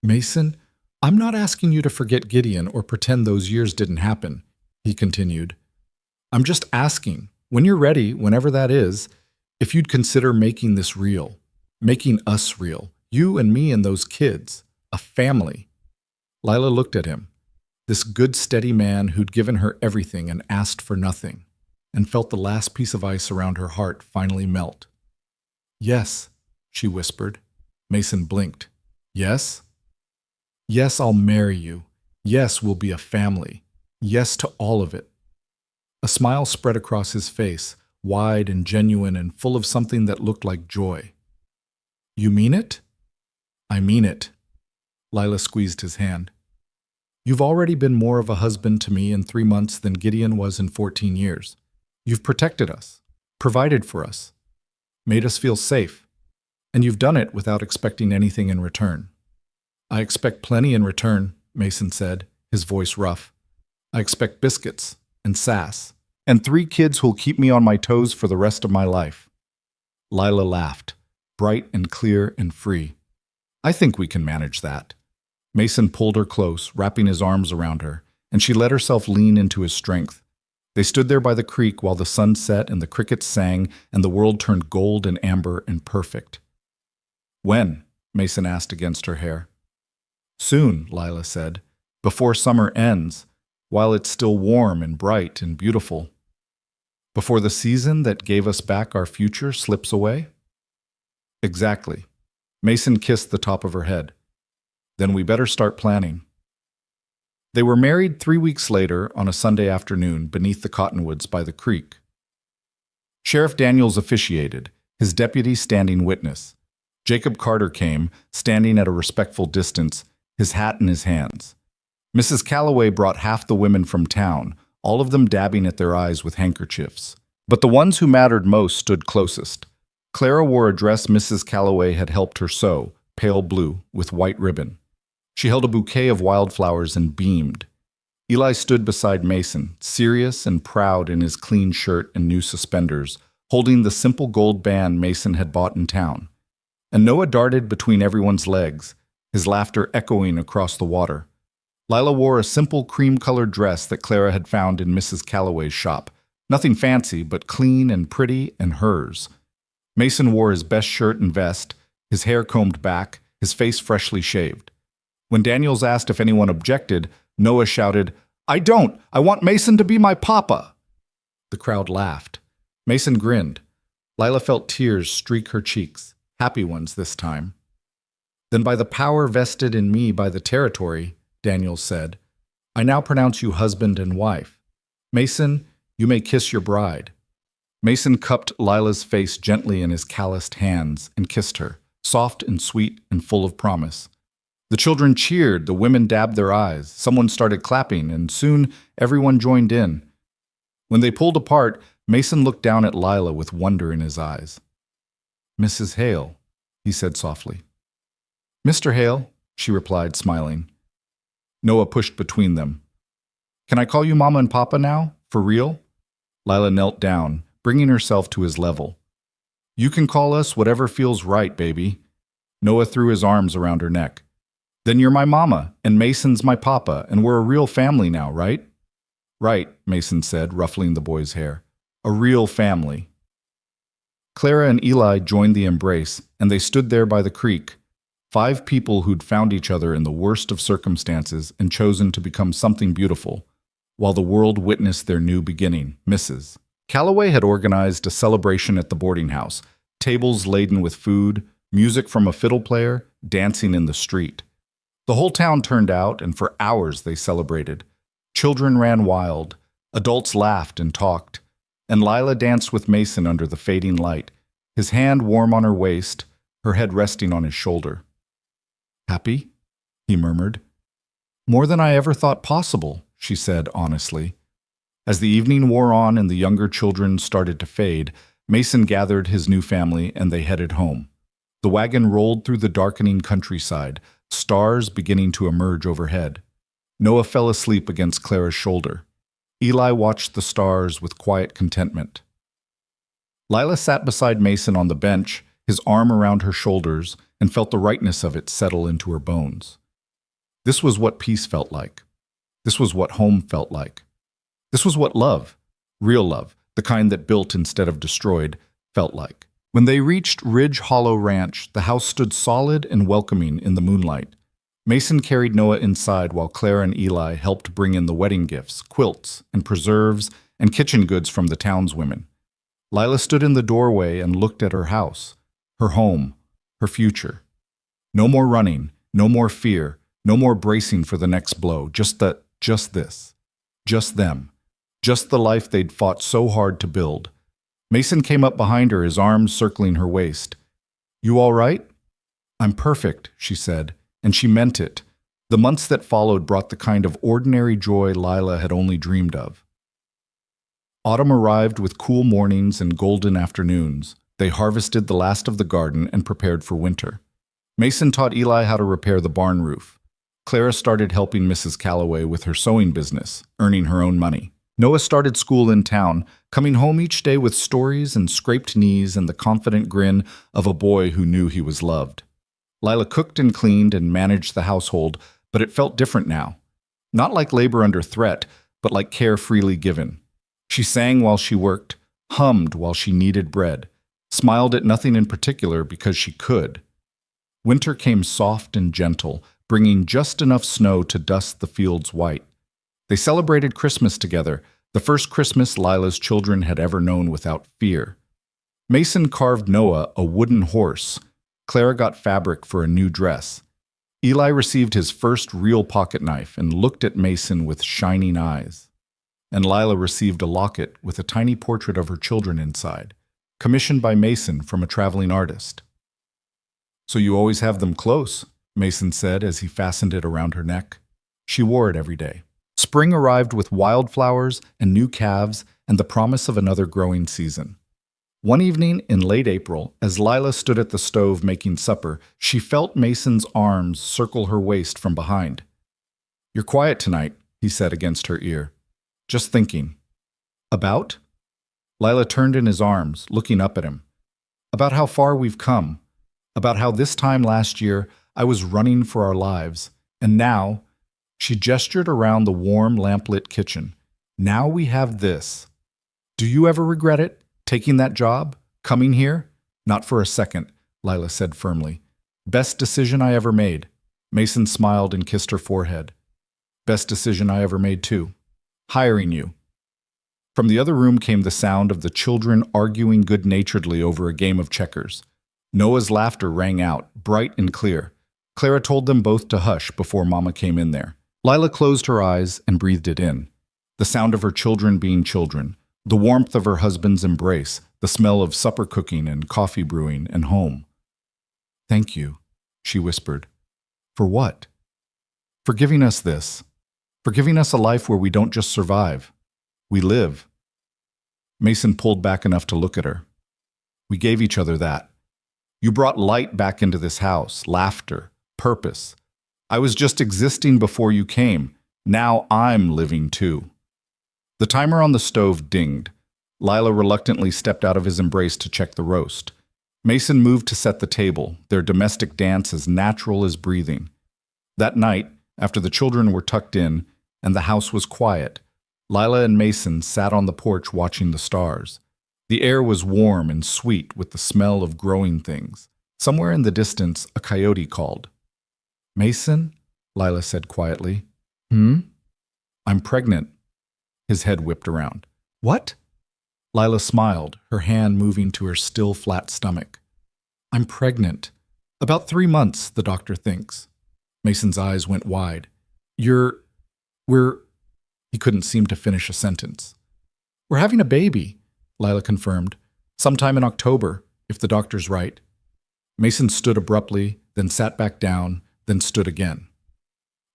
Speaker 1: "Mason, I'm not asking you to forget Gideon or pretend those years didn't happen," he continued. "I'm just asking, when you're ready, whenever that is, if you'd consider making this real, making us real, you and me and those kids, a family." Lila looked at him, this good, steady man who'd given her everything and asked for nothing, and felt the last piece of ice around her heart finally melt. "Yes," she whispered. Mason blinked. "Yes?" "Yes, I'll marry you. Yes, we'll be a family. Yes to all of it." A smile spread across his face, wide and genuine and full of something that looked like joy. "You mean it?" "I mean it." Lila squeezed his hand. "You've already been more of a husband to me in 3 months than Gideon was in 14 years. You've protected us, provided for us, made us feel safe, and you've done it without expecting anything in return." "I expect plenty in return," Mason said, his voice rough. "I expect biscuits and sass, and 3 kids who'll keep me on my toes for the rest of my life." Lila laughed, bright and clear and free. "I think we can manage that." Mason pulled her close, wrapping his arms around her, and she let herself lean into his strength. They stood there by the creek while the sun set and the crickets sang and the world turned gold and amber and perfect. "When?" Mason asked against her hair. "Soon," Lila said. "Before summer ends, while it's still warm and bright and beautiful. Before the season that gave us back our future slips away?" "Exactly." Mason kissed the top of her head. "Then we better start planning." They were married 3 weeks later on a Sunday afternoon beneath the cottonwoods by the creek. Sheriff Daniels officiated, his deputy standing witness. Jacob Carter came, standing at a respectful distance, his hat in his hands. Mrs. Calloway brought half the women from town, all of them dabbing at their eyes with handkerchiefs. But the ones who mattered most stood closest. Clara wore a dress Mrs. Calloway had helped her sew, pale blue, with white ribbon. She held a bouquet of wildflowers and beamed. Eli stood beside Mason, serious and proud in his clean shirt and new suspenders, holding the simple gold band Mason had bought in town. And Noah darted between everyone's legs, his laughter echoing across the water. Lila wore a simple cream-colored dress that Clara had found in Mrs. Calloway's shop. Nothing fancy, but clean and pretty and hers. Mason wore his best shirt and vest, his hair combed back, his face freshly shaved. When Daniels asked if anyone objected, Noah shouted, "I don't! I want Mason to be my papa!" The crowd laughed. Mason grinned. Lila felt tears streak her cheeks, happy ones this time. "Then by the power vested in me by the territory," Daniels said, "I now pronounce you husband and wife. Mason, you may kiss your bride." Mason cupped Lila's face gently in his calloused hands and kissed her, soft and sweet and full of promise. The children cheered, the women dabbed their eyes, someone started clapping, and soon everyone joined in. When they pulled apart, Mason looked down at Lila with wonder in his eyes. "Mrs. Hale," he said softly. "Mr. Hale," she replied, smiling. Noah pushed between them. "Can I call you Mama and Papa now? For real?" Lila knelt down, bringing herself to his level. "You can call us whatever feels right, baby." Noah threw his arms around her neck. "Then you're my mama, and Mason's my papa, and we're a real family now, right?" "Right," Mason said, ruffling the boy's hair. "A real family." Clara and Eli joined the embrace, and they stood there by the creek, 5 people who'd found each other in the worst of circumstances and chosen to become something beautiful, while the world witnessed their new beginning, Mrs. Calloway had organized a celebration at the boarding house, tables laden with food, music from a fiddle player, dancing in the street. The whole town turned out, and for hours they celebrated. Children ran wild, adults laughed and talked, and Lila danced with Mason under the fading light, his hand warm on her waist, her head resting on his shoulder. "Happy?" he murmured. "More than I ever thought possible," she said honestly. As the evening wore on and the younger children started to fade, Mason gathered his new family and they headed home. The wagon rolled through the darkening countryside, stars beginning to emerge overhead. Noah fell asleep against Clara's shoulder. Eli watched the stars with quiet contentment. Lila sat beside Mason on the bench, his arm around her shoulders, and felt the rightness of it settle into her bones. This was what peace felt like. This was what home felt like. This was what love, real love, the kind that built instead of destroyed, felt like. When they reached Ridge Hollow Ranch, the house stood solid and welcoming in the moonlight. Mason carried Noah inside while Clara and Eli helped bring in the wedding gifts, quilts, and preserves, and kitchen goods from the townswomen. Lila stood in the doorway and looked at her house, her home, her future. No more running, no more fear, no more bracing for the next blow, just this, just them, just the life they'd fought so hard to build. Mason came up behind her, his arms circling her waist. "You all right?" "I'm perfect," she said, and she meant it. The months that followed brought the kind of ordinary joy Lila had only dreamed of. Autumn arrived with cool mornings and golden afternoons. They harvested the last of the garden and prepared for winter. Mason taught Eli how to repair the barn roof. Clara started helping Mrs. Calloway with her sewing business, earning her own money. Noah started school in town, coming home each day with stories and scraped knees and the confident grin of a boy who knew he was loved. Lila cooked and cleaned and managed the household, but it felt different now. Not like labor under threat, but like care freely given. She sang while she worked, hummed while she kneaded bread, smiled at nothing in particular because she could. Winter came soft and gentle, bringing just enough snow to dust the fields white. They celebrated Christmas together, the first Christmas Lila's children had ever known without fear. Mason carved Noah a wooden horse. Clara got fabric for a new dress. Eli received his first real pocket knife and looked at Mason with shining eyes. And Lila received a locket with a tiny portrait of her children inside, commissioned by Mason from a traveling artist. "So you always have them close," Mason said as he fastened it around her neck. She wore it every day. Spring arrived with wildflowers and new calves and the promise of another growing season. One evening in late April, as Lila stood at the stove making supper, she felt Mason's arms circle her waist from behind. "You're quiet tonight," he said against her ear. "Just thinking." "About?" Lila turned in his arms, looking up at him. "About how far we've come. About how this time last year I was running for our lives. And now," she gestured around the warm, lamplit kitchen, "now we have this. Do you ever regret it? Taking that job? Coming here?" "Not for a second," Lila said firmly. "Best decision I ever made." Mason smiled and kissed her forehead. "Best decision I ever made, too. Hiring you." From the other room came the sound of the children arguing good-naturedly over a game of checkers. Noah's laughter rang out, bright and clear. Clara told them both to hush before Mama came in there. Lila closed her eyes and breathed it in. The sound of her children being children, the warmth of her husband's embrace, the smell of supper cooking and coffee brewing and home. "Thank you," she whispered. "For what?" "For giving us this. For giving us a life where we don't just survive. We live." Mason pulled back enough to look at her. "We gave each other that. You brought light back into this house, laughter, purpose. I was just existing before you came. Now I'm living too." The timer on the stove dinged. Lila reluctantly stepped out of his embrace to check the roast. Mason moved to set the table, their domestic dance as natural as breathing. That night, after the children were tucked in and the house was quiet, Lila and Mason sat on the porch watching the stars. The air was warm and sweet with the smell of growing things. Somewhere in the distance, a coyote called. "Mason?" Lila said quietly. "I'm pregnant." His head whipped around. "What?" Lila smiled, her hand moving to her still flat stomach. "I'm pregnant. About 3 months, the doctor thinks." Mason's eyes went wide. We're... He couldn't seem to finish a sentence. "We're having a baby," Lila confirmed. "Sometime in October, if the doctor's right." Mason stood abruptly, then sat back down, then stood again.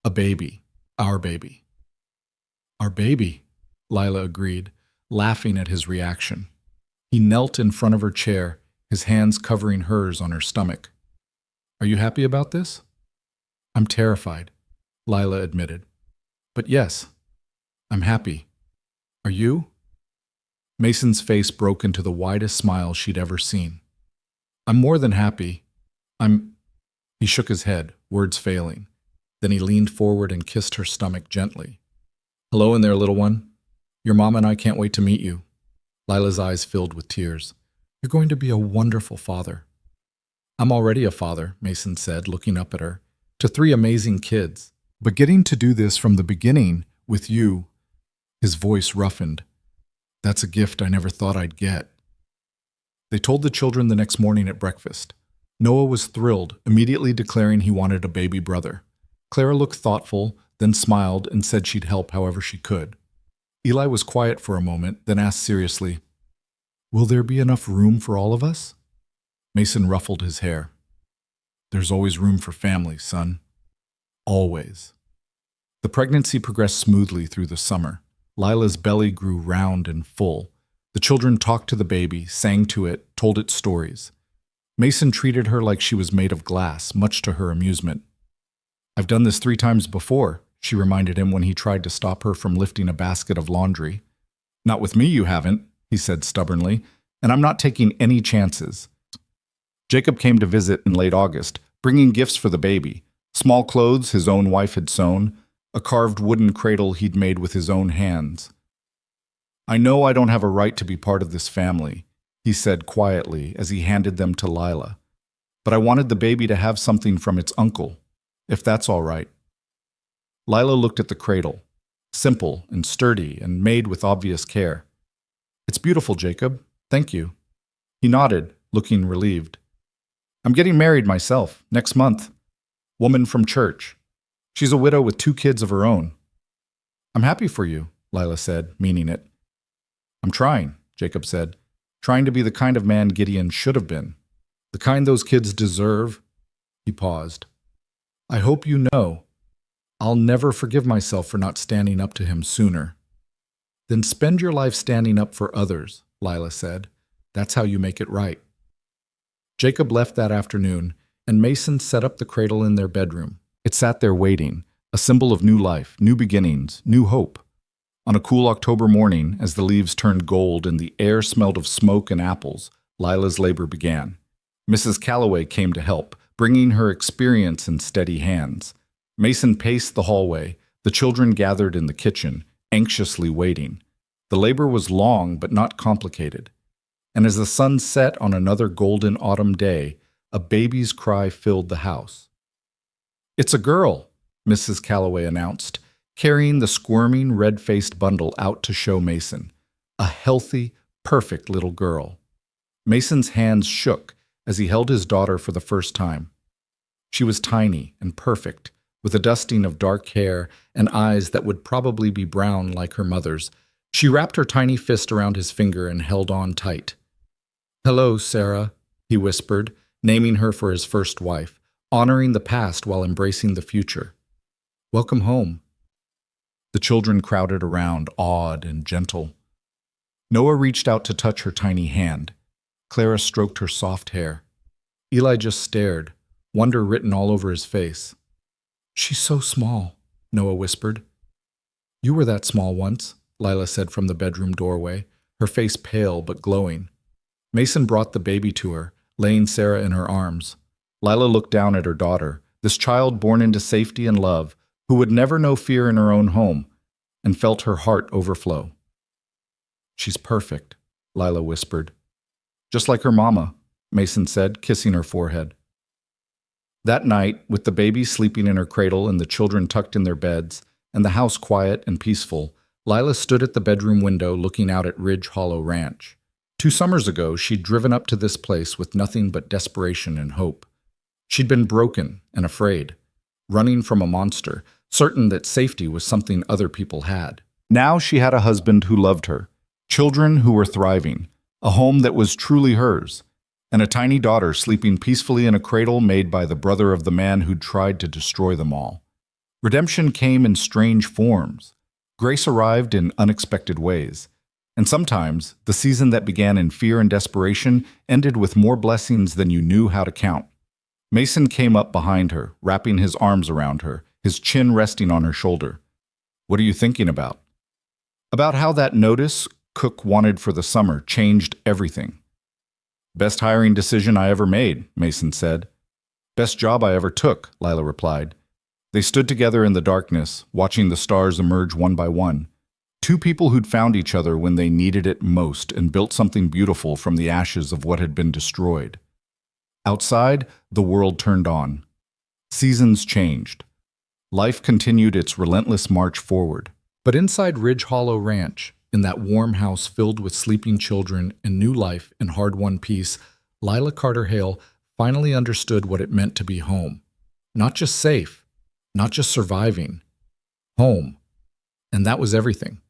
Speaker 1: "A baby. Our baby." "Our baby," Lila agreed, laughing at his reaction. He knelt in front of her chair, his hands covering hers on her stomach. "Are you happy about this?" "I'm terrified," Lila admitted. "But yes, I'm happy. Are you?" Mason's face broke into the widest smile she'd ever seen. "I'm more than happy. He shook his head, words failing. Then he leaned forward and kissed her stomach gently. "Hello in there, little one. Your mom and I can't wait to meet you." Lila's eyes filled with tears. "You're going to be a wonderful father." "I'm already a father," Mason said, looking up at her, "to 3 amazing kids. But getting to do this from the beginning, with you," his voice roughened, "that's a gift I never thought I'd get." They told the children the next morning at breakfast. Noah was thrilled, immediately declaring he wanted a baby brother. Clara looked thoughtful, then smiled and said she'd help however she could. Eli was quiet for a moment, then asked seriously, "Will there be enough room for all of us?" Mason ruffled his hair. "There's always room for family, son. Always." The pregnancy progressed smoothly through the summer. Lila's belly grew round and full. The children talked to the baby, sang to it, told it stories. Mason treated her like she was made of glass, much to her amusement. "I've done this 3 times before," she reminded him when he tried to stop her from lifting a basket of laundry. "Not with me, you haven't," he said stubbornly, "and I'm not taking any chances." Jacob came to visit in late August, bringing gifts for the baby, small clothes his own wife had sewn, a carved wooden cradle he'd made with his own hands. "I know I don't have a right to be part of this family," he said quietly as he handed them to Lila, "but I wanted the baby to have something from its uncle, if that's all right." Lila looked at the cradle, simple and sturdy and made with obvious care. "It's beautiful, Jacob. Thank you." He nodded, looking relieved. "I'm getting married myself, next month." woman from church. She's a widow with 2 kids of her own. I'm happy for you, Lila said, meaning it. I'm trying, Jacob said, trying to be the kind of man Gideon should have been. The kind those kids deserve. He paused. I hope you know. I'll never forgive myself for not standing up to him sooner. Then spend your life standing up for others, Lila said. That's how you make it right. Jacob left that afternoon, and Mason set up the cradle in their bedroom. It sat there waiting, a symbol of new life, new beginnings, new hope. On a cool October morning, as the leaves turned gold and the air smelled of smoke and apples, Lila's labor began. Mrs. Calloway came to help, bringing her experience in steady hands. Mason paced the hallway. The children gathered in the kitchen, anxiously waiting. The labor was long but not complicated. And as the sun set on another golden autumn day, a baby's cry filled the house. It's a girl, Mrs. Calloway announced, carrying the squirming, red-faced bundle out to show Mason. A healthy, perfect little girl. Mason's hands shook as he held his daughter for the first time. She was tiny and perfect, with a dusting of dark hair and eyes that would probably be brown like her mother's. She wrapped her tiny fist around his finger and held on tight. Hello, Sarah, he whispered, naming her for his first wife, honoring the past while embracing the future. Welcome home. The children crowded around, awed and gentle. Noah reached out to touch her tiny hand. Clara stroked her soft hair. Eli just stared, wonder written all over his face. She's so small, Noah whispered. You were that small once, Lila said from the bedroom doorway, her face pale but glowing. Mason brought the baby to her, laying Sarah in her arms. Lila looked down at her daughter, this child born into safety and love, who would never know fear in her own home, and felt her heart overflow. She's perfect, Lila whispered. Just like her mama, Mason said, kissing her forehead. That night, with the baby sleeping in her cradle and the children tucked in their beds, and the house quiet and peaceful, Lila stood at the bedroom window looking out at Ridge Hollow Ranch. 2 summers ago, she'd driven up to this place with nothing but desperation and hope. She'd been broken and afraid, running from a monster, certain that safety was something other people had. Now she had a husband who loved her, children who were thriving, a home that was truly hers, and a tiny daughter sleeping peacefully in a cradle made by the brother of the man who'd tried to destroy them all. Redemption came in strange forms. Grace arrived in unexpected ways. And sometimes, the season that began in fear and desperation ended with more blessings than you knew how to count. Mason came up behind her, wrapping his arms around her, his chin resting on her shoulder. What are you thinking about? About how that notice Cook wanted for the summer changed everything. Best hiring decision I ever made, Mason said. Best job I ever took, Lila replied. They stood together in the darkness, watching the stars emerge one by one. 2 people who'd found each other when they needed it most and built something beautiful from the ashes of what had been destroyed. Outside, the world turned on. Seasons changed. Life continued its relentless march forward. But inside Ridge Hollow Ranch, in that warm house filled with sleeping children and new life and hard-won peace, Lila Carter Hale finally understood what it meant to be home. Not just safe, not just surviving. Home. And that was everything.